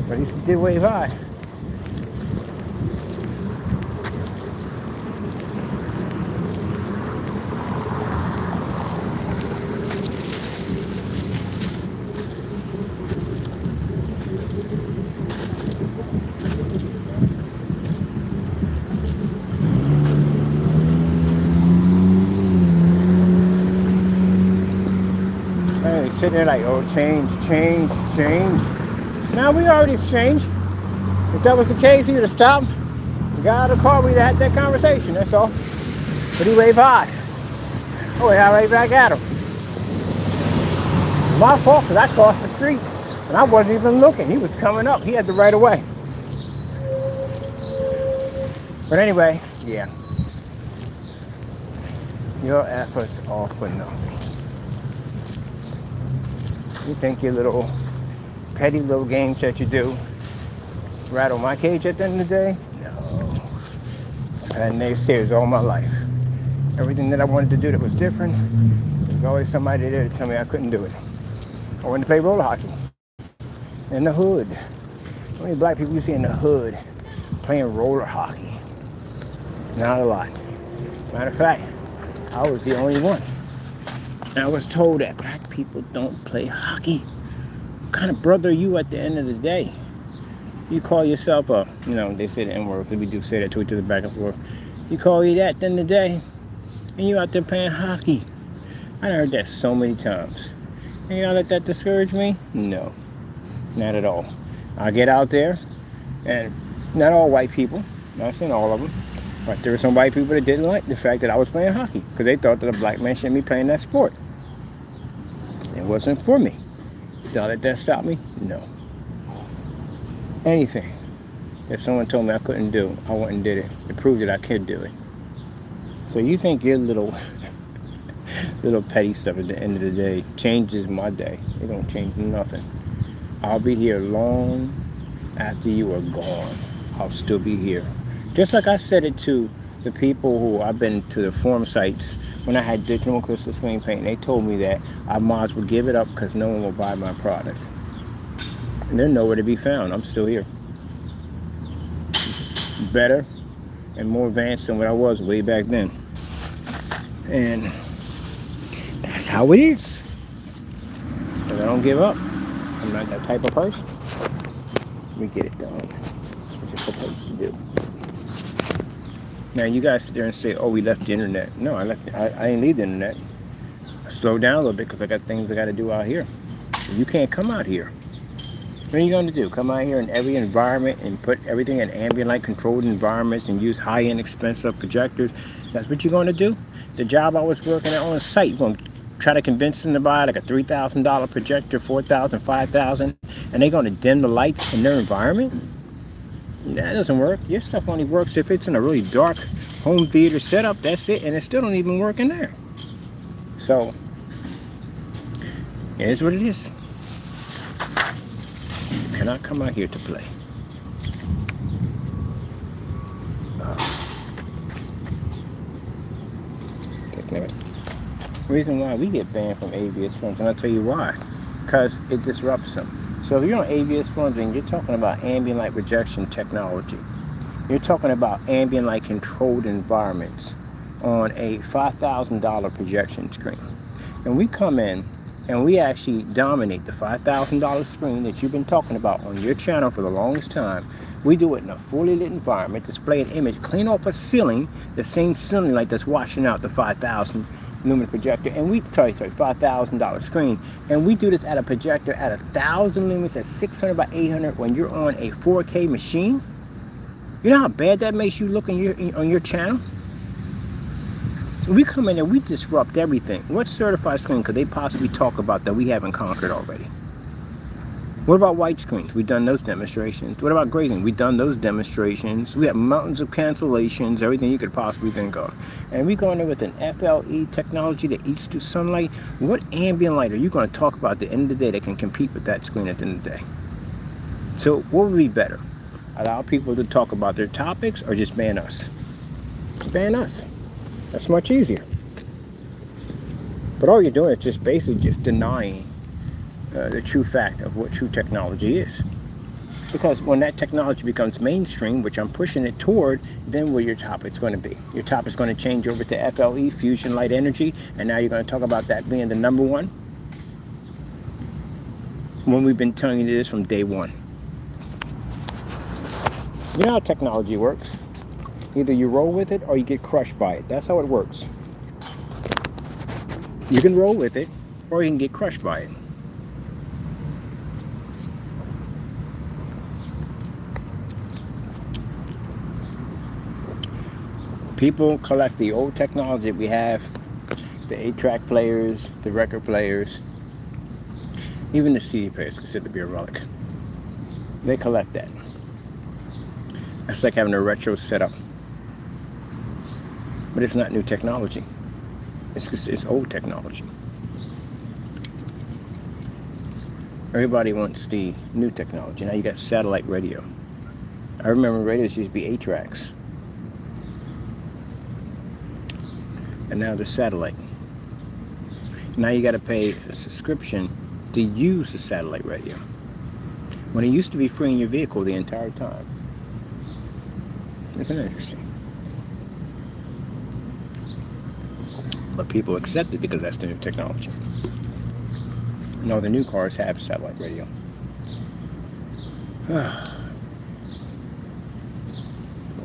Speaker 1: But at least it did wave high. Sitting there like, oh, change. Now we already changed. If that was the case, he would have stopped. The guy out of the car, we'd have had that conversation, that's all. But he waved high. Oh, I waved back at him. My fault, because I crossed the street. And I wasn't even looking. He was coming up. He had the right of way. But anyway, yeah. Your efforts are for nothing. You think your little petty little games that you do rattle my cage at the end of the day? No. I've had naysayers all my life. Everything that I wanted to do that was different, there was always somebody there to tell me I couldn't do it. I wanted to play roller hockey in the hood. How many black people you see in the hood playing roller hockey? Not a lot. Matter of fact, I was the only one. And I was told that black people don't play hockey. What kind of brother are you at the end of the day? You call yourself a, they say the N-word because we do say that to each other back and forth. You call you that then the day, and you out there playing hockey. I heard that so many times. And you know, let that discourage me? No, not at all. I get out there, and not all white people, not saying all of them, but there were some white people that didn't like the fact that I was playing hockey because they thought that a black man shouldn't be playing that sport. It wasn't for me. Did I let that stop me? No. Anything that someone told me I couldn't do, I went and did it to prove that I could do it. So you think your little petty stuff at the end of the day changes my day? It don't change nothing. I'll be here long after you are gone. I'll still be here. Just like I said it to the people who I've been to the forum sites when I had digital crystal screen paint. They told me that I might as well give it up because no one will buy my product. And they're nowhere to be found. I'm still here. Better and more advanced than what I was way back then. And that's how it is. Because I don't give up. I'm not that type of person. We get it done. That's what you're supposed to do. Now you guys sit there and say, "Oh, we left the internet." No, I didn't leave the internet. I slowed down a little bit because I got things I got to do out here. You can't come out here. What are you going to do? Come out here in every environment and put everything in ambient light controlled environments and use high-end expensive projectors? That's what you're going to do? The job I was working at on site, you're going to try to convince them to buy like a $3,000 projector, $4,000, $5,000, and they're going to dim the lights in their environment? That doesn't work. Your stuff only works if it's in a really dark home theater setup. That's it, and it still don't even work in there. So, it is what it is. You cannot come out here to play. Reason why we get banned from AVS forums, and I'll tell you why. Because it disrupts them. So if you're on AVS forums and you're talking about ambient light projection technology, you're talking about ambient light controlled environments on a $5,000 projection screen. And we come in and we actually dominate the $5,000 screen that you've been talking about on your channel for the longest time. We do it in a fully lit environment, display an image clean off a ceiling, the same ceiling light that's washing out the 5,000 lumen projector, and we $5,000 screen, and we do this at a projector at 1,000 lumens at 600 by 800 when you're on a 4K machine. You know how bad that makes you look on your channel? We come in and we disrupt everything. What certified screen could they possibly talk about that we haven't conquered already? What about white screens? We've done those demonstrations. What about grading? We've done those demonstrations. We have mountains of cancellations, everything you could possibly think of. And we go in there with an FLE technology that eats through sunlight. What ambient light are you going to talk about at the end of the day that can compete with that screen at the end of the day? So what would be better? Allow people to talk about their topics or just ban us? Ban us. That's much easier. But all you're doing is just basically just denying the true fact of what true technology is. Because when that technology becomes mainstream, which I'm pushing it toward, then what your topic's going to be? Your topic's going to change over to FLE, fusion light energy, and now you're going to talk about that being the number one? When we've been telling you this from day one. You know how technology works. Either you roll with it or you get crushed by it. That's how it works. You can roll with it or you can get crushed by it. People collect the old technology we have, the 8-track players, the record players, even the CD players considered to be a relic. They collect that. That's like having a retro setup. But it's not new technology. It's old technology. Everybody wants the new technology. Now you got satellite radio. I remember radios used to be 8 tracks. And now they're satellite. Now you got to pay a subscription to use the satellite radio. When it used to be free in your vehicle the entire time. Isn't it interesting? But people accept it because that's the new technology. And all the new cars have satellite radio.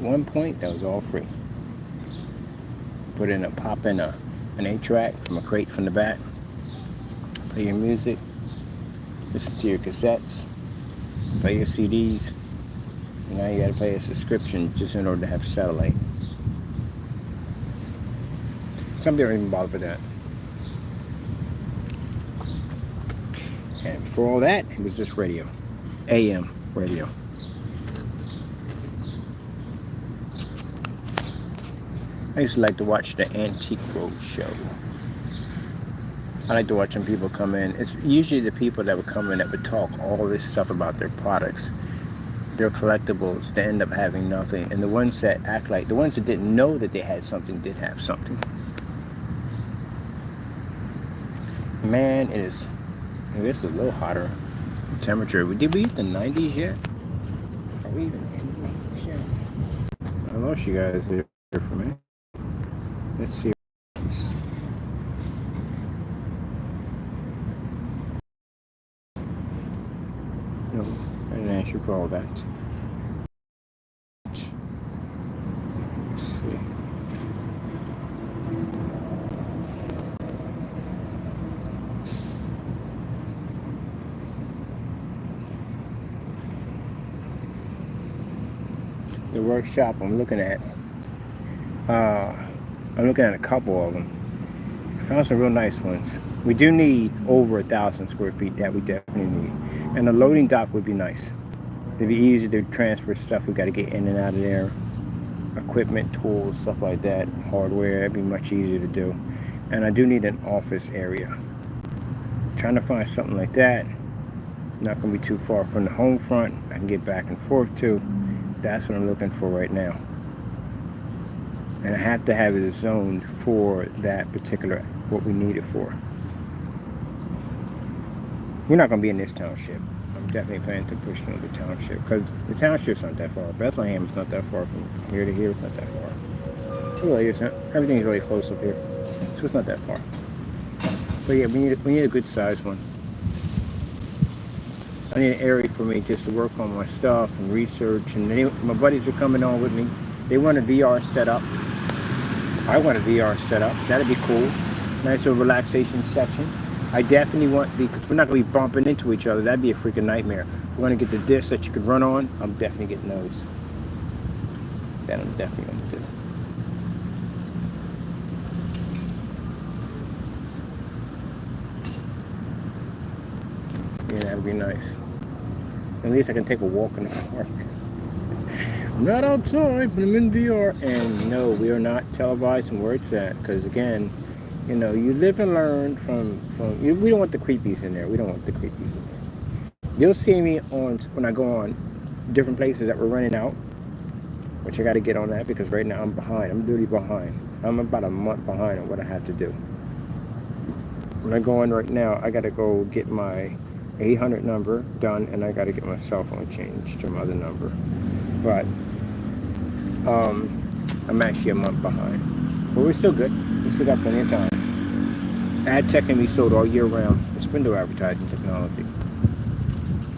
Speaker 1: one point, that was all free. Put in pop in an 8-track from a crate from the back. Play your music. Listen to your cassettes. Play your CDs. And now you got to pay a subscription just in order to have satellite. Some people don't even bother with that. And before all that, it was just radio. AM radio. I used to like to watch the Antique Road show. I like to watch when people come in. It's usually the people that would come in that would talk all this stuff about their products, their collectibles. They end up having nothing. And the ones that act like, the ones that didn't know that they had something did have something. Man, it is, this is a little hotter temperature. Did we hit the 90s yet? Are we even in the shit? I lost you guys here for me. Let's see. No, I didn't ask you for all that. Let's see. The workshop I'm looking at, a couple of them. I found some real nice ones. We do need over 1,000 square feet. That we definitely need. And the loading dock would be nice. It'd be easy to transfer stuff. We got to get in and out of there. Equipment, tools, stuff like that. Hardware, it'd be much easier to do. And I do need an office area. Trying to find something like that. Not going to be too far from the home front. I can get back and forth to. That's what I'm looking for right now. And I have to have it zoned for that particular, what we need it for. We're not going to be in this township. I'm definitely planning to push into the township, because the township's not that far. Bethlehem's not that far from here to here. It's not that far. It really isn't. Everything's really close up here, so it's not that far. But yeah, we need a good sized one. I need an area for me just to work on my stuff and research. And my buddies are coming on with me. They want a VR setup. I want a VR setup. That'd be cool. Nice little relaxation section. I definitely want because we're not going to be bumping into each other. That'd be a freaking nightmare. We're going to get the discs that you could run on. I'm definitely getting those. That I'm definitely going to do. Yeah, that'd be nice. At least I can take a walk in the park. I'm not outside, but I'm in VR. And no, we are not televising where it's at. Because again, you know, you live and learn from we don't want the creepies in there. We don't want the creepies in there. You'll see me when I go on different places that we're running out. Which I got to get on that because right now I'm behind. I'm really behind. I'm about a month behind on what I have to do. When I go on right now, I got to go get my 800 number done, and I got to get my cell phone changed to my other number. But I'm actually a month behind. But we're still good. We still got plenty of time. Ad tech can be sold all year round. It's window advertising technology.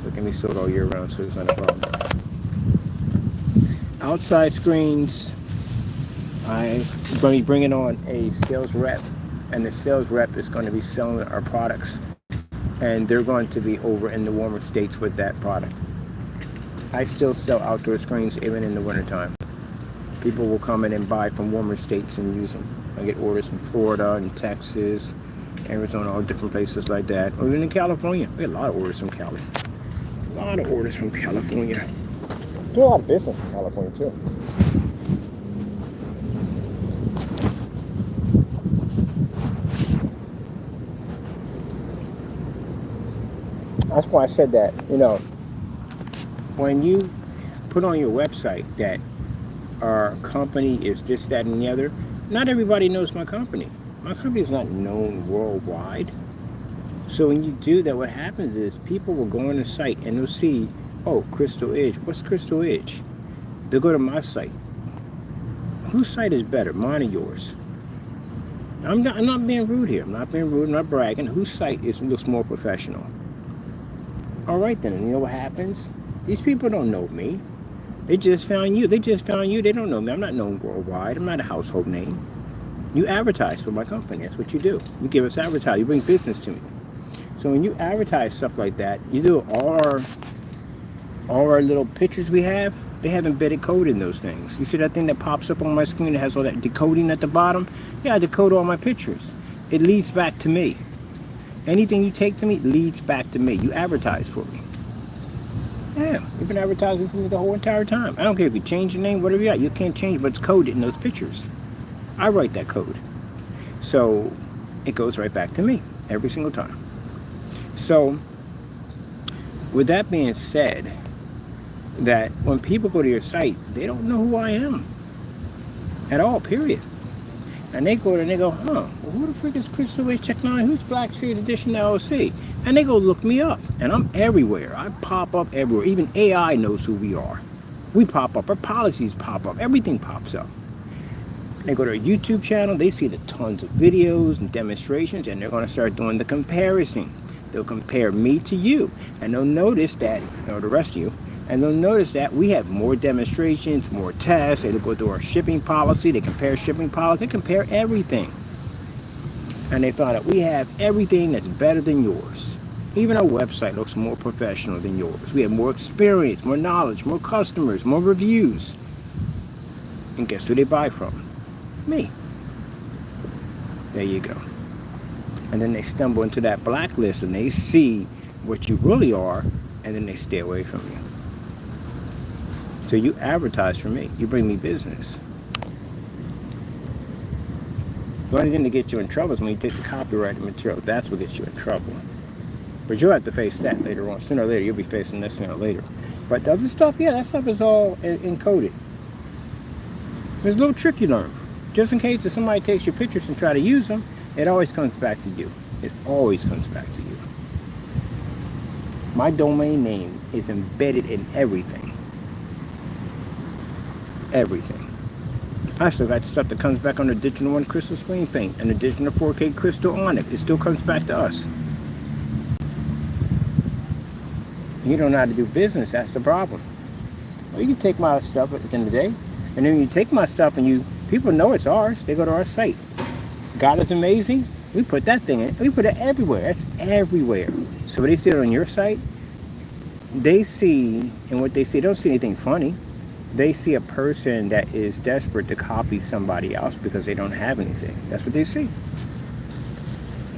Speaker 1: So it can be sold all year round, so it's not a problem. Outside screens, I'm going to be bringing on a sales rep, and the sales rep is going to be selling our products. And they're going to be over in the warmer states with that product. I still sell outdoor screens even in the wintertime. People will come in and buy from warmer states and use them. I get orders from Florida and Texas, Arizona, all different places like that. Or even in California. We get a lot of orders from Cali. A lot of orders from California. Do a lot of business in California too. That's why I said that, you know, when you put on your website that our company is this, that, and the other, not everybody knows my company. My company is not known worldwide. So when you do that, what happens is people will go on the site and they'll see, oh, Crystal Edge. What's Crystal Edge? They'll go to my site. Whose site is better, mine or yours? I'm not being rude here. I'm not being rude. I'm not bragging. Whose site looks more professional? All right then, and you know what happens? These people don't know me. They just found you. They just found you. They don't know me. I'm not known worldwide. I'm not a household name. You advertise for my company. That's what you do. You give us advertise. You bring business to me. So when you advertise stuff like that, you do all our little pictures we have, they have embedded code in those things. You see that thing that pops up on my screen that has all that decoding at the bottom? Yeah, I decode all my pictures. It leads back to me. Anything you take to me leads back to me. You advertise for me. Yeah, you've been advertising for me the whole entire time. I don't care if you change your name, whatever you got. You can't change what's coded in those pictures. I write that code. So it goes right back to me every single time. So with that being said, that when people go to your site, they don't know who I am at all, period. And they go there and they go, huh, well, who the frick is Crystal Wave Technology? Who's Black Seed Edition LLC? And they go look me up. And I'm everywhere. I pop up everywhere. Even AI knows who we are. We pop up. Our policies pop up. Everything pops up. They go to our YouTube channel. They see the tons of videos and demonstrations. And they're going to start doing the comparison. They'll compare me to you. And they'll notice that, or the rest of you, and they'll notice that we have more demonstrations, more tests. They'll go through our shipping policy. They compare shipping policy. They compare everything. And they found out we have everything that's better than yours. Even our website looks more professional than yours. We have more experience, more knowledge, more customers, more reviews. And guess who they buy from? Me. There you go. And then they stumble into that blacklist and they see what you really are, and then they stay away from you. So you advertise for me. You bring me business. The only thing that gets you in trouble is when you take the copyrighted material. That's what gets you in trouble. But you'll have to face that later on. Sooner or later, you'll be facing this sooner or later. But the other stuff, yeah, that stuff is all encoded. There's a little trick you learn. Just in case if somebody takes your pictures and try to use them, it always comes back to you. It always comes back to you. My domain name is embedded in everything. Everything. I still got stuff that comes back on the Digital 1 crystal screen paint and the Digital 4K crystal on it. It still comes back to us. You don't know how to do business, that's the problem. Well, you can take my stuff at the end of the day, and then you take my stuff and people know it's ours. They go to our site. God is amazing. We put that thing in. We put it everywhere. It's everywhere. So when they see it on your site, they see, and what they see, they don't see anything funny. They see a person that is desperate to copy somebody else because they don't have anything. That's what they see.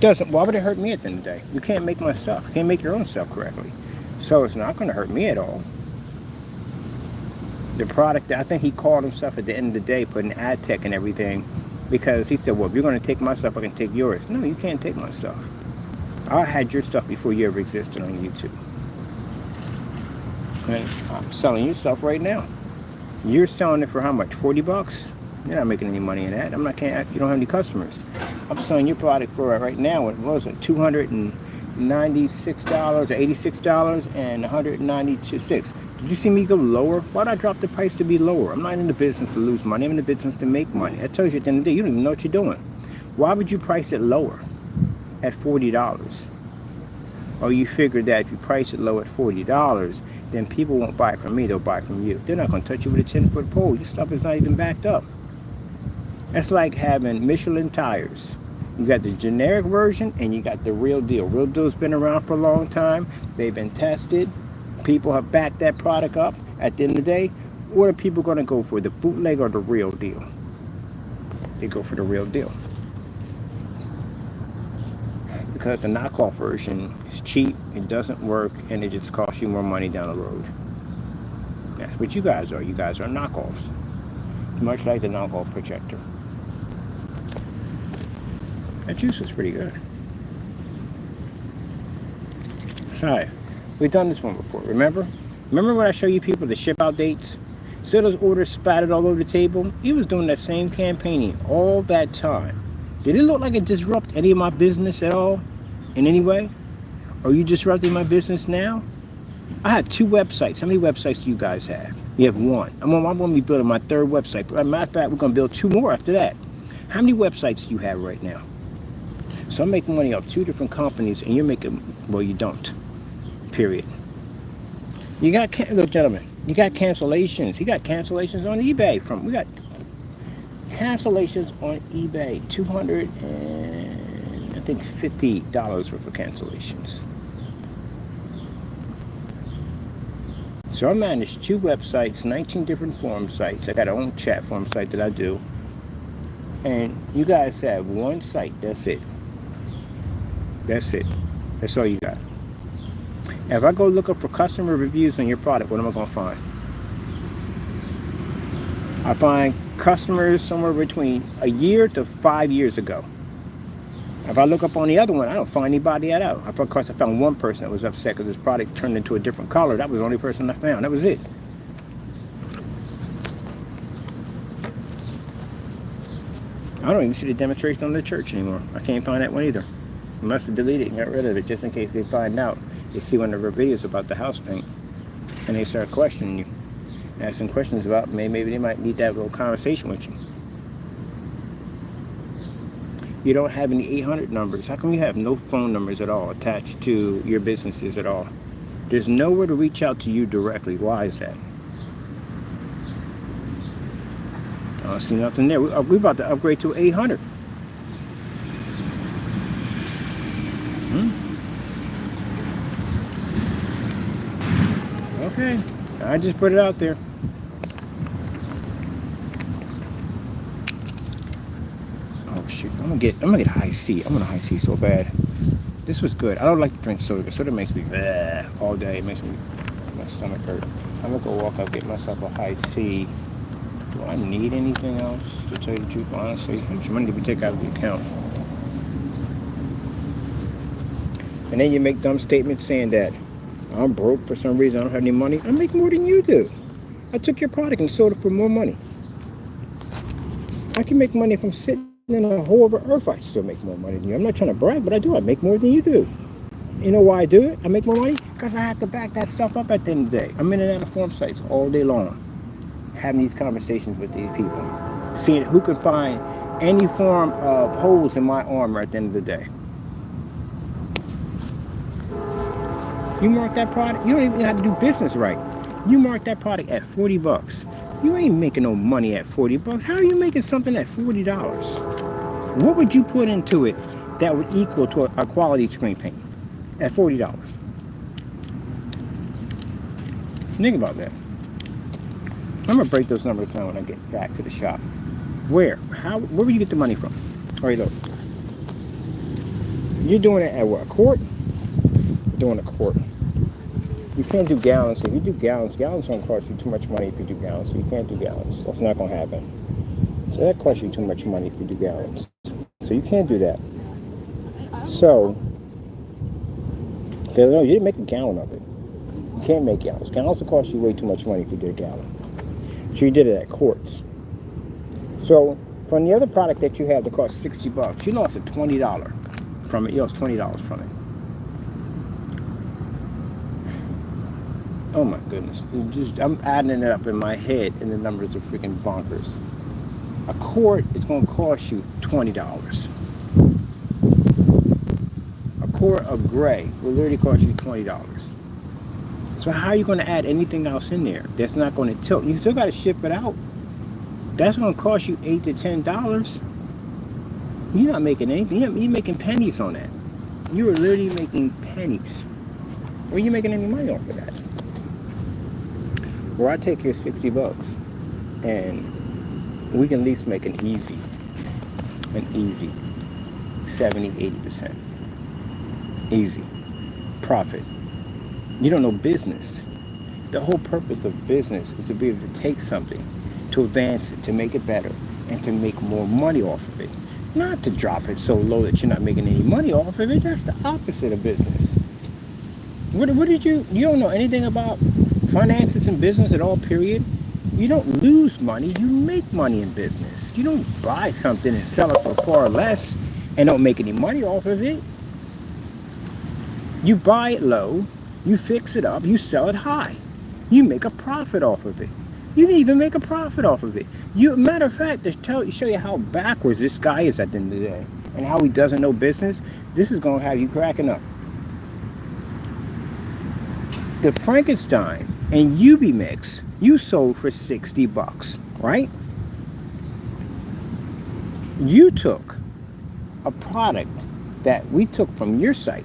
Speaker 1: Why would it hurt me at the end of the day? You can't make my stuff. You can't make your own stuff correctly. So it's not going to hurt me at all. The product, I think he called himself at the end of the day, putting ad tech and everything, because he said, well, if you're going to take my stuff, I can take yours. No, you can't take my stuff. I had your stuff before you ever existed on YouTube. And I'm selling you stuff right now. You're selling it for how much? 40 bucks? You're not making any money in that. You don't have any customers. I'm selling your product for right now, what was it? $296 or $86 and $196. Did you see me go lower? Why'd I drop the price to be lower? I'm not in the business to lose money. I'm in the business to make money. That tells you at the end of the day, you don't even know what you're doing. Why would you price it lower at $40? Or you figure that if you price it low at $40, then people won't buy from me, they'll buy from you. They're not going to touch you with a 10-foot pole. Your stuff is not even backed up. That's like having Michelin tires. You got the generic version and you got the real deal. Real deal's been around for a long time. They've been tested. People have backed that product up. At the end of the day, what are people going to go for, the bootleg or the real deal? They go for the real deal. Because the knockoff version is cheap, it doesn't work, and it just costs you more money down the road. That's what you guys are. You guys are knockoffs. Much like the knockoff projector. That juice was pretty good. So, we've done this one before, remember? Remember when I show you people the ship out dates? So those orders spattered all over the table? He was doing that same campaigning all that time. Did it look like it disrupted any of my business at all? In any way? Are you disrupting my business now? I have 2 websites. How many websites do you guys have? You have 1. I'm going to be building my 3rd website. As a matter of fact, we're going to build 2 more after that. How many websites do you have right now? So I'm making money off 2 different companies, and you're making, well, you don't. Period. You got, look, gentlemen, You got cancellations. You got cancellations on eBay we got cancellations on eBay. 200 and I think $50 worth of cancellations. So I manage 2 websites, 19 different forum sites. I got our own chat forum site that I do. And you guys have 1 site. That's it. That's it. That's all you got. If I go look up for customer reviews on your product, what am I going to find? I find customers somewhere between a year to 5 years ago. If I look up on the other one, I don't find anybody at all. Of course, I found one person that was upset because his product turned into a different color. That was the only person I found. That was it. I don't even see the demonstration on the church anymore. I can't find that one either. I must have deleted it and got rid of it just in case they find out. They see one of our videos about the house paint and they start questioning you, asking questions about maybe they might need that little conversation with you. You don't have any 800 numbers. How come you have no phone numbers at all attached to your businesses at all? There's nowhere to reach out to you directly. Why is that? I don't see nothing there. We're about to upgrade to 800. Okay, I just put it out there. Oh shoot, I'm gonna get high C. I'm gonna high C so bad. This was good. I don't like to drink soda. Soda makes me all day. It makes my stomach hurt. I'm gonna go walk up, get myself a high C. Do I need anything else, to tell you the truth, honestly? How much money did we take out of the account? And then you make dumb statements saying that I'm broke for some reason, I don't have any money. I make more than you do. I took your product and sold it for more money. I can make money if I'm sitting in a hole of earth. I still make more money than you. I'm not trying to brag, but I do. I make more than you do. You know why I do it? I make more money? Because I have to back that stuff up at the end of the day. I'm in and out of forum sites all day long, having these conversations with these people, seeing who can find any form of holes in my armor at the end of the day. You mark that product, you don't even know how to do business right. You mark that product at $40. You ain't making no money at $40. How are you making something at $40? What would you put into it that would equal to a quality screen paint at $40? Think about that. I'm gonna break those numbers down when I get back to the shop. Where would you get the money from? All right, look. You're doing it at what, a quart? Doing a quart. You can't do gallons. If you do gallons don't cost you too much money if you do gallons. So you can't do gallons. That's not going to happen. So that costs you too much money if you do gallons. So you can't do that. So, no, you didn't make a gallon of it. You can't make gallons. Gallons will cost you way too much money if you did a gallon. So you did it at quarts. So from the other product that you had that cost $60, you lost a $20 from it. You lost $20 from it. Oh my goodness. I'm adding it up in my head and the numbers are freaking bonkers. A quart is going to cost you $20. A quart of gray will literally cost you $20. So how are you going to add anything else in there that's not going to tilt? You still got to ship it out. That's going to cost you $8 to $10. You're not making anything. You're making pennies on that. You are literally making pennies. Where are you making any money off of that? Where I take your $60 and we can at least make an easy 70, 80%. Easy. Profit. You don't know business. The whole purpose of business is to be able to take something, to advance it, to make it better, and to make more money off of it. Not to drop it so low that you're not making any money off of it. That's the opposite of business. What did you don't know anything about finances in business at all, period? You don't lose money, you make money in business. You don't buy something and sell it for far less and don't make any money off of it. You buy it low, you fix it up, you sell it high. You make a profit off of it. You didn't even make a profit off of it. Matter of fact, to show you how backwards this guy is at the end of the day and how he doesn't know business, this is going to have you cracking up. The Frankenstein And UB Mix, you sold for 60 bucks, right? You took a product that we took from your site,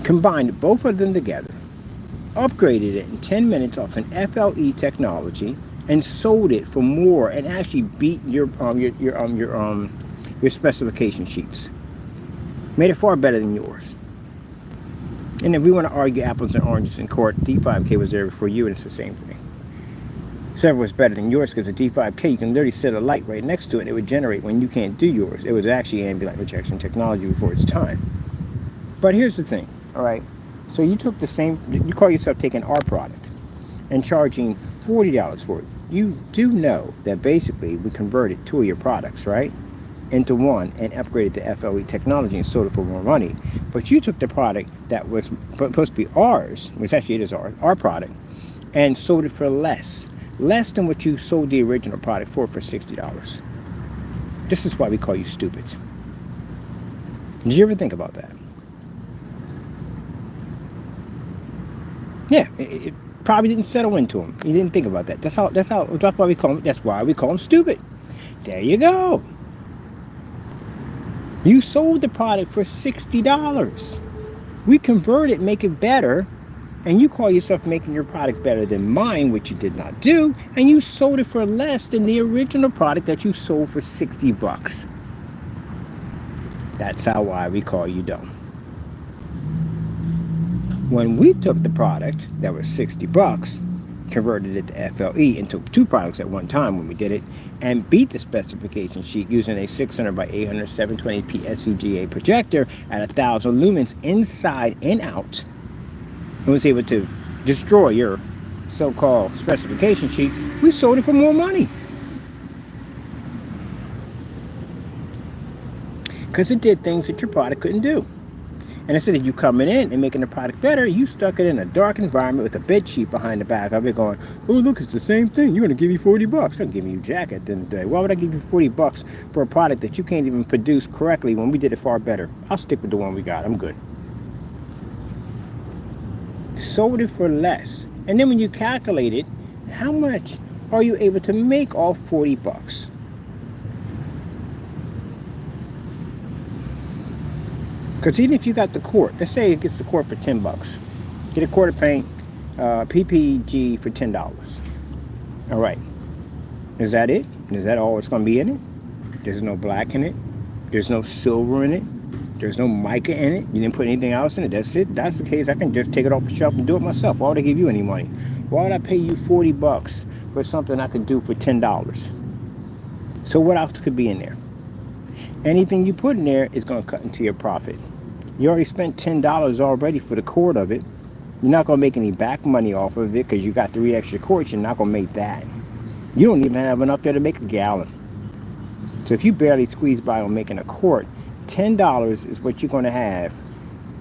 Speaker 1: combined both of them together, upgraded it in 10 minutes off an FLE technology, and sold it for more, and actually beat your specification sheets. Made it far better than yours. And if we want to argue apples and oranges in court, D5K was there before you, and it's the same thing. Server was better than yours because the D5K, you can literally set a light right next to it and it would generate when you can't do yours. It was actually ambient rejection technology before its time. But here's the thing, all right? So you took the same, you call yourself taking our product and charging $40 for it. You do know that basically we converted two of your products, right, into one and upgraded to FLE technology and sold it for more money. But you took the product that was supposed to be ours, which actually it is our product, and sold it for less than what you sold the original product for $60. This is why we call you stupid. Did you ever think about that? Yeah, it probably didn't settle into him. He didn't think about that. That's why we call him stupid. There you go. You sold the product for $60. We convert it, make it better, and you call yourself making your product better than mine, which you did not do, and you sold it for less than the original product that you sold for 60 bucks. That's why we call you dumb. When we took the product that was 60 bucks, converted it to FLE, and took two products at one time when we did it, and beat the specification sheet using a 600 by 800 720p SVGA projector at 1,000 lumens inside and out, and was able to destroy your so-called specification sheets, we sold it for more money. Because it did things that your product couldn't do. And instead of you coming in and making the product better, you stuck it in a dark environment with a bed sheet behind the back of it going, oh, look, it's the same thing. You're going to give me 40 bucks. I'm going to give you a jacket at the end of the day. Why would I give you 40 bucks for a product that you can't even produce correctly when we did it far better? I'll stick with the one we got. I'm good. Sold it for less. And then when you calculate it, how much are you able to make off 40 bucks? Because even if you got the quart, let's say it gets the quart for 10 bucks. Get a quart of paint, PPG for $10. All right. Is that it? Is that all it's going to be in it? There's no black in it. There's no silver in it. There's no mica in it. You didn't put anything else in it. That's it. That's the case. I can just take it off the shelf and do it myself. Why would I give you any money? Why would I pay you 40 bucks for something I could do for $10? So what else could be in there? Anything you put in there is going to cut into your profit. You already spent $10 already for the quart of it. You're not going to make any back money off of it because you got 3 extra quarts. You're not going to make that. You don't even have enough there to make a gallon. So if you barely squeeze by on making a quart, $10 is what you're going to have.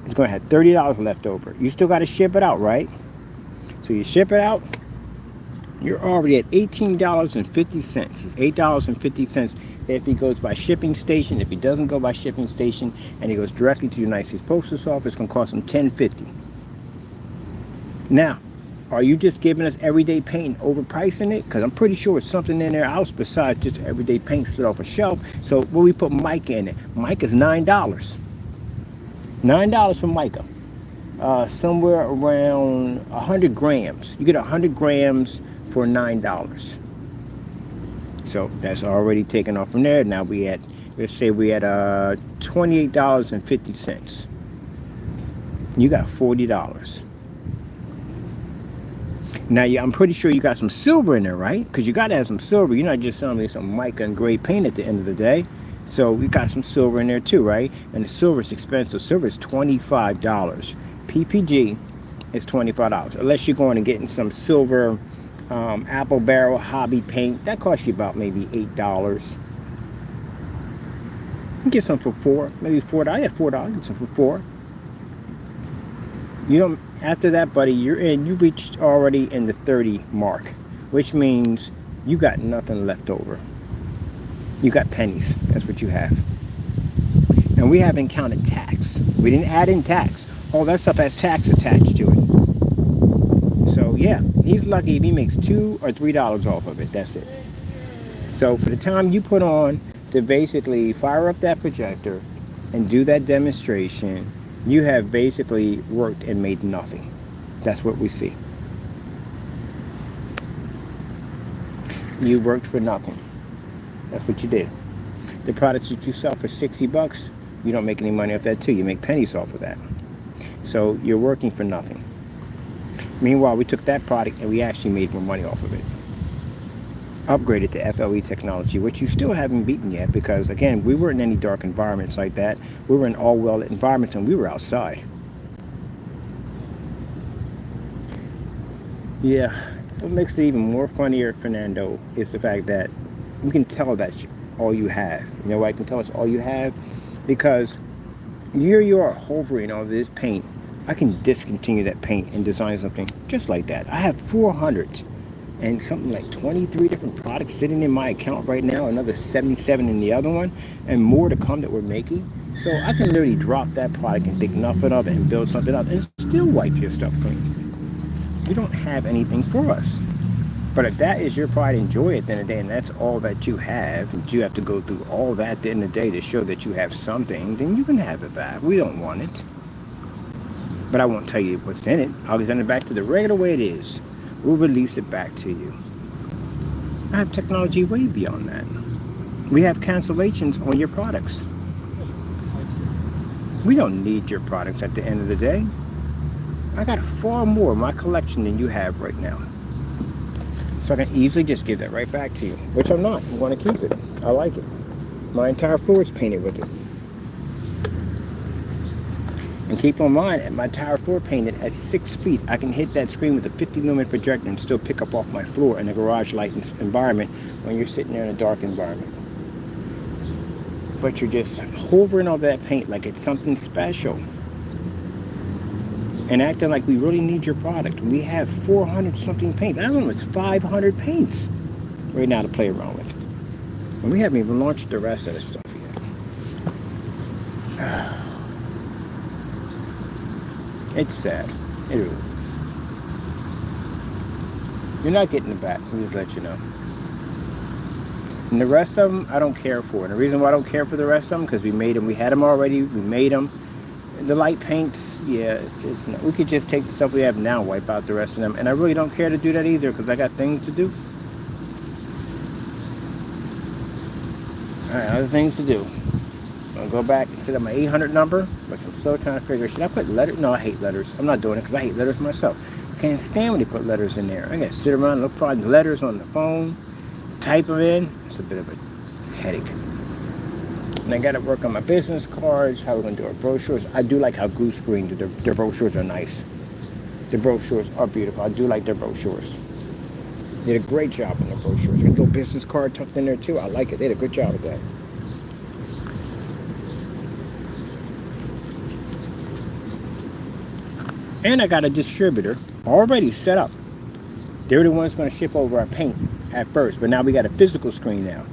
Speaker 1: It's going to have $30 left over. You still got to ship it out, right? So you ship it out, you're already at $18.50. It's $8.50 if he goes by shipping station. If he doesn't go by shipping station and he goes directly to the United States Postal Office, it's going to cost him $10.50. Now, are you just giving us everyday paint and overpricing it? Because I'm pretty sure it's something in there else besides just everyday paint slid off a shelf. So when we put mica in it, mica's $9. $9 for mica. Somewhere around 100 grams. You get 100 grams for $9. So that's already taken off from there. Now we at, let's say we at $28.50. You got $40. Now, I'm pretty sure you got some silver in there, right? Because you got to have some silver. You're not just selling me some mica and gray paint at the end of the day. So we got some silver in there too, right? And the silver is expensive. Silver is $25. PPG is $25. Unless you're going and getting some silver apple barrel hobby paint. That costs you about maybe $8. You can get some for $4, maybe $4. I have $4. Get some for $4. You don't. After that, buddy, you reached already in the 30 mark, which means you got nothing left over. You got pennies. That's what you have. And we haven't counted tax. We didn't add in tax. All that stuff has tax attached to it. So Yeah, he's lucky if he makes $2 or $3 off of it. That's it. So for the time you put on to basically fire up that projector and do that demonstration, you have basically worked and made nothing. That's what we see. You worked for nothing. That's what you did. The products that you sell for $60, you don't make any money off that too. You make pennies off of that. So you're working for nothing. Meanwhile, we took that product and we actually made more money off of it. Upgraded to FLE technology, which you still haven't beaten yet because, again, we weren't in any dark environments like that. We were in all well-lit environments and we were outside. Yeah, what makes it even more funnier, Fernando, is the fact that we can tell that's all you have. You know why I can tell it's all you have? Because here you are hovering on this paint. I can discontinue that paint and design something just like that. I have 400 and something like 23 different products sitting in my account right now, another 77 in the other one, and more to come that we're making. So I can literally drop that product and think nothing of it and build something up and still wipe your stuff clean. You don't have anything for us. But if that is your pride and joy at the end of the day, and that's all that you have, and you have to go through all that at the end of the day to show that you have something, then you can have it back. We don't want it. But I won't tell you what's in it. I'll send it back to the regular way it is. We'll release it back to you. I have technology way beyond that. We have cancellations on your products. We don't need your products at the end of the day. I got far more in my collection than you have right now. So I can easily just give that right back to you, which I'm not. I want to keep it. I like it. My entire floor is painted with it. And keep in mind, at my entire floor painted at 6 feet, I can hit that screen with a 50 lumen projector and still pick up off my floor in a garage light environment when you're sitting there in a dark environment. But you're just hovering over that paint like it's something special. And acting like we really need your product. We have 400 something paints. I don't know, it's 500 paints right now to play around with. And we haven't even launched the rest of the stuff yet. It's sad. It really is. You're not getting it back. Let me just let you know. And the rest of them, I don't care for. And the reason why I don't care for the rest of them, because we made them. We had them already. We made them. The light paints, yeah, we could just take the stuff we have now, wipe out the rest of them. And I really don't care to do that either, because I got things to do. All right, other things to do. I'll go back and set up my 800 number, which I'm still trying to figure. Should I put letters? No, I hate letters. I'm not doing it because I hate letters myself. I can't stand when they put letters in there. I got to sit around and look for the letters on the phone, type them in. It's a bit of a headache. And I got to work on my business cards, how we're going to do our brochures. I do like how Glue Screen, their brochures are nice. Their brochures are beautiful. I do like their brochures. They did a great job on their brochures. Got a little business card tucked in there too. I like it. They did a good job with that. And I got a distributor already set up. They're the ones going to ship over our paint at first, but now we got a physical screen now.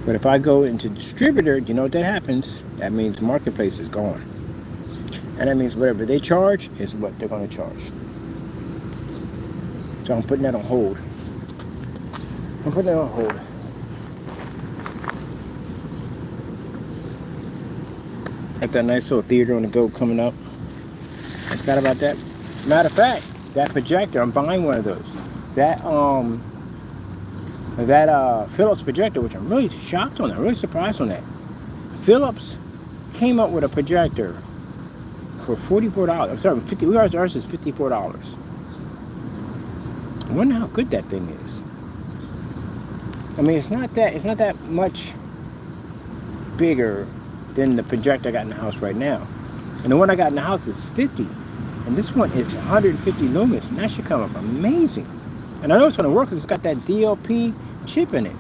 Speaker 1: But if I go into distributor, you know what that happens? That means marketplace is gone. And that means whatever they charge is what they're going to charge. So I'm putting that on hold. I'm putting that on hold. Got that nice little theater on the go coming up. I forgot about that. Matter of fact, that projector, I'm buying one of those. That Philips projector, which I'm really shocked on, I'm really surprised on that. Philips came up with a projector for $44. I'm sorry, ours is $54. I wonder how good that thing is. I mean, it's not that much bigger than the projector I got in the house right now. And the one I got in the house is 50. And this one is 150 lumens. And that should come up amazing. And I know it's going to work because it's got that DLP chip in it.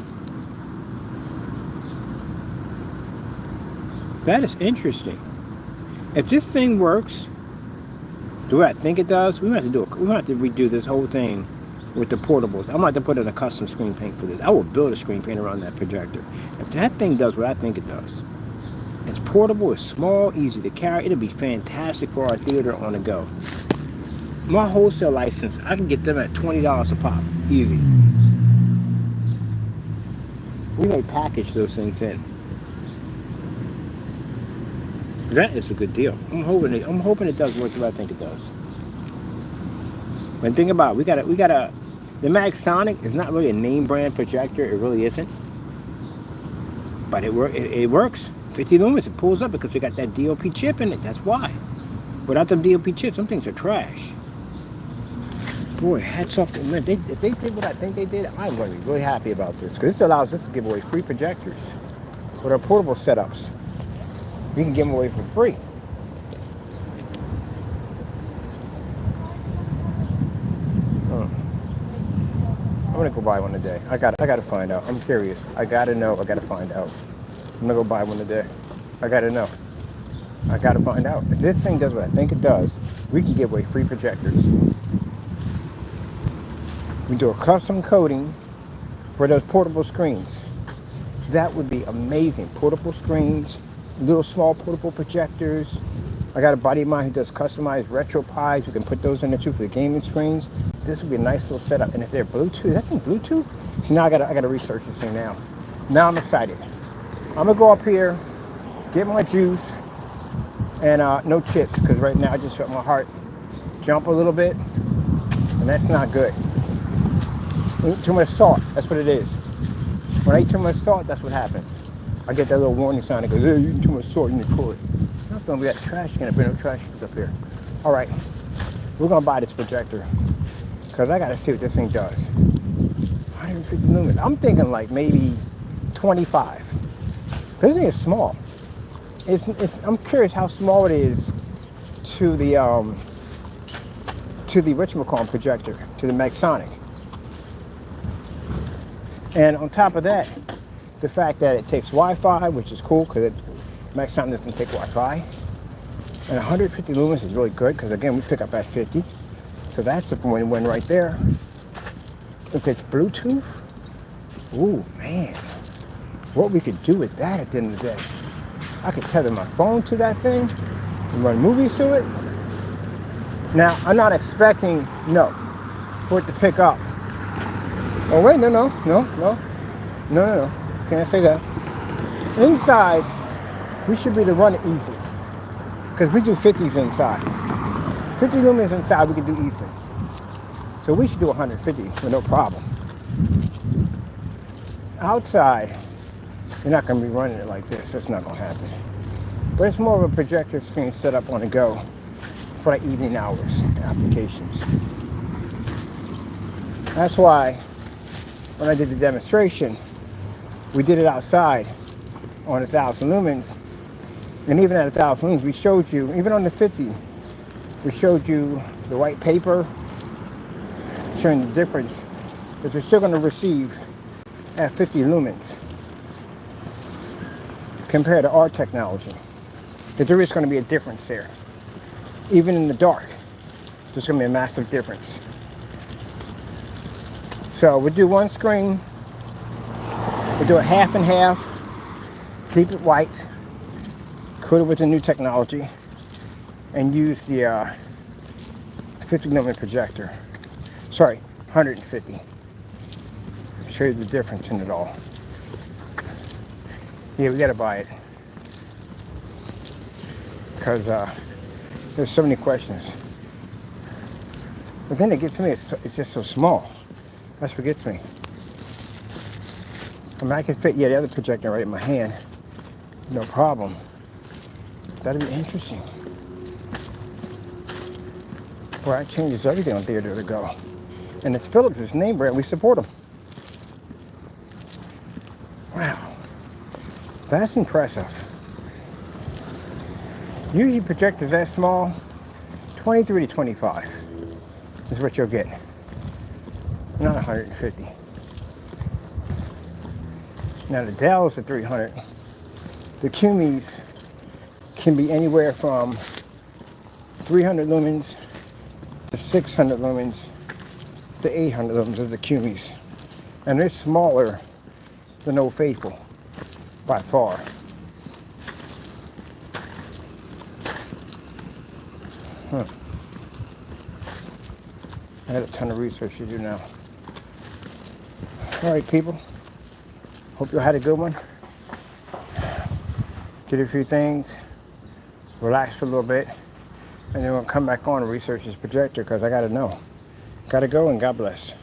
Speaker 1: That is interesting. If this thing works the way I think it does, we might have to redo this whole thing with the portables. I'm going to have to put in a custom screen paint for this. I will build a screen paint around that projector. If that thing does what I think it does, it's portable, it's small, easy to carry. It'll be fantastic for our theater on the go. My wholesale license, I can get them at $20 a pop, easy. We may package those things in. That is a good deal. I'm hoping it does what I think it does. And think about it, we gotta. The Magsonic is not really a name brand projector. It really isn't. But it works. 50 lumens. It pulls up because they got that DOP chip in it. That's why. Without the DOP chips, some things are trash. Boy, hats off to them. If they did what I think they did, I'm going to be really happy about this. Because this allows us to give away free projectors with our portable setups. We can give them away for free. I'm going to go buy one today. I got to find out. I'm curious. I got to know. I got to find out. I'm going to go buy one today. I got to know. I got to find out. If this thing does what I think it does, we can give away free projectors. We do a custom coating for those portable screens. That would be amazing. Portable screens, little small portable projectors. I got a buddy of mine who does customized RetroPies. We can put those in there too for the gaming screens. This would be a nice little setup. And if they're Bluetooth, is that thing Bluetooth? See, now I gotta research this thing now. Now I'm excited. I'm gonna go up here, get my juice, and no chips, because right now I just felt my heart jump a little bit, and that's not good. Eat too much salt, that's what it is. When I eat too much salt, that's what happens. I get that little warning sign that goes, hey, you're eating too much salt in your food. Not gonna be that trash can, no trash cans up here. All right, we're gonna buy this projector, because I gotta see what this thing does. 150 lumens, I'm thinking like maybe 25. This thing is small. I'm curious how small it is to the whatchamacallit projector, to the Magsonic. And on top of that, the fact that it takes Wi-Fi, which is cool because Magsonic doesn't take Wi-Fi. And 150 lumens is really good because again we pick up at 50. So that's a win-win right there. If it's Bluetooth, ooh man, what we could do with that at the end of the day. I could tether my phone to that thing and run movies to it. Now, I'm not expecting, for it to pick up. Oh, wait, no. Can't say that. Inside, we should be able to run it easily. Because we do 50s inside. 50 lumens inside, we can do easily. So we should do 150 with no problem. Outside, you're not going to be running it like this. That's not going to happen. But it's more of a projector screen set up on the go for like evening hours applications. That's why when I did the demonstration, we did it outside on 1,000 lumens. And even at 1,000 lumens, we showed you, even on the 50, we showed you the white paper, showing the difference that you're still going to receive at 50 lumens. Compared to our technology, that there is going to be a difference there. Even in the dark, there's going to be a massive difference. So we'll do one screen, we'll do it half and half, keep it white, coat it with the new technology, and use the 50 lumen projector. Sorry, 150. Show you the difference in it all. Yeah, we gotta buy it because there's so many questions. But then it gets to me, it's just so small. That's what gets me. I mean, I can fit the other projector right in my hand, no problem. That'd be interesting. Boy, that changes everything on Theater to Go. And it's Philips' name brand. We support them. Wow. That's impressive. Usually projectors that small, 23 to 25 is what you'll get. Not 150. Now the Dells are 300. The Cumies can be anywhere from 300 lumens to 600 lumens to 800 lumens of the Cumies. And they're smaller than Old Faithful by far. I got a ton of research to do now. All right, people. Hope you had a good one. Did a few things. Relax for a little bit. And then we'll come back on and research this projector because I got to know. Got to go, and God bless.